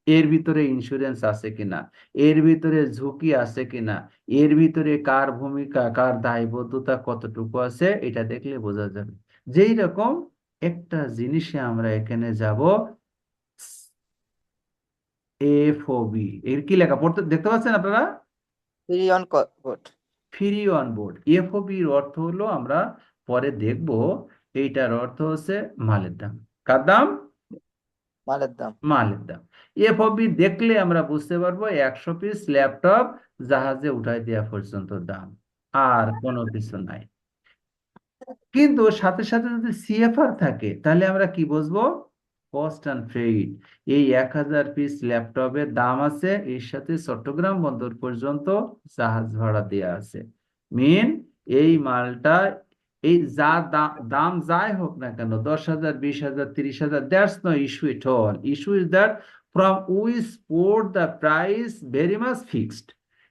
এর ভিতরে ইন্স্যুরেন্স আছে কিনা, এর ভিতরে ঝুঁকি আছে কিনা, এর ভিতরে কার ভূমিকা, কার দায়বদ্ধতা কতটুকু আছে, এটা দেখলে বোঝা যাবে। যেই রকম একটা জিনিসে আমরা এখানে যাব, এফওবি, এর কি লেখা পড়তে দেখতে পাচ্ছেন আপনারা? Free on code. Free on board. এফওবির অর্থ হলো, আমরা পরে দেখব, এইটার অর্থ হচ্ছে মালের দাম। কার দাম? মালের দাম। মালের দাম। এফওবি দেখলে আমরা বুঝতে পারবো 100 পিস ল্যাপটপ জাহাজে উঠাই দেওয়া পর্যন্ত দাম, আর কোনো কিছু নাই। কিন্তু সাথে সাথে যদি সিএফআর থাকে তাহলে আমরা কি বুঝবো? Cost and freight. এই 1000 পিস ল্যাপটপের দাম আছে, এর সাথে চট্টগ্রাম বন্দর পর্যন্ত জাহাজ ভাড়া দেয়া আছে। মেন এই মালটা, এই যা দাম যাই হোক না কেন, 10,000, 20,000, 30,000, that's no issue at all. Issue is that from which port the price very much fixed.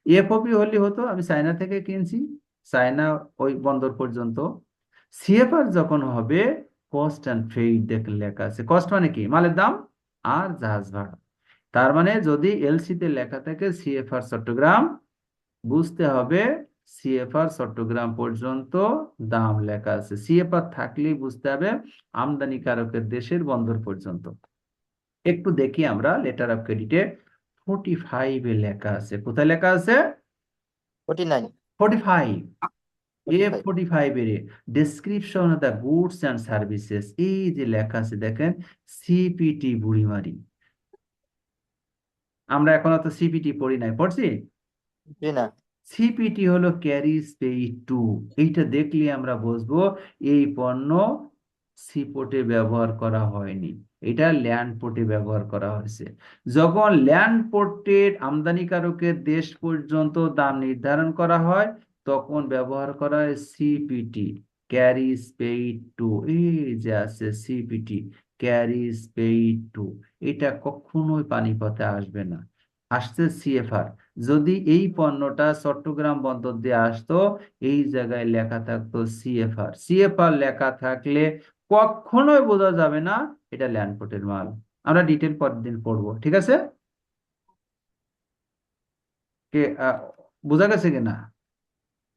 FOP হলে হতো আমি চায়না থেকে কিনছি, চায়না ওই বন্দর পর্যন্ত। সিএফআর যখন হবে, কস্ট অ্যান্ড ফ্রেইট দেখে লেখা আছে। কস্ট মানে কি? মালের দাম, আর জাহাজ ভাড়া। তার মানে যদি এলসি তে লেখা থাকে সিএফআর চট্টগ্রাম, বুঝতে হবে সিএফআর চট্টগ্রাম পর্যন্ত দাম লেখা আছে। সিএফআর থাকলেই বুঝতে হবে আমদানিকারকের দেশের বন্দর পর্যন্ত। একটু দেখি আমরা লেটার অফ ক্রেডিটে 45 এ লেখা আছে। কোথায় লেখা আছে? 49। 45। 45। F45 এর description of the goods and services, এই যে লেখা আছে দেখেন, সিপিটি বুড়িমারি। আমরা এখনো তো সিপিটি পড়ি নাই, পড়ছি? জি না। সিপিটি হলো ক্যারিজ পেইড টু। এইটা দেখলে আমরা বুঝবো এই পণ্য সি পোর্টে ব্যবহার করা হয়নি, এটা ল্যান্ড পোর্টে ব্যবহার করা হয়েছে। যখন ল্যান্ড পোর্টের আমদানিকারকের দেশ পর্যন্ত দাম নির্ধারণ করা হয় তখন ব্যবহার করা হয় সিপিটি, ক্যারিজ পেইড টু। এই যে আছে সিপিটি, ক্যারিজ পেইড টু, এটা কখনোই পানিপথে আসবে না, আসছে সিএফআর। যদি এই পণ্যটা চট্টগ্রাম বন্দর দিয়ে আসতো, এই জায়গায় লেখা থাকতো সিএফআর। সিএফআর লেখা থাকলে কখনোই বোঝা যাবে না এটা ল্যান্ডপোর্টের মাল। আমরা ডিটেল পরের দিন পড়বো, ঠিক আছে? কে বোঝা গেছে কিনা?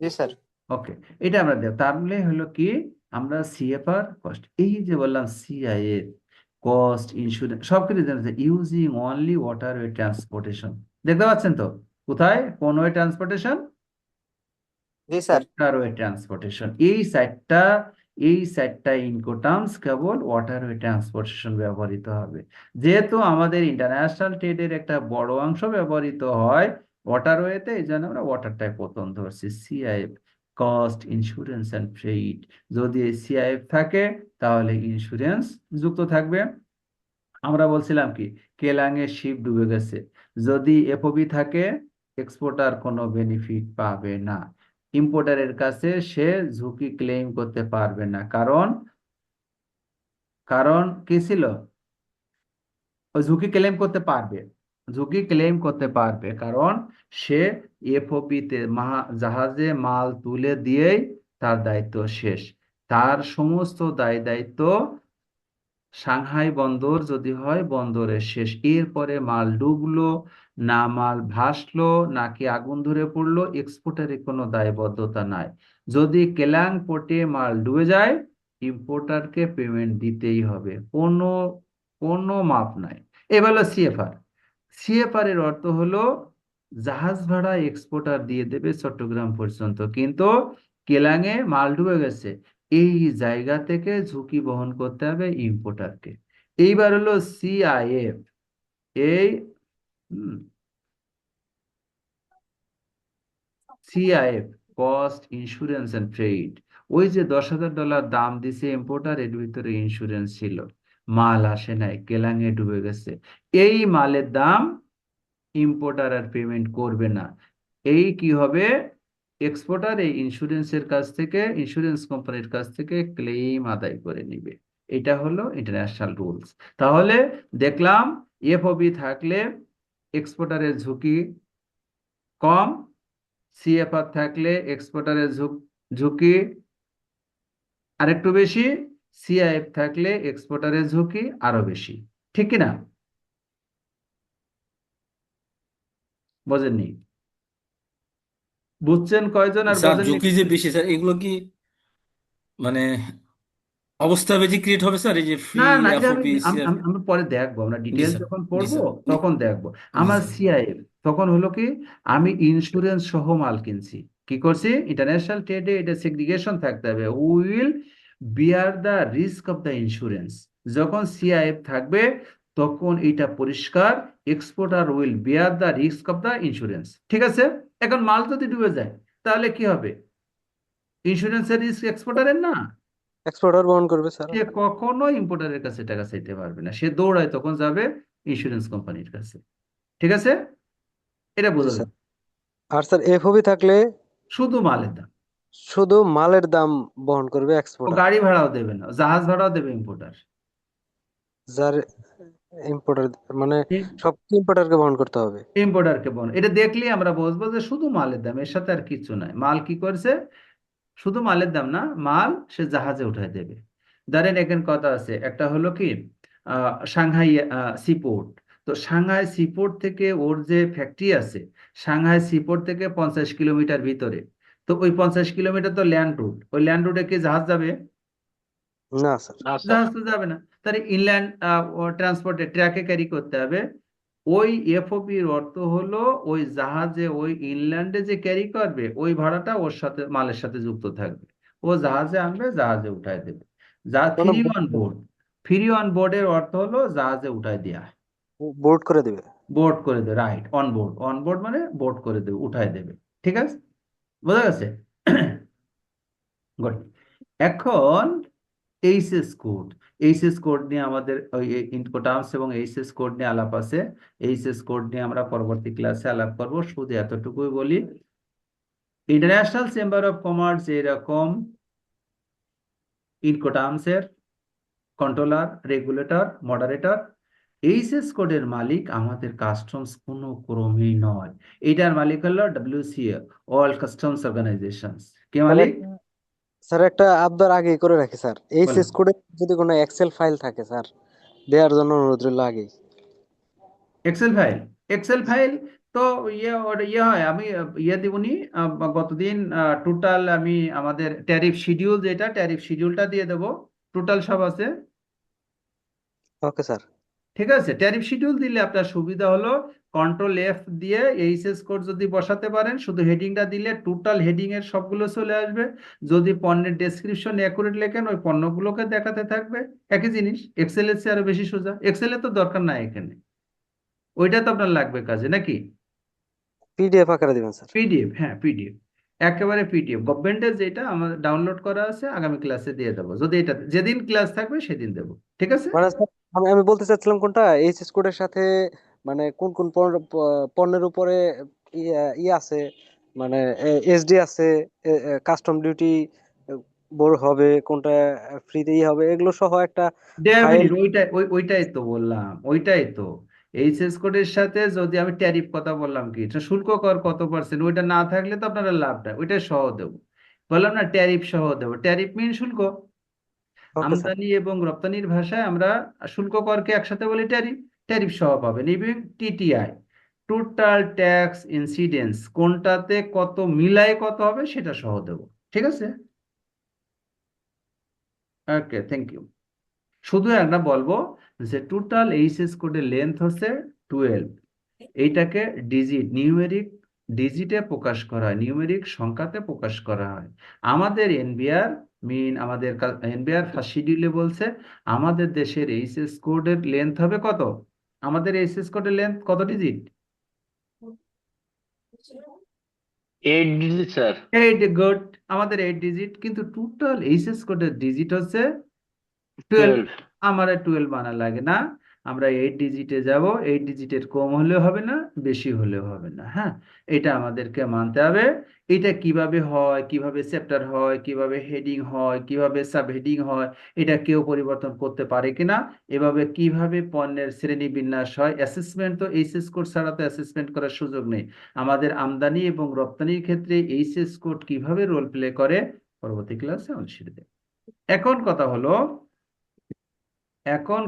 জি স্যার। ওকে, এটা আমরা দেব। তাহলে হলো কি, আমরা সিএফআর কস্ট, এই যে বললাম সিআইএফ কস্ট, ইন্স্যুরেন্স সবকিছু জানতে, ইউজিং অনলি ওয়াটারওয়ে ট্রান্সপোর্টেশন। দেখতে পাচ্ছেন তো কোথায় কোন ওয়ে ট্রান্সপোর্টেশন? জি স্যার। Waterway transportation. এই চারটা ইনকোটার্মস কেবল ওয়াটারওয়ে ট্রান্সপোর্টেশন ব্যবহৃত হবে। যেহেতু আমাদের ইন্টারন্যাশনাল ট্রেডের একটা বড় অংশ ব্যবহৃত হয় ওয়াটারওয়েতে, এই জন্য আমরা ওয়াটারটাই প্রথম ধরছি। CIF cost, insurance and freight. যদি এই সিআইএফ থাকে তাহলে ইন্স্যুরেন্স যুক্ত থাকবে। আমরা বলছিলাম কি, কেলাঙে শিপ ডুবে গেছে, যদি এফওবি থাকে এক্সপোর্টার কোনো বেনিফিট পাবে না, ইম্পোর্টারের কাছে সে ঝুঁকি ক্লেম করতে পারবে না। কারণ কারণ কি ছিল? ওই ঝুঁকি ক্লেম করতে পারবে, ঝুঁকি ক্লেম করতে পারবে কারণ সে এফওবি তে জাহাজে মাল তুলে দিয়েই তার দায়িত্ব শেষ। তার সমস্ত দায় দায়িত্ব সাংহাই বন্দর যদি হয় বন্দরের শেষ। এরপরে মাল ডুবলো না, মাল ভাসলো নাকি আগুন ধরে পড়লো, এক্সপোর্টারের কোনো দায়বদ্ধতা নাই। যদি কেলাং পোর্টে মাল ডুবে যায় ইম্পোর্টারকে পেমেন্ট দিতেই হবে, কোনো কোনো মাপ নাই। এবার হলো সিএফআর। সিএফআর এর অর্থ হলো জাহাজ ভাড়া এক্সপোর্টার দিয়ে দেবে চট্টগ্রাম পর্যন্ত, কিন্তু কেলাঙে মাল ডুবে গেছে, এই জায়গা থেকে ঝুঁকি বহন করতে হবে ইম্পোর্টারকে। এইবার হলো সিআইএফ। এই CIF cost, insurance and freight. ওই যে $10,000 দাম দিছে ইম্পোর্টার, এর ভিতরে ইন্স্যুরেন্স ছিল, মাল আসে নাই, কেলাঙে ডুবে গেছে, এই মালের দাম ইম্পোর্টার আর পেমেন্ট করবে না। এই কি হবে, এক্সপোর্টার এই ইন্স্যুরেন্সের কাছ থেকে, ইন্স্যুরেন্স কোম্পানির কাছ থেকে ক্লেম আদায় করে নিবে। এটা হলো ইন্টারন্যাশনাল রুলস। তাহলে দেখলাম এফওবি থাকলে এক্সপোর্টারের ঝুঁকি কম, সিএফআর থাকলে এক্সপোর্টারের ঝুঁকি আরেকটু বেশি, সিআইএফ থাকলে এক্সপোর্টারের ঝুঁকি আরো বেশি। ঠিক কিনা? বোঝেননি? বুঝছেন কয়জন আর স্যার বোঝেননি? ঝুঁকি যে বেশি স্যার, এগুলো কি মানে অবস্থা বেশি ক্রিয়েট হবে স্যার, এই যে ফ্রি না না, এটা আমি এফওপি আম- আম- আমরা পরে দেখবো, আমরা জি ডিটেলস স্যার, যখন জি পড়বো স্যার, তখন দেখবো। জি আমার স্যার। সিআইএফ তখন হলো কি, আমি ইন্স্যুরেন্স সহ মাল কিনছি, কি করছি, ইন্টারন্যাশনাল ট্রেডে এটা সেগ্রিগেশন থাকতে হবে, will bear the risk of the insurance. যখন সিআইএফ থাকবে তখন এটা পরিষ্কার, exporter will bear the risk of the insurance. ঠিক আছে? এখন মাল যদি ডুবে যায় তাহলে কি হবে? ইন্স্যুরেন্সের রিস্ক এক্সপোর্টারের না, এক্সপোর্টার বহন করবে স্যার। সে কখনো ইম্পোর্টারের কাছে টাকা চাইতে পারবে না, সে দৌড়ায় তখন যাবে ইন্স্যুরেন্স কোম্পানির কাছে। ঠিক আছে? এটা জি বোঝা স্যার। যাবে। আর স্যার এফওবি থাকলে শুধু মালের দাম, শুধু মালের দাম বহন করবে ও এক্সপোর্টার, গাড়ি ভাড়াও দেবে না, জাহাজ ভাড়াও দেবে ইম্পোর্টার। যার ইম্পোর্টার মানে সব ইম্পোর্টারকে বহন করতে হবে। ইম্পোর্টারকে বল, এটা দেখলেই আমরা বুঝবো যে শুধু মালের দাম, এর সাথে আর কিছু নাই। মাল কি করছে, শুধু মালের দাম না, মাল সে জাহাজে উঠায় দেবে। ধরেন এখানে কথা আছে, একটা হলো কি সাংহাই সিপোর্ট। তো সাংহাই সিপোর্ট থেকে ওর যে ফ্যাক্টরি আছে, সাংহাই সিপোর্ট থেকে 50 কিলোমিটার ভিতরে, তো ওই 50 কিলোমিটার তো ল্যান্ড রুট, ওই ল্যান্ড রুটে কি জাহাজ যাবে? না স্যার। জাহাজ তো যাবে না। তাহলে ইনল্যান্ড ট্রান্সপোর্টে ট্রাকে ক্যারি করতে হবে। ওই এফওপির অর্থ হলো ওই জাহাজে, ওই ইনল্যান্ডে যে ক্যারি করবে ওই ভাড়াটা ওর সাথে মালের সাথে যুক্ত থাকবে, ও জাহাজে আনবে, জাহাজে উঠায় দেবে। যা কোনো free on board, free on বোর্ডের অর্থ হলো জাহাজে উঠায় দেওয়া। বোর্ড করে দিবে। বোর্ড করে দেবে, রাইট, অন বোর্ড মানে বোর্ড করে দেবে, উঠায় দেবে। ঠিক আছে, বোঝা গেছে? গুড। এখন এইচএস কোড, এইচএস কোড নিয়ে আমাদের ওই ইনকোটার্মস এবং এইচএস কোড নিয়ে আলাপ আছে। এইচএস কোড নিয়ে আমরা পরবর্তী ক্লাসে আলাপ করব। শুধু এতটুকুই বলি, ইন্টারন্যাশনাল চেম্বার অফ কমার্স এরকম ইনকোটার্মস এর কন্ট্রোলার, রেগুলেটর, মডারেটর। এইচএস কোডের মালিক আমাদের কাস্টমস কোনো ক্রমেই নয়। এটার মালিক হলো ডব্লিউসিএ, ওয়ার্ল্ড কাস্টমস অর্গানাইজেশনস। কে স্যার মালিক? স্যার একটা আবদার আগে করে রাখি স্যার, এই বলেন। সিস কোডে যদি কোনো এক্সেল ফাইল থাকে স্যার দেওয়ার জন্য অনুরোধ রইল আগে। এক্সেল ফাইল, এক্সেল ফাইল তো ইয়ে হয়, আমি ইয়ে দিবনি। গতদিন টোটাল আমি আমাদের ট্যারিফ শিডিউল, যেটা ট্যারিফ শিডিউলটা দিয়ে দেবো, টোটাল সব আছে। Okay sir. ঠিক আছে, ট্যারিফ শিডিউল দিলে আপনার সুবিধা হলো কন্ট্রোল এফ দিয়ে এইচএস কোড যদি বসাতে পারেন, শুধু হেডিংটা দিলে টোটাল হেডিং এর সবগুলো চলে আসবে। যদি পণ্যের ডেসক্রিপশন অ্যাকুরেট লেখেন, ওই পণ্যগুলোকে দেখাতে থাকবে। একই জিনিস এক্সেল এর চেয়ে আরো বেশি সোজা। এক্সেলে তো দরকার নাই এখানে, ওইটা তো আপনার লাগবে কাজে নাকি? পিডিএফ আকারে দিবেন স্যার? পিডিএফ, হ্যাঁ পিডিএফ, একেবারে পিডিএফ গভর্নমেন্টের যেটা আমাদের ডাউনলোড করা আছে, আগামী ক্লাসে দিয়ে দেবো। যদি এটা যেদিন ক্লাস থাকবে সেদিন দেবো। ঠিক আছে। মানে স্যার আমি আমি বলতে চাচ্ছিলাম কোনটা এইচএস কোডের সাথে মানে কোন কোন পণ্যের উপরে ইয়ে আছে, মানে এসডি আছে, কাস্টম ডিউটি বোর হবে, কোনটা ফ্রিতে হবে, এগুলো সহ একটা ফাইল। ডেফিনিট, ওইটাই তো বললাম, ওইটাই তো। এইচএস কোডের সাথে যদি আমি ট্যারিফ কথা বললাম, কি এটা শুল্ক কর কত পার্সেন্ট, ওইটা না থাকলে তো আপনারা লাভ নাই, ওইটা সহ দেবো। বললাম না, ট্যারিফ সহ দেবো। ট্যারিফ মিন শুল্ক। Okay sir. আমদানি এবং রপ্তানির ভাষায় আমরা শুল্ক করকে একসাথে বলি ট্যারিফ। ট্যারিফ সহ পাবেন। Even TTI, total tax incidence, কোনটাতে কত মিলায় কত হবে সেটা সহ দেবো। ঠিক আছে, ওকে, থ্যাংক ইউ। শুধু একটা বলবো যে টোটাল এইচএস কোডের লেন্থ হচ্ছে 12। এইটাকে ডিজিট, নিউমেরিক ডিজিটে প্রকাশ করা হয়, নিউমেরিক সংখ্যাতে প্রকাশ করা হয়। আমাদের এনবিআর আমাদের এনবিআর ফার্স্ট শিডিউলে বলছে আমাদের দেশের এইচএস কোডের লেন্থ হবে কত? আমাদের এইচএস কোডের লেন্থ কত ডিজিট? 8 digit sir. 8, গুড। আমাদের 8 ডিজিট, কিন্তু টোটাল এইচএস কোডের ডিজিট হচ্ছে 12। 12। আমার 12 বানা লাগে না, আমরা 8 ডিজিটে যাব। 8 ডিজিটের কম হলেও হবে না, বেশি হলেও হবে না। হ্যাঁ, এটা আমাদেরকে মানতে হবে। এটা কিভাবে হয়, কিভাবে চ্যাপ্টার হয়, কিভাবে হেডিং হয়, কিভাবে সাব হেডিং হয়, এটা কেউ পরিবর্তন করতে পারে কিনা, এভাবে কিভাবে পণ্যের শ্রেণী বিন্যাস হয়। অ্যাসেসমেন্ট তো এইচএস কোড ছাড়া তো অ্যাসেসমেন্ট করার সুযোগ নেই। আমাদের আমদানি এবং রপ্তানির ক্ষেত্রে এইচএস কোড কিভাবে রোল প্লে করে, পরবর্তী ক্লাসে অনুষ্ঠিত দেব। এখন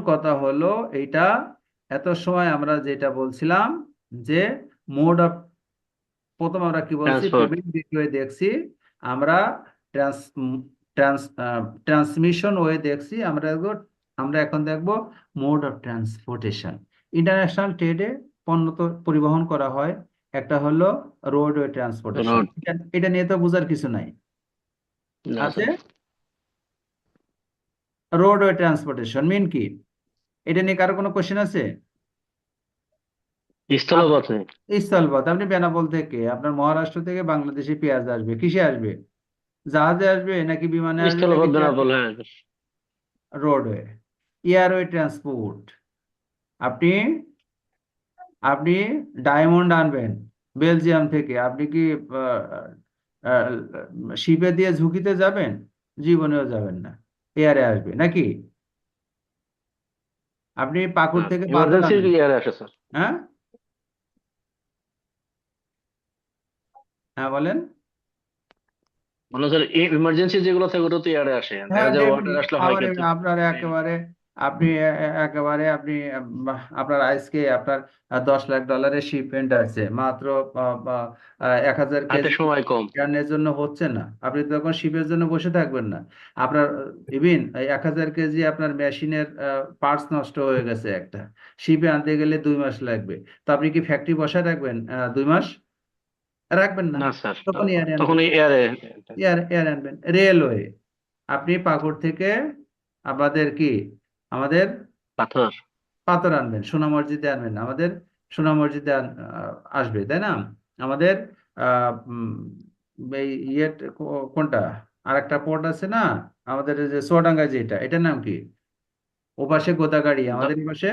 কথা হলো, এইটা এত সময় আমরা যেটা বলছিলাম যে মোড অফ, প্রথম আমরা কি বলছি, ট্রান্সপোর্ট। পেমেন্ট গেটওয়ে দেখছি, আমরা ট্রান্স ট্রান্স ট্রান্সমিশন ওয়ে দেখছি, আমরা এখন দেখব মোড অফ ট্রান্সপোর্টেশন। ইন্টারন্যাশনাল ট্রেডে পণ্য তো পরিবহন করা হয়, একটা হলো রোডওয়ে ট্রান্সপোর্টেশন। রোড। এটা নিয়ে তো বোঝার কিছু নাই, না আছে? স্যার। রোডওয়ে ট্রান্সপোর্টেশন মিন কি? এটা নিয়ে কারো কোনো কোশ্চেন আছে? স্থলপথে। স্থলপথ, আপনি বেনাপোল থেকে, আপনার মহারাষ্ট্র থেকে বাংলাদেশে পেঁয়াজ আসবে, কিসে আসবে? জাহাজে আসবে নাকি বিমানে আসবে নাকি স্থলপথ ট্রাকে? বেনাপোল, হ্যাঁ। রোডওয়ে। এয়ারওয়ে ট্রান্সপোর্ট, আপনি আপনি ডায়মন্ড আনবেন বেলজিয়াম থেকে, আপনি কি শিপে দিয়ে ঝুঁকিতে যাবেন? জীবনেও যাবেন না, এয়ারে আসবে নাকি? আপনি পাকুড় থেকে পাথর ইমার্জেন্সি আনবেন, ইয়ারে আসে স্যার। হ্যাঁ হ্যাঁ বলেন। মানে স্যার ইমার্জেন্সি যেগুলো থাকে ওটা তো ইয়ারে আসে, হ্যাঁ দেখা যায় ওয়াটার ডেফিনিট, আসলে হয় আমার ক্ষেত্রে। আপনার একেবারে, আপনি একেবারে আপনি আপনার আজকে আপনার $10 লাখ শিপমেন্ট আছে, মাত্র 1000 হাতে কেজি সময় কম। রান্নার জন্য হচ্ছে না, আপনি তখন শিপের জন্য বসে থাকবেন না। আপনার ইভিন 1000 কেজি আপনার মেশিনের পার্টস নষ্ট হয়ে গেছে একটা, শিপে আনতে গেলে 2 মাস লাগবে। তো আপনি কি ফ্যাক্টরি বসায় রাখবেন 2 মাস? রাখবেন না, না স্যার, তখন এয়ারে তখন আনবেন। এয়ারে। এয়ার আনবেন। রেলওয়ে, আপনি পাকুড় থেকে আমাদের কি, আমাদের পাথর। পাথর আনবেন, সোনা মসজিদে আনবেন, আমাদের সোনা মসজিদে আসবে, তাই না? আমাদের এই ইয়ে কোনটা, আর একটা পোর্ট আছে না আমাদের, এই যে চুয়াডাঙ্গা, যেটা, এটার নাম কি? ও পাশে গোদাগাড়ি, আমাদের এই পাশে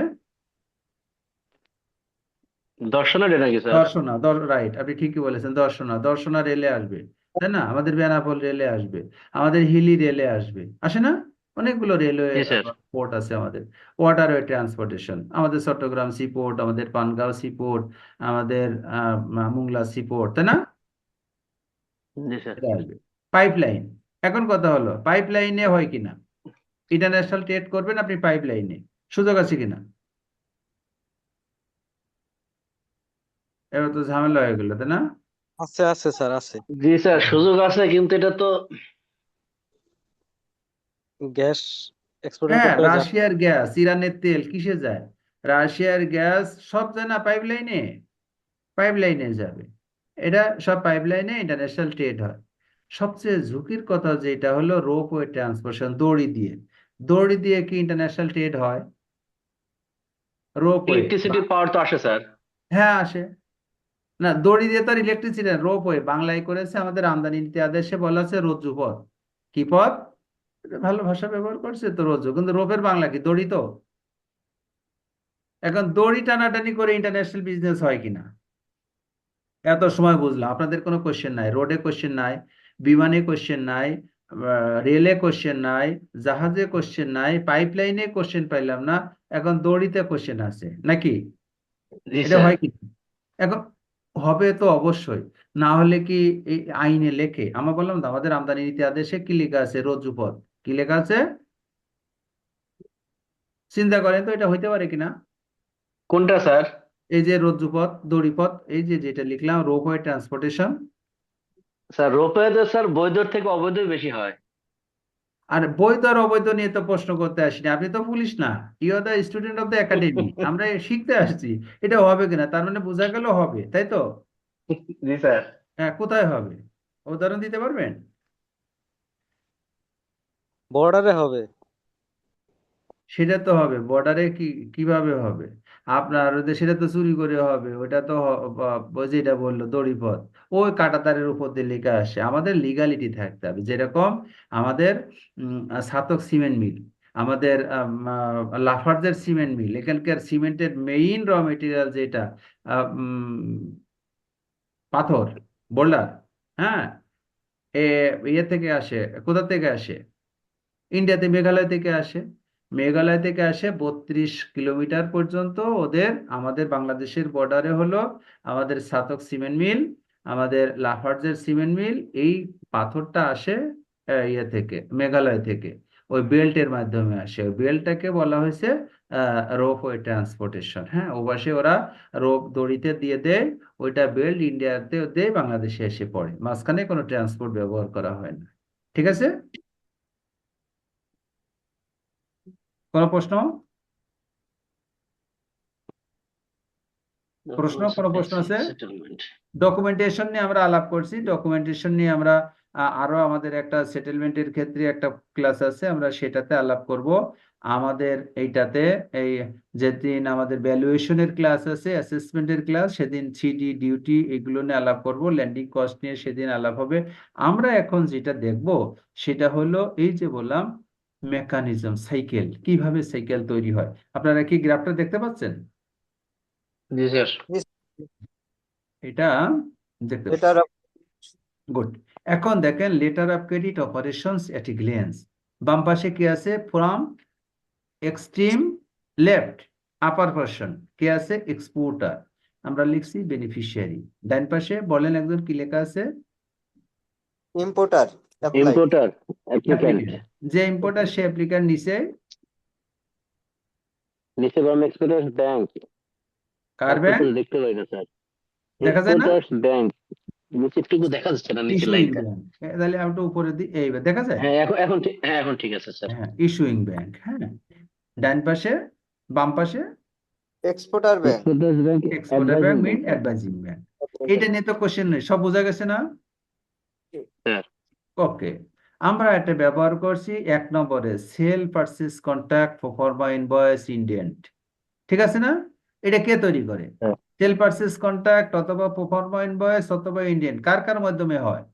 দর্শনা ডে নাকি স্যার? দর্শনা, রাইট, আপনি ঠিকই বলেছেন, দর্শনা। দর্শনা রেলে আসবে, তাই না? আমাদের বেনাপোল রেলে আসবে, আমাদের হিলি রেলে আসবে, আসে না? অনেকগুলো রেলওয়ে জি স্যার। পোর্ট আছে আমাদের। ওয়াটারওয়ে ট্রান্সপোর্টেশন, আমাদের চট্টগ্রাম সি পোর্ট, আমাদের পানগাঁও সি পোর্ট, আমাদের মোংলা সি পোর্ট, তাই না? জি স্যার। এটা আসবে। পাইপলাইন, এখন কথা হলো পাইপলাইনে হয় কিনা, ইন্টারন্যাশনাল ট্রেড করবেন আপনি পাইপলাইনে, সুযোগ আছে কিনা? এবার তো ঝামেলা হয়ে গেল, তাই না? আছে আছে স্যার, আছে। জি স্যার, সুযোগ আছে, কিন্তু এটা তো গ্যাস এক্সপোর্ট হ্যাঁ, ইম্পোর্ট করে যায়। রাশিয়ার গ্যাস, ইরানের তেল কিসে যায়? রাশিয়ার গ্যাস সব যায় না পাইপলাইনে, পাইপলাইনে যাবে। এটা সব পাইপলাইনে ইন্টারন্যাশনাল ট্রেড হয়। সবচেয়ে ঝুঁকির কথা যেটা হলো রোপওয়ে ট্রান্সপোর্টেশন, দড়ি দিয়ে। দড়ি দিয়ে কি ইন্টারন্যাশনাল ট্রেড হয়? রোপওয়ে, ইলেকট্রিসিটি পাওয়ার তো আসে স্যার। হ্যাঁ আসে। না, দড়ি দিয়ে তো আর ইলেকট্রিসিটি, রোপওয়ে বাংলায় করেছে আমাদের আমদানি নীতি আদেশে বলা আছে রজ্জু পথ। কি পথ? এটা ভালো ভাষা ব্যবহার করছে তো, রজ্জু, কিন্তু রোপের বাংলা কি? দড়ি তো। এখন দড়ি টানাটানি করে ইন্টারন্যাশনাল বিজনেস হয় কিনা, এত সময় বুঝলাম আপনাদের কোনো কোশ্চেন নাই, রোডে কোশ্চেন নাই, বিমানে কোশ্চেন নাই, রেলে কোশ্চেন নাই, জাহাজে কোশ্চেন নাই, পাইপলাইনে কোশ্চেন পাইলাম না, এখন দড়িতে কোশ্চেন আছে নাকি? জি এটা স্যার। হয় কি? এখন হবে তো অবশ্যই, না হলে কি এই আইনে লেখে? আমরা বললাম তো আমাদের আমদানি নীতি আদেশে কি লেখা আছে? রজ্জুপথ। কি লেখা আছে? চিন্তা করেন তো এটা হইতে পারে কিনা। কোনটা স্যার? এই যে রজ্জুপথ, দড়িপথ, এই যে যেটা লিখলাম রোপওয়ে ট্রান্সপোর্টেশন। স্যার রোপওয়ে তো স্যার বৈধর থেকে অবৈধই বেশি হয়। আর বৈধ আর অবৈধ নিয়ে তো প্রশ্ন করতে আসিনি, আপনি তো পুলিশ না, you are the student of the academy, আমরা শিখতে আসছি। এটা হবে কিনা তার মানে বোঝা গেল হবে, তাই তো? জি স্যার। হ্যাঁ, কোথায় হবে? উদাহরণ দিতে পারবেন? বর্ডারে হবে। সেটা তো হবে বর্ডারে, কিভাবে হবে? আপনার সেটা তো চুরি করে হবে, ওটা তো ওই যেটা বললো দড়িপথ, ওই কাঁটাতারের উপর দিয়ে লেখা আসে। আমাদের লিগালিটি থাকতে হবে, যেরকম আমাদের ছাতক সিমেন্ট মিল, আমাদের লাফার্জের সিমেন্ট মিল, এখানকার সিমেন্টের মেইন র মেটেরিয়াল যেটা আহ, উম, পাথর, বোল্ডার, হ্যাঁ, এ ইয়ে থেকে আসে। কোথা থেকে আসে? ইন্ডিয়াতে মেঘালয় থেকে আসে। মেঘালয় থেকে আসে 32 কিলোমিটার পর্যন্ত ওদের, আমাদের বাংলাদেশের বর্ডারে হলো আমাদের ছাতক সিমেন্ট মিল, আমাদের লাফার্জের সিমেন্ট মিল। এই পাথরটা আসে ইয়ে থেকে, মেঘালয় থেকে, ওই বেল্টের মাধ্যমে আসে। ওই বেল্টটাকে বলা হয়েছে রোপওয়ে ট্রান্সপোর্টেশন। হ্যাঁ, ওপাশে ওরা রোপ দড়িতে দিয়ে দেয়, ওইটা বেল্ট ইন্ডিয়াতে দেয়, বাংলাদেশে এসে পড়ে, মাঝখানে কোনো ট্রান্সপোর্ট ব্যবহার করা হয় না। ঠিক আছে? কোনো প্রশ্ন? কোনো প্রশ্ন আছে? সেটেলমেন্ট। ডকুমেন্টেশন নিয়ে আমরা আলাপ করছি, ডকুমেন্টেশন নিয়ে আমরা আরো আমাদের একটা সেটেলমেন্টের ক্ষেত্রে একটা ক্লাস আছে, আমরা সেটাতে আলাপ করব। আমাদের এইটাতে, এই যেদিন আমাদের ভ্যালুয়েশনের ক্লাস আছে, অ্যাসেসমেন্টের ক্লাস, সেদিন 3D ডিউটি এগুলো নিয়ে আলাপ করব, ল্যান্ডিং কস্ট নিয়ে সেদিন আলাপ হবে। আমরা এখন যেটা দেখব সেটা হলো এই যে বললাম মেকানিজম, সাইকেল, কিভাবে সাইকেল তৈরি হয়। আপনারা কি গ্রাফটা দেখতে পাচ্ছেন? জি স্যার। এটা দেখতে এটা পাচ্ছেন? গুড। এখন দেখেন letter of credit operations at a glance. বাম পাশে কি আছে? From extreme left upper portion কি আছে? এক্সপোর্টার, আমরা লিখছি বেনিফিশিয়ারি। ডান পাশে বলেন একজন, কি লেখা আছে? Importer apply. Importer, applicant. Applicant. যে ইম্পোর্টার সে অ্যাপ্লিক্যান্ট, নিচে নিচে বাম এক্সপোর্টার্স ব্যাংক। কার ব্যাংক? দেখতে পাই না স্যার। দেখা যায় না? Exporters bank. নিচেরটুকু দেখা যাচ্ছে না, নিচের ইস্যুইং লাইনটা। ব্যাংক। তাহলে একটু উপরে দিই, এইবার দেখা যায়? হ্যাঁ এখন এখন ঠিক, হ্যাঁ এখন ঠিক আছে স্যার। হ্যাঁ, ইস্যুইং ব্যাংক। হ্যাঁ, ডান পাশে, বাম পাশে exporter bank. Exporters bank, exporter bank advising mean bank. Advising bank. এটা নিয়ে তো কোশ্চেন নেই, সব বোঝা গেছে না? স্যার ওকে, আমরা এটা ব্যবহার করছি 1 নম্বরে, sale purchase contract, proforma invoice, indent. ঠিক আছে না? এটা কে তৈরি করে? সেল পারচেজ কন্ট্রাক্ট অথবা প্রোফার্মা ইনভয়েস অথবা ইন্ডিয়ান কার কার মাধ্যমে হয়?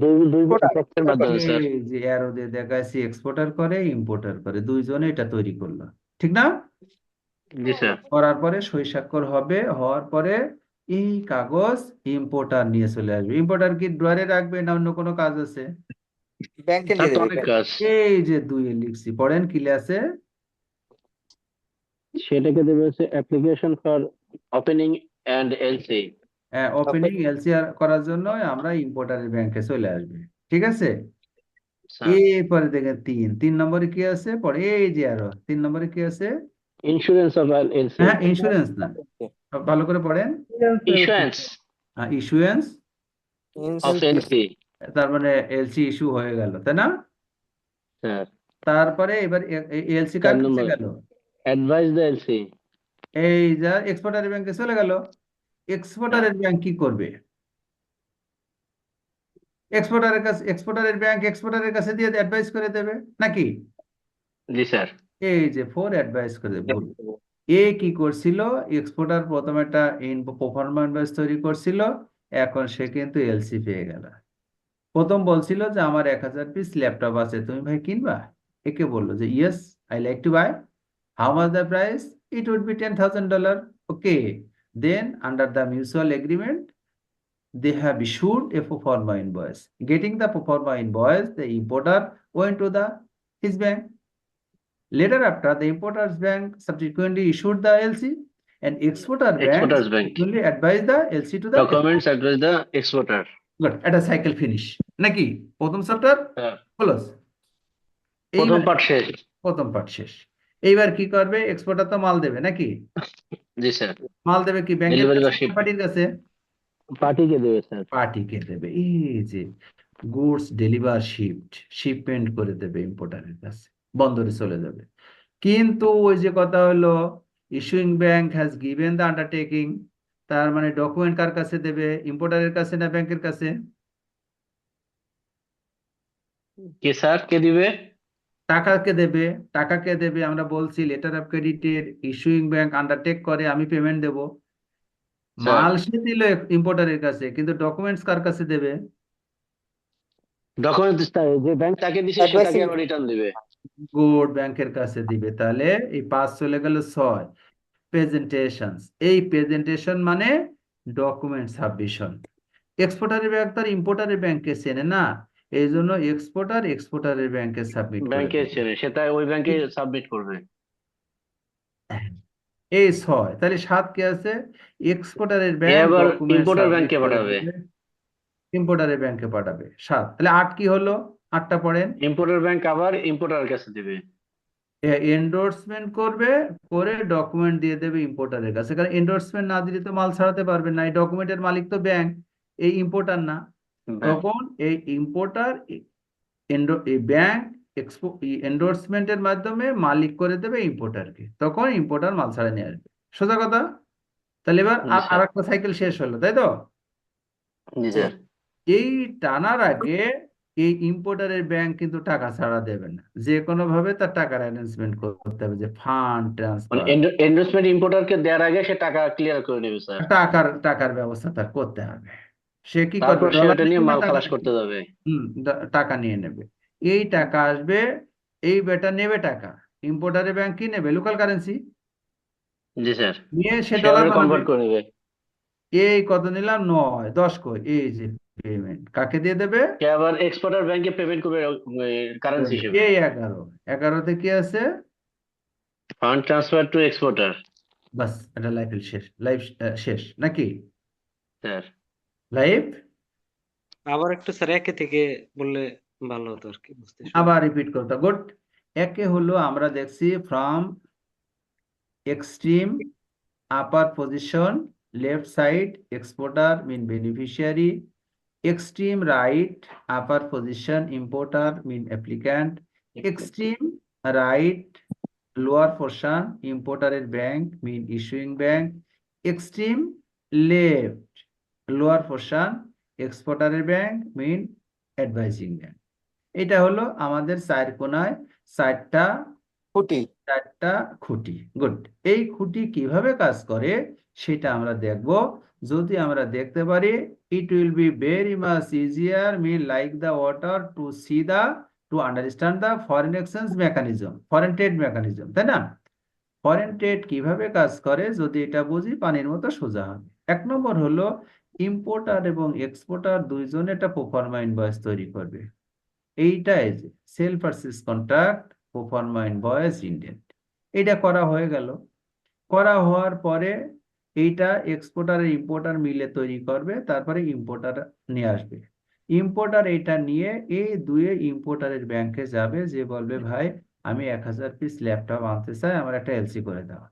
দুই দুই Product, পক্ষের মাধ্যমে স্যার। এই যে অ্যারো দিয়ে দেখাচ্ছি, এক্সপোর্টার করে ইম্পোর্টার করে, দুইজনে এটা তৈরি করলো, ঠিক না? জি স্যার। করার পরে সই স্বাক্ষর হবে, হওয়ার পরে এই কাগজ ইম্পোর্টার নিয়ে চলে আসবে। ইম্পোর্টার কি ড্রয়ারে রাখবে না অন্য কোনো কাজ আছে? ব্যাংকে তার নিয়ে তো দেবে অনেক ব্যাংক। কাজ। এই যে দুইয়ে লিখছি, পড়েন কি আছে? সেটাকে দেবে হচ্ছে application for opening and LC. Opening LC করার জন্য আমরা ইম্পোর্টারের ব্যাংকে চলে আসবে, ঠিক আছে? স্যার, এরপরে দেখেন 3 নম্বরে কি আছে পরে, এই যে আরো 3 নম্বরে কি আছে? Insurance of LC. হ্যাঁ, ইন্স্যুরেন্স না, ভালো করে পড়েন। Issuance issuance of LC. তার মানে এলসি ইস্যু হয়ে গেল, তাই না? স্যার, তারপরে এবার এলসি 4 কার কাছে নম্বর গেল? Advice the LC. এই যা এক্সপোর্টারের ব্যাংকে চলে গেল। এক্সপোর্টারের ব্যাংক কি করবে? এক্সপোর্টারের ব্যাংক এক্সপোর্টারের কাছে দিয়ে অ্যাডভাইস করে দেবে নাকি? জি স্যার। এই যে ফোর অ্যাডভাইস করে দেবে, ভুল। কি করছিল? এক্সপোর্টার প্রথমে একটা প্রফার্মা ইনভয়েস তৈরি করছিল, এখন সে কিন্তু এলসি পেয়ে গেল। প্রথম বলছিল যে আমার 1000 পিস ল্যাপটপ আছে, তুমি ভাই কিনবা? একে বললো যে yes, I like to buy. How much the price? It would be $10,000। Okay, then under the mutual agreement they have issued a pro forma invoice. Getting the pro forma invoice, the importer went to his bank. Later after, the importer's bank subsequently issued the LC, and exporter bank exporters bank subsequently advised the LC to the documents advice the exporter. good. At a cycle finish নাকি? প্রথম chapter sir, close. প্রথম এইবার part শেষ। প্রথম part শেষ। এইবার কি করবে? এক্সপোর্টার তো মাল দেবে নাকি? জি স্যার। মাল দেবে কি ব্যাংকের ডেলিভারি বা কাছে না পার্টির কাছে? পার্টিকে দেবে স্যার। পার্টিকে দেবে। এই যে গুডস ডেলিভার শিপমেন্ট করে দেবে ইম্পোর্টারের কাছে, বন্দরে চলে যাবে। কিন্তু ওই যে কথা হলো, issuing bank has given the undertaking, তার মানে ডকুমেন্ট কার কাছে দেবে? ইম্পোর্টারের কাছে না ব্যাংকের কাছে? কে স্যার, কে দিবে? টাকাকে দেবে। টাকাকে দেবে, আমরা বলছি লেটার অফ ক্রেডিটের ইস্যুইং ব্যাংক আন্ডারটেক করে আমি পেমেন্ট দেব। স্যার, মাল সে দিল ইম্পোর্টারের কাছে, কিন্তু ডকুমেন্টস কার কাছে দেবে? ডকুমেন্টস যে ব্যাংক তাকে দিছে সে তাকে অ্যাডভাইসিং আবার রিটার্ন দিবে। গুড, ব্যাংকের কাছে দিবে। তাহলে এই 5 চলে গেল 6। প্রেজেন্টেশন, এই প্রেজেন্টেশন মানে ডকুমেন্ট সাবমিশন। এক্সপোর্টারের ব্যাংক তার ইম্পোর্টারের ব্যাংকে চেনে না, এই জন্য এক্সপোর্টারের ব্যাংকে সাবমিট করে ব্যাংকে দেবে। ছেড়ে সেটা ওই ব্যাংকে সাবমিট করবে। এই 6, তাহলে 7 কে আছে? এক্সপোর্টারের এ ব্যাংক আবার ডকুমেন্ট ইম্পোর্টার সাবমিট ব্যাংকে করে পাঠাবে। দেবে, ইম্পোর্টারের ব্যাংকে পাঠাবে। 7, তাহলে 8 কি হলো? 8টা পড়েন। ইম্পোর্টার ব্যাংক আবার ইম্পোর্টারের কাছে দিবে। এন্ডোর্সমেন্ট করবে, করে ডকুমেন্ট দিয়ে দেবে ইম্পোর্টারের কাছে, কারণ এন্ডোর্সমেন্ট না দিলে তো মাল ছাড়াতে পারবে না। এই ডকুমেন্টের মালিক তো ব্যাংক, এই ইম্পোর্টার না। তখন এই ইম্পোর্টার এই ব্যাংক এন্ডোর্সমেন্টের মাধ্যমে মালিক করে দেবে ইম্পোর্টারকে, তখন ইম্পোর্টার মাল ছাড়া নিয়ে আসবে। সোজা কথা। তাহলে এবার জি আর স্যার। একটা সাইকেল শেষ হলো, তাই তো? জি জি। স্যার। এই টানার আগে এই ইম্পোর্টারের ব্যাংক কিন্তু টাকা ছাড়া দেবে না, যে কোনো ভাবে তার টাকার অ্যারেঞ্জমেন্ট করতে হবে, যে ফান্ড মানে ট্রান্সফার, এন্ডোর্সমেন্ট ইম্পোর্টারকে দেওয়ার আগে সে টাকা ক্লিয়ার করে নেবে স্যার। টাকার ব্যবস্থা তার করতে হবে। সে কি করবে? তারপর সে ডলার ওটা নিয়ে নেবে না মাল টাকা খালাস নেবে? করতে যাবে। টাকা নিয়ে নেবে। এই টাকা আসবে, এই বেটা নেবে টাকা। ইম্পোর্টারের ব্যাংক কি নেবে? লোকাল কারেন্সি জি স্যার। নিয়ে সে সে ডলার আবার বানাবে। কনভার্ট করে নেবে। এই কত নিলাম? 9, 10 কই? এই যে পেমেন্ট কাকে দিয়ে দেবে? সে আবার এক্সপোর্টার ব্যাংকে পেমেন্ট করবে কারেন্সি হিসেবে। এই 11, 11তে কি আছে? Fund transfer to exporter. বাস, এটা লাইফের শেষ, লাইফ শেষ নাকি? স্যার, লাইফ আবার একটু স্যার একে থেকে বললে ভালো হতো আর কি, বুঝতে সুবিধা। আবার রিপিট করতে। গুড। একে হলো আমরা দেখছি from extreme upper position left side exporter mean beneficiary, extreme right upper position importer mean applicant, extreme right lower portion importer bank mean issuing bank, extreme left lower portion exporter bank mean advising bank। এটা হলো আমাদের 4 কোণায় 4টা খুঁটি। 4টা খুঁটি। Good. এই খুঁটি কিভাবে কাজ করে সেটা আমরা দেখব। যদি আমরা দেখতে পারি, it will be very much easier me like the water to C the to understand the foreign exchange mechanism, foreign trade mechanism, তাই না? ফরেন ট্রেড কিভাবে কাজ করে যদি এটা বুঝি, পানির মতো সোজা হবে। 1 নম্বর হলো, ইম্পোর্টার এবং এক্সপোর্টার দুইজনে একটা প্রোফার্মা ইনভয়েস তৈরি করবে। এইটাই যে sale purchase contract, proforma invoice, indent. এটা করা হয়ে গেল। করা হওয়ার পরে এইটা এক্সপোর্টার আর ইম্পোর্টার মিলে তৈরি করবে, তারপরে ইম্পোর্টার নিয়ে আসবে। ইম্পোর্টার এটা নিয়ে এই দুয়ে ইম্পোর্টারের ব্যাংকে যাবে, যে বলবে ভাই আমি 1000 পিস ল্যাপটপ আনতে চাই, আমার একটা এলসি করে দাও।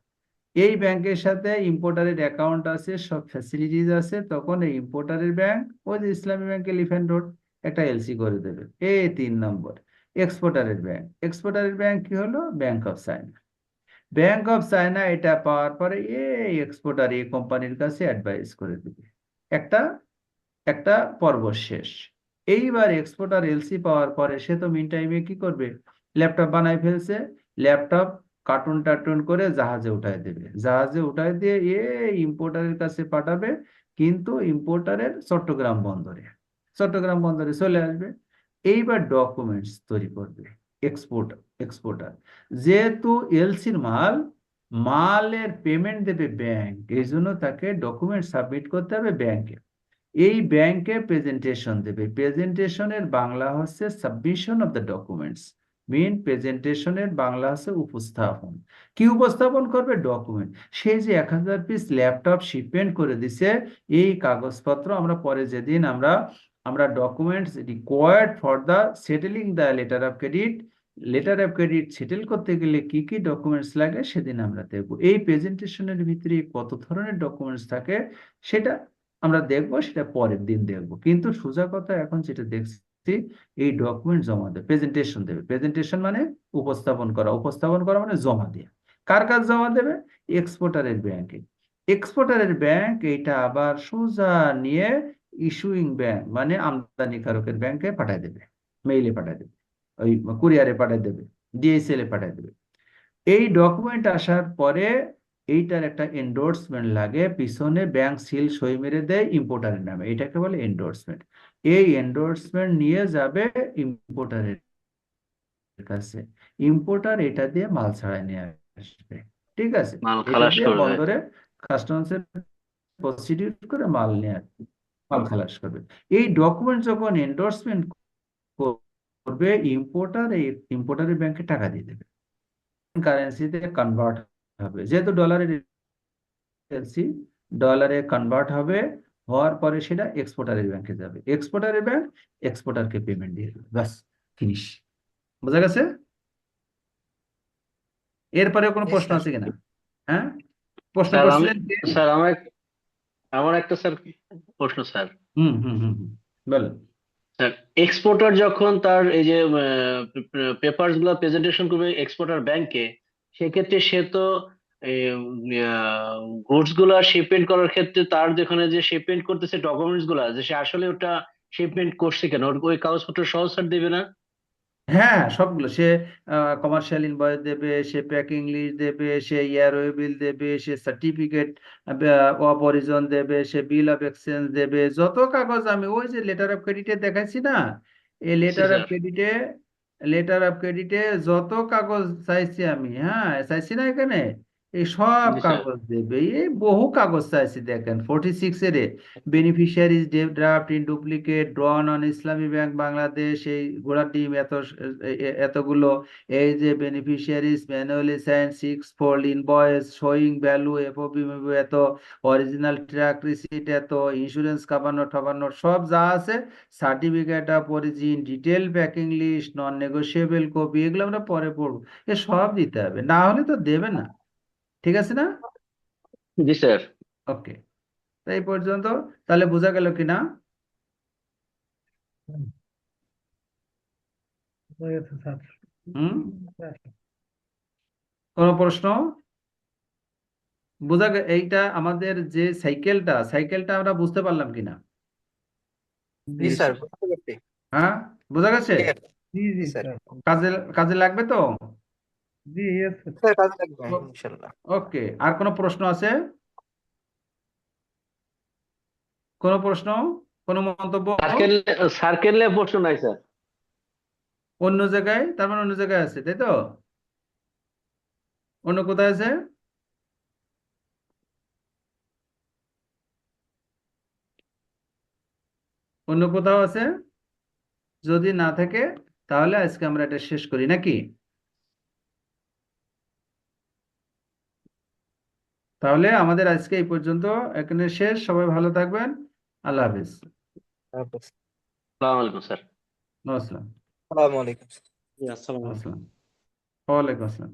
এই ব্যাংকের সাথে ইম্পোর্টারের অ্যাকাউন্ট আছে, সব ফ্যাসিলিটিস আছে, তখন এই ইম্পোর্টারের ব্যাংক ওই যে ইসলামী ব্যাংক এলিফ্যান্ট রোড একটা এলসি করে দেবে। এই 3 নম্বর। এক্সপোর্টারের ব্যাংক কি হলো? Bank of China. Bank of China এটা পাওয়ার পরে এই এক্সপোর্টার এই কোম্পানির কাছে অ্যাডভাইস করে দেবে। একটা একটা পর্ব শেষ। এইবার এক্সপোর্টার এলসি পাওয়ার পরে সে তো মিন টাইমে কি করবে? ল্যাপটপ বানাই ফেলছে। ল্যাপটপ কার্টুন টার্টুন করে জাহাজে উঠায় দেবে। জাহাজে উঠায় দিয়ে ইম্পোর্টারের কাছে পাঠাবে, কিন্তু ইম্পোর্টারের চট্টগ্রাম বন্দরে চলে আসবে। এইবার ডকুমেন্টস তৈরি করবে এক্সপোর্টার। যেহেতু এলসির মালের পেমেন্ট দেবে ব্যাংক, এই জন্য তাকে ডকুমেন্ট সাবমিট করতে হবে ব্যাংকে। এই ব্যাংকে প্রেজেন্টেশন দেবে। প্রেজেন্টেশনের বাংলা হচ্ছে সাবমিশন অফ দ্য ডকুমেন্টস। প্রেজেন্টেশনের বাংলা হচ্ছে উপস্থাপন। কি উপস্থাপন করবে? ডকুমেন্ট। সেই যে 1000 পিস ল্যাপটপ শিপমেন্ট করে দিছে, এই কাগজপত্র আমরা পরে যেদিন আমরা documents required for the settling the letter of credit settle করতে গেলে কি কি ডকুমেন্টস লাগে সেদিন আমরা দেখবো। এই প্রেজেন্টেশনের ভিতরে কত ধরনের ডকুমেন্টস থাকে সেটা আমরা দেখবো, সেটা পরের দিন দেখবো। কিন্তু সোজা কথা এখন যেটা দেখছি, এই ডকুমেন্ট জমা দেবে, প্রেজেন্টেশন দেবে। প্রেজেন্টেশন মানে উপস্থাপন করা মানে জমা দেওয়া। কার কাছে জমা দেবে? এক্সপোর্টারের ব্যাংকে। এক্সপোর্টারের ব্যাংক এইটা আবার সোজা নিয়ে ইস্যুইং ব্যাংক মানে আমদানিকারকের ব্যাংকে পাঠায় দেবে, মেইলে পাঠায় দেবে, ওই কুরিয়ারে পাঠায় দেবে, ডিএসএল এ পাঠায় দেবে। এই ডকুমেন্ট আসার পরে এইটার একটা এন্ডোর্সমেন্ট লাগে, পিছনে ব্যাংক সিল সই মেরে দেয় ইম্পোর্টারের নামে, এটাকে বলে এন্ডোর্সমেন্ট। এই এন্ডোর্সমেন্ট নিয়ে যাবে ইম্পোর্টারের কাছে। ইম্পোর্টার এটা দিয়ে মাল ছাড়াই নিয়ে আসবে। ঠিক আছে? মাল এটা খালাস দিয়ে করবে। বন্দরে কাস্টমসের প্রসিডিউর করে মাল নিয়ে আসবে, মাল খালাস করবে। এই ডকুমেন্ট যখন এন্ডোর্সমেন্ট করবে ইম্পোর্টারের ব্যাংকে টাকা দিয়ে দেবে, কারেন্সিতে কনভার্ট হবে। যেহেতু ডলারে কনভার্ট হবে, হওয়ার পরে সেটা এক্সপোর্টারের ব্যাংকে যাবে। এক্সপোর্টারের ব্যাংক এক্সপোর্টারকে পেমেন্ট দিয়ে দেবে, ব্যাস ফিনিশ। বোঝা গেছে? এরপরে কোনো জি প্রশ্ন স্যার। আছে কিনা? হ্যাঁ, প্রশ্ন স্যার করছিলেন কে? স্যার আমার একটা স্যার প্রশ্ন স্যার। হুম হুম হুম হুম, বলেন। স্যার এক্সপোর্টার যখন তার এই যে পেপারস গুলো প্রেজেন্টেশন করবে এক্সপোর্টার ব্যাংকে, সেক্ষেত্রে সে তো গুডস গুলা শিপমেন্ট করার ক্ষেত্রে তার যেখানে যে শিপমেন্ট করতেছে ডকুমেন্টস গুলা, যে সে আসলে ওটা শিপমেন্ট করছে কেন, ওই কাগজপত্র সহ স্যার দেবে না? হ্যাঁ, সবগুলো সে কমার্শিয়াল ইনভয়েস দেবে, সে প্যাকিং লিস্ট দেবে, সে এয়ারওয়ে বিল দেবে, সে সার্টিফিকেট অফ অরিজিন দেবে, সে বিল অফ এক্সচেঞ্জ দেবে। যত কাগজ আমি ওই যে লেটার অফ ক্রেডিটে দেখাচ্ছি না, এই জি স্যার। লেটার অফ ক্রেডিটে যত কাগজ চাইছি আমি, হ্যাঁ চাইছি না এখানে, এই সব জি স্যার। কাগজ দেবে। এই বহু কাগজ চাইছি, দেখেন 46 এর beneficiaries draft in duplicate drawn on Islami bank Bangladesh, এই ঘোড়া টিম এতগুলো, এই যে beneficiaries manually sign 6 fold invoice showing value FOB এত, অরিজিনাল ট্র্যাক রিসিট এত, ইন্স্যুরেন্স কাভানো সব যা আছে, certificate of origin, detail packing list, non negotiable copy, এগুলো আমরা পরে পড়বো। এ সব দিতে হবে, না হলে তো দেবে না। ঠিক আছে না? জি স্যার। ওকে, এই পর্যন্ত তাহলে বোঝা গেল কিনা? হয়ে গেছে স্যার। হুম, কোনো প্রশ্ন? এইটা আমাদের যে সাইকেলটা আমরা বুঝতে পারলাম কিনা? জি স্যার, বুঝতে পারছি। হ্যাঁ, বোঝা গেছে? Clear? জি জি জি স্যার। স্যার। কাজে কাজে লাগবে তো? জি ইয়েস স্যার। স্যার কাজে লাগবে ইনশাল্লাহ। ওকে, আর কোনো প্রশ্ন আছে? কোনো প্রশ্ন, কোনো মন্তব্য? সার্কেল নিয়ে প্রশ্ন নাই স্যার। অন্য জায়গায়, তার মানে অন্য জায়গায় আছে, তাই তো? অন্য কোথায় আছে? অন্য কোথাও আছে? যদি না থাকে তাহলে আজকে আমরা এটা শেষ করি নাকি? তাহলে আমাদের আজকে এই পর্যন্ত, এখানে শেষ। সবাই ভালো থাকবেন। আল্লাহ হাফিজ। আসসালামু আলাইকুম স্যার। নমস্কার। আসসালামু আলাইকুম। জি, আসসালামু আলাইকুম। আসসালাম। ওয়ালাইকুম আসসালাম।